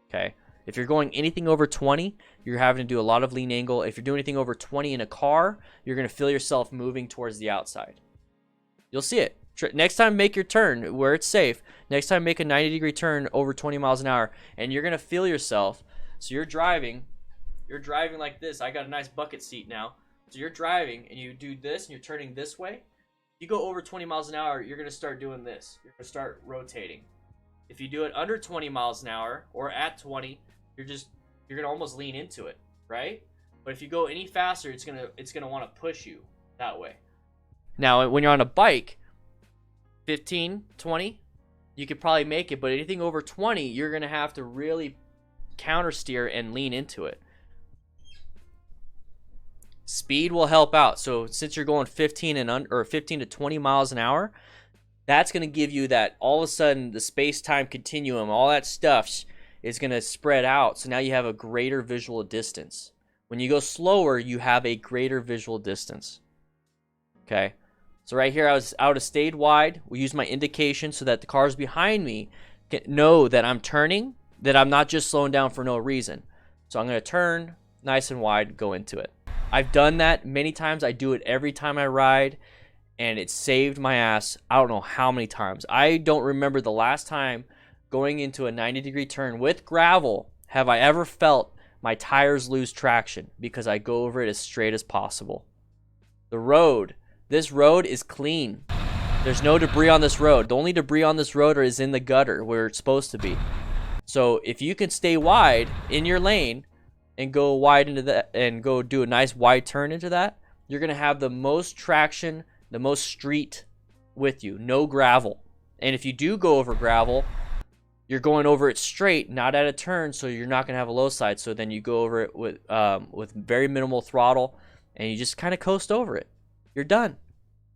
Okay, if you're going anything over 20, you're having to do a lot of lean angle. If you're doing anything over 20 in a car, you're going to feel yourself moving towards the outside. You'll see it. Next time, make your turn where it's safe. Next time, make a 90-degree turn over 20 miles an hour, and you're going to feel yourself. So you're driving like this. I got a nice bucket seat now. So you're driving, and you do this, and you're turning this way. You go over 20 miles an hour, you're going to start doing this. You're going to start rotating. If you do it under 20 miles an hour or at 20, you're going to almost lean into it, right? But if you go any faster, it's going to want to push you that way. Now, when you're on a bike, 15, 20, you could probably make it, but anything over 20, you're going to have to really counter steer and lean into it. Speed will help out. So since you're going 15 to 20 miles an hour, that's going to give you that all of a sudden the space-time continuum, all that stuff is going to spread out. So now you have a greater visual distance. When you go slower, you have a greater visual distance. Okay. So right here, I would have stayed wide. We use my indication so that the cars behind me know that I'm turning, that I'm not just slowing down for no reason. So I'm going to turn nice and wide, go into it. I've done that many times. I do it every time I ride, and it saved my ass. I don't know how many times. I don't remember the last time going into a 90-degree turn with gravel have I ever felt my tires lose traction, because I go over it as straight as possible. This road is clean. There's no debris on this road. The only debris on this road is in the gutter where it's supposed to be. So if you can stay wide in your lane and go wide into that and go do a nice wide turn into that, you're going to have the most traction, the most street with you, no gravel. And if you do go over gravel, you're going over it straight, not at a turn, so you're not going to have a low side. So then you go over it with very minimal throttle, and you just kind of coast over it. You're done.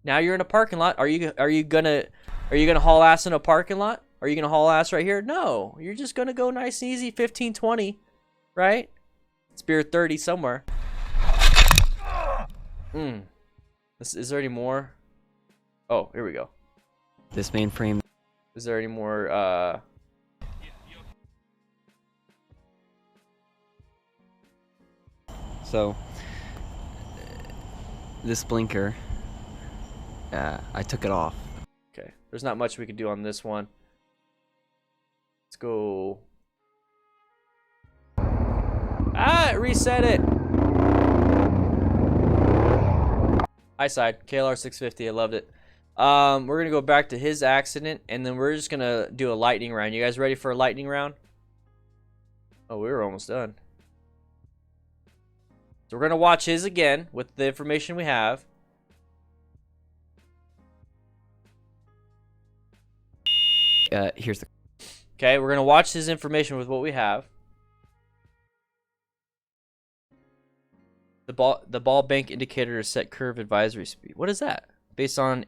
Now you're in a parking lot. Are you gonna haul ass in a parking lot? Are you gonna haul ass right here? No, you're just gonna go nice and easy, 15, 20, right? Spear 30 somewhere. Is there any more? Oh, here we go. This mainframe. Is there any more? So this blinker, I took it off. Okay, there's not much we can do on this one. Let's go. Reset it. High side, KLR 650. I loved it. We're gonna go back to his accident, and then we're just gonna do a lightning round. You guys ready for a lightning round? Oh, we were almost done. So we're gonna watch his again with the information we have. Here's the. Okay, we're gonna watch his information with what we have. The ball bank indicator is set curve advisory speed. What is that? Based on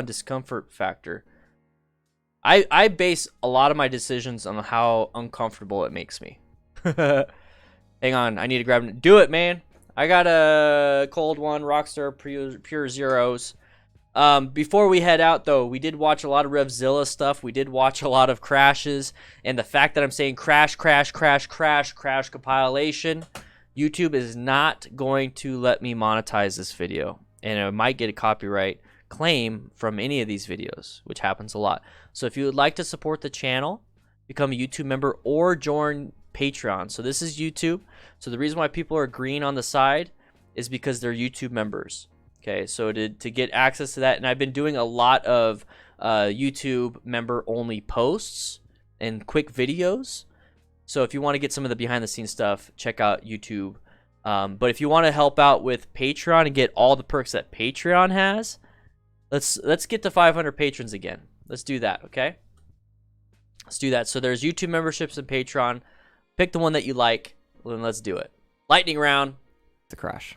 discomfort factor. I base a lot of my decisions on how uncomfortable it makes me. Hang on, I need to grab it. Do it, man. I got a cold one, Rockstar Pure Zeros. Before we head out, though, we did watch a lot of REVZILLA stuff. We did watch a lot of crashes. And the fact that I'm saying crash compilation, YouTube is not going to let me monetize this video. And I might get a copyright claim from any of these videos, which happens a lot. So if you would like to support the channel, become a YouTube member or join Patreon. So this is YouTube. So the reason why people are green on the side is because they're YouTube members. Okay, so to get access to that, and I've been doing a lot of YouTube member only posts and quick videos. So if you want to get some of the behind the scenes stuff, check out YouTube. But if you want to help out with Patreon and get all the perks that Patreon has, let's get to 500 patrons again. Let's do that, okay? Let's do that. So there's YouTube memberships and Patreon. Pick the one that you like, and let's do it. Lightning round. The crash.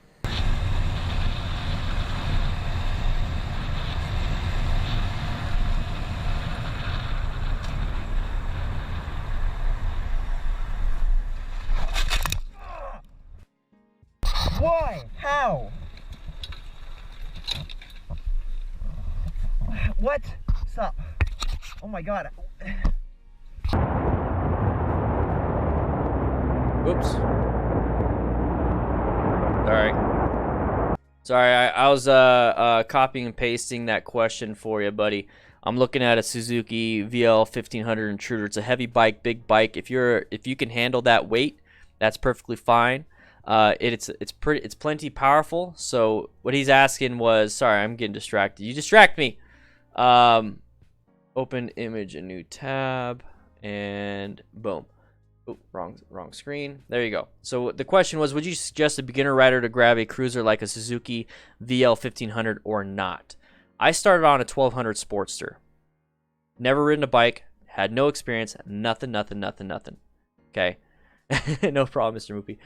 Why? How? What? Stop. Oh my god. Oops. Sorry, I was copying and pasting that question for you, buddy. I'm looking at a Suzuki VL 1500 Intruder. It's a heavy bike, big bike. If you can handle that weight, that's perfectly fine. It's plenty powerful. So what he's asking was, sorry, I'm getting distracted. You distract me. Open image, a new tab, and boom. Oh, wrong screen. There you go. So the question was, would you suggest a beginner rider to grab a cruiser like a Suzuki VL 1500 or not? I started on a 1200 Sportster. Never ridden a bike, had no experience, nothing. Okay, no problem, Mr. Moopy.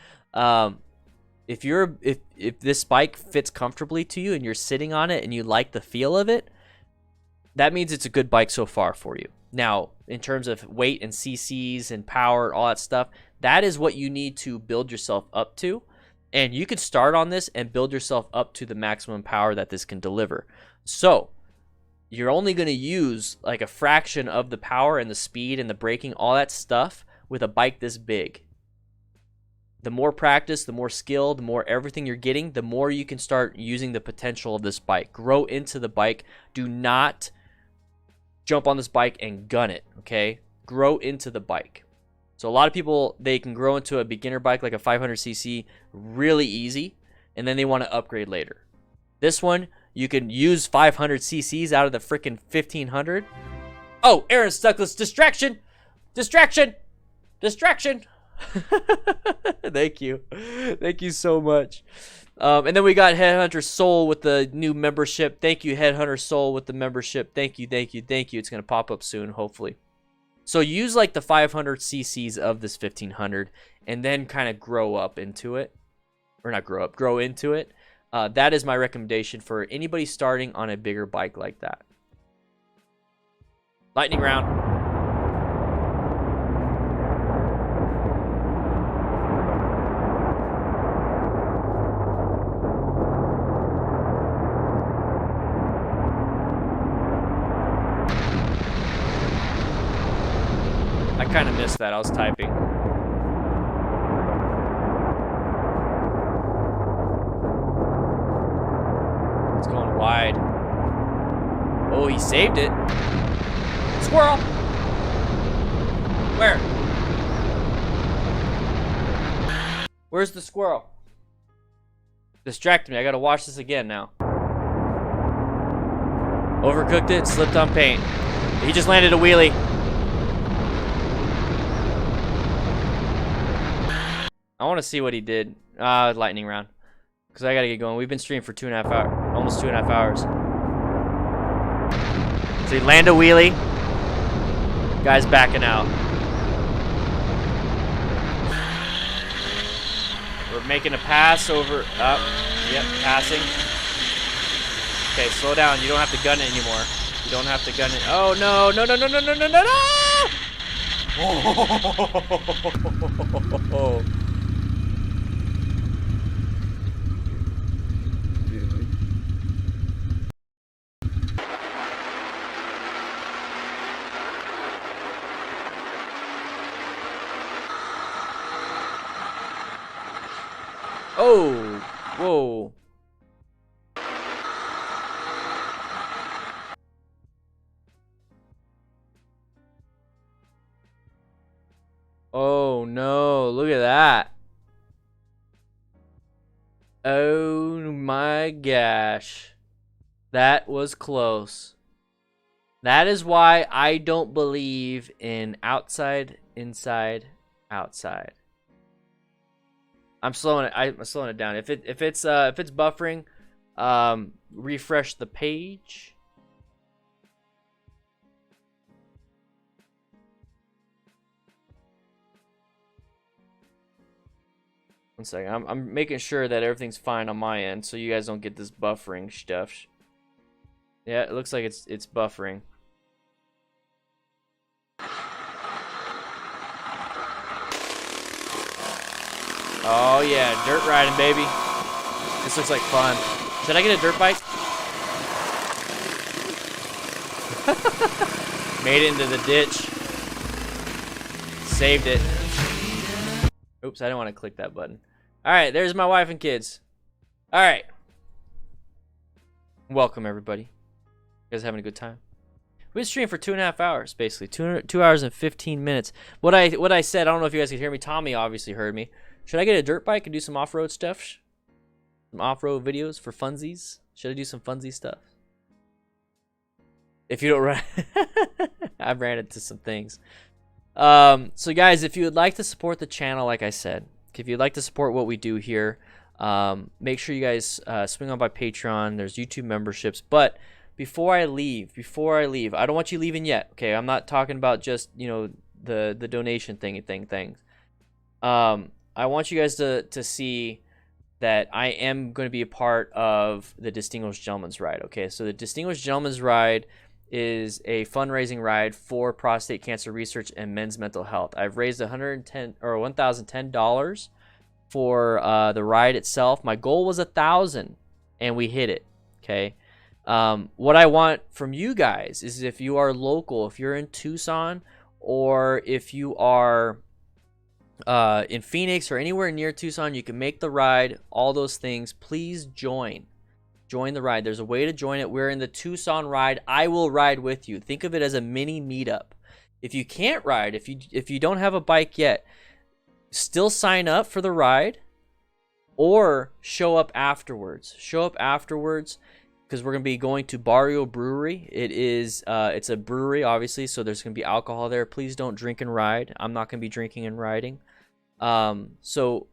If this bike fits comfortably to you and you're sitting on it and you like the feel of it, that means it's a good bike so far for you. Now, in terms of weight and CCs and power, all that stuff, that is what you need to build yourself up to. And you could start on this and build yourself up to the maximum power that this can deliver. So, you're only going to use like a fraction of the power and the speed and the braking, all that stuff with a bike this big. The more practice, the more skill, the more everything you're getting, the more you can start using the potential of this bike. Grow into the bike. Do not jump on this bike and gun it, okay? Grow into the bike. So a lot of people, they can grow into a beginner bike like a 500cc really easy, and then they want to upgrade later. This one, you can use 500cc's out of the freaking 1500. Oh, Aaron Stuckless, distraction! Thank you so much. And then we got Headhunter Soul with the new membership. Thank you, Headhunter Soul, with the membership. Thank you. It's going to pop up soon, hopefully. So use like the 500cc's of this 1500 and then kind of grow up into it. Or not grow up, grow into it. That is my recommendation for anybody starting on a bigger bike like that. Lightning round. I kind of missed that. I was typing. It's going wide. Oh, he saved it. Squirrel! Where? Where's the squirrel? Distracted me. I gotta watch this again now. Overcooked it, slipped on paint. He just landed a wheelie. I want to see what he did. Lightning round. Because I got to get going. We've been streaming for 2.5 hours. Almost 2.5 hours. So he landed a wheelie. Guy's backing out. We're making a pass over. Up. Yep, passing. Okay, slow down. You don't have to gun it anymore. You don't have to gun it. Oh, no. No. Oh. Oh, whoa. Oh no, look at that. Oh my gosh. That was close. That is why I don't believe in outside, inside, outside. I'm slowing it down. If it's buffering, refresh the page. One second. I'm making sure that everything's fine on my end, so you guys don't get this buffering stuff. Yeah, it looks like it's buffering. Oh yeah, dirt riding, baby. This looks like fun. Should I get a dirt bike? Made it into the ditch. Saved it. Oops, I didn't want to click that button. Alright, there's my wife and kids. Alright. Welcome, everybody. You guys having a good time? We've been streaming for 2.5 hours, basically. 2 hours and 15 minutes. What I said, I don't know if you guys could hear me. Tommy obviously heard me. Should I get a dirt bike and do some off-road stuff? Some off-road videos for funsies? Should I do some funsy stuff? If you don't run... I've ran into some things. So guys, if you would like to support the channel, like I said, if you'd like to support what we do here, make sure you guys swing on by Patreon. There's YouTube memberships. But before I leave, I don't want you leaving yet. Okay, I'm not talking about just, you know, the donation things. I want you guys to see that I am going to be a part of the Distinguished Gentleman's Ride. Okay, so the Distinguished Gentleman's Ride is a fundraising ride for prostate cancer research and men's mental health. I've raised $1,010 for the ride itself. My goal was 1,000, and we hit it. Okay. What I want from you guys is, if you are local, if you're in Tucson, or if you are in Phoenix or anywhere near Tucson, you can make the ride. All those things. Please join the ride. There's a way to join it. We're in the Tucson ride. I will ride with you. Think of it as a mini meetup. If you can't ride, if you don't have a bike yet, still sign up for the ride, or show up afterwards. Because we're going to be going to Barrio Brewery. It's a brewery, obviously, so there's going to be alcohol there. Please don't drink and ride. I'm not going to be drinking and riding. So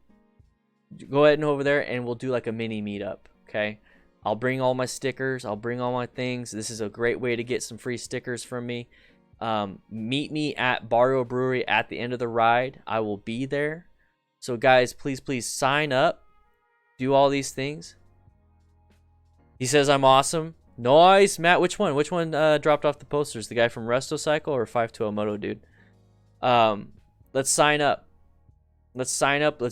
go ahead and over there, and we'll do like a mini meetup. Okay. I'll bring all my stickers. I'll bring all my things. This is a great way to get some free stickers from me. Meet me at Barrio Brewery at the end of the ride. I will be there. So guys, please sign up. Do all these things. He says I'm awesome. Nice, Matt. Which one? Which one dropped off the posters? The guy from Resto Cycle or 520 Moto dude? Let's sign up. Let's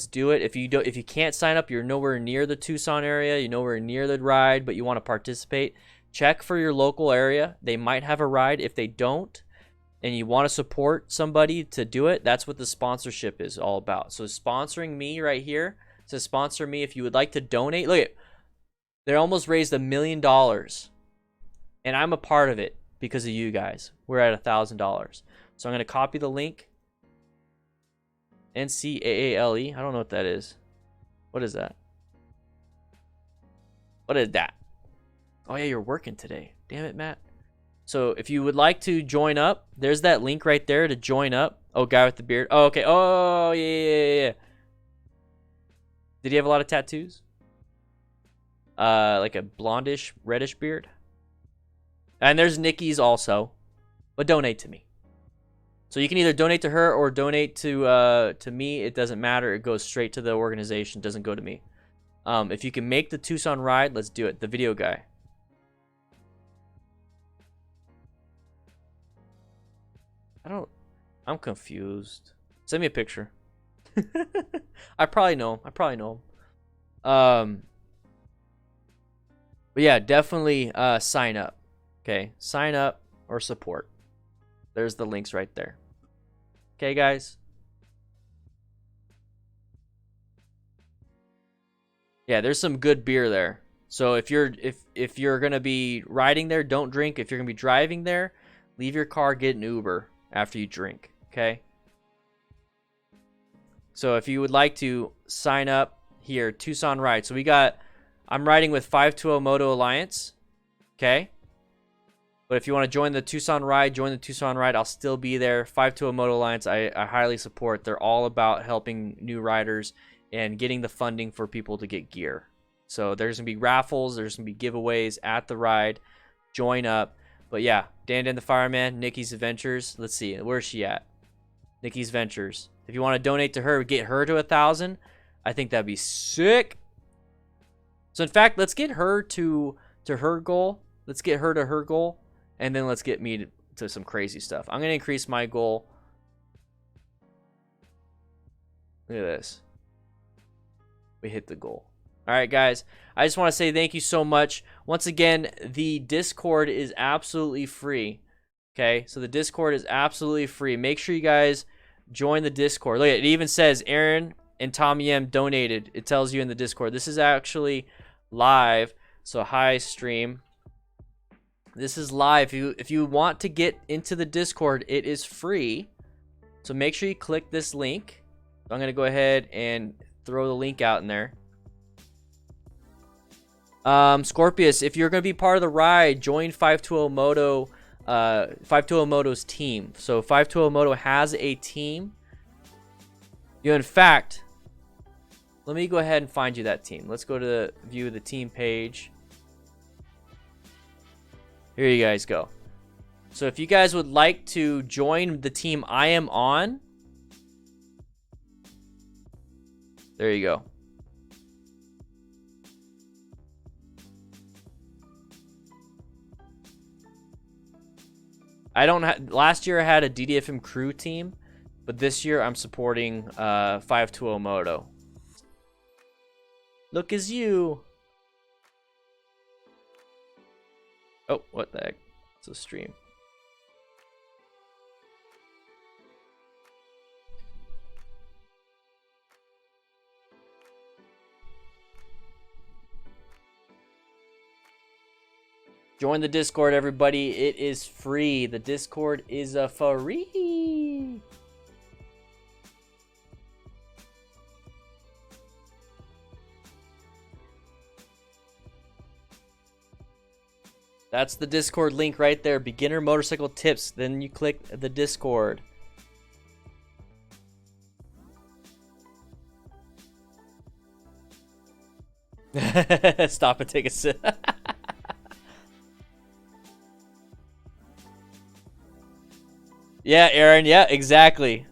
do it. If you can't sign up, you're nowhere near the Tucson area, you're nowhere near the ride, but you want to participate, check for your local area. They might have a ride. If they don't, and you want to support somebody to do it, that's what the sponsorship is all about. So sponsoring me right here, to sponsor me, if you would like to donate. Look at, they almost raised $1 million, and I'm a part of it because of you guys. We're at $1,000. So I'm going to copy the link. NCAALE. I don't know what that is. What is that? What is that? Oh yeah, you're working today. Damn it, Matt. So if you would like to join up, there's that link right there to join up. Oh, guy with the beard. Oh, okay. Oh, yeah. Did he have a lot of tattoos? Like a blondish, reddish beard. And there's Nikki's also. But donate to me. So you can either donate to her or donate to me. It doesn't matter. It goes straight to the organization. It doesn't go to me. If you can make the Tucson ride, let's do it. The video guy. I'm confused. Send me a picture. I probably know him. But yeah, definitely sign up. Okay, sign up or support. There's the links right there. Okay, guys. Yeah, there's some good beer there. So if you're gonna be riding there, don't drink. If you're gonna be driving there, leave your car, get an Uber after you drink. Okay. So if you would like to sign up here, Tucson Ride. So I'm riding with 520 Moto Alliance. Okay. But if you want to join the Tucson Ride, join the Tucson Ride. I'll still be there. 520 Moto Alliance, I highly support. They're all about helping new riders and getting the funding for people to get gear. So there's going to be raffles. There's going to be giveaways at the ride. Join up. But yeah, Dan the Fireman, Nikki's Adventures. Let's see. Where's she at? Nikki's Ventures. If you want to donate to her, get her to 1,000. I think that'd be sick. So in fact, let's get her to her goal. Let's get her to her goal. And then let's get me to some crazy stuff. I'm going to increase my goal. Look at this. We hit the goal. All right, guys. I just want to say thank you so much. Once again, the Discord is absolutely free. Okay, so the Discord is absolutely free. Make sure you guys join the Discord. Look, it even says Aaron and Tommy M donated. It tells you in the Discord. This is actually live. So hi stream. This is live. If you want to get into the Discord, it is free. So make sure you click this link. I'm gonna go ahead and throw the link out in there. Scorpius, if you're gonna be part of the ride, join 520 Moto. 520 Moto's team. So 520 Moto has a team. In fact, let me go ahead and find you that team. Let's go to the view the team page. Here you guys go. So if you guys would like to join the team I am on, there you go. Last year I had a DDFM crew team, but this year I'm supporting 520 Moto. Look as you. Oh, what the heck? It's a stream. Join the Discord, everybody. It is free. The Discord is a free. That's the Discord link right there. Beginner motorcycle tips. Then you click the Discord. Stop and take a sip. Yeah, Aaron. Yeah, exactly.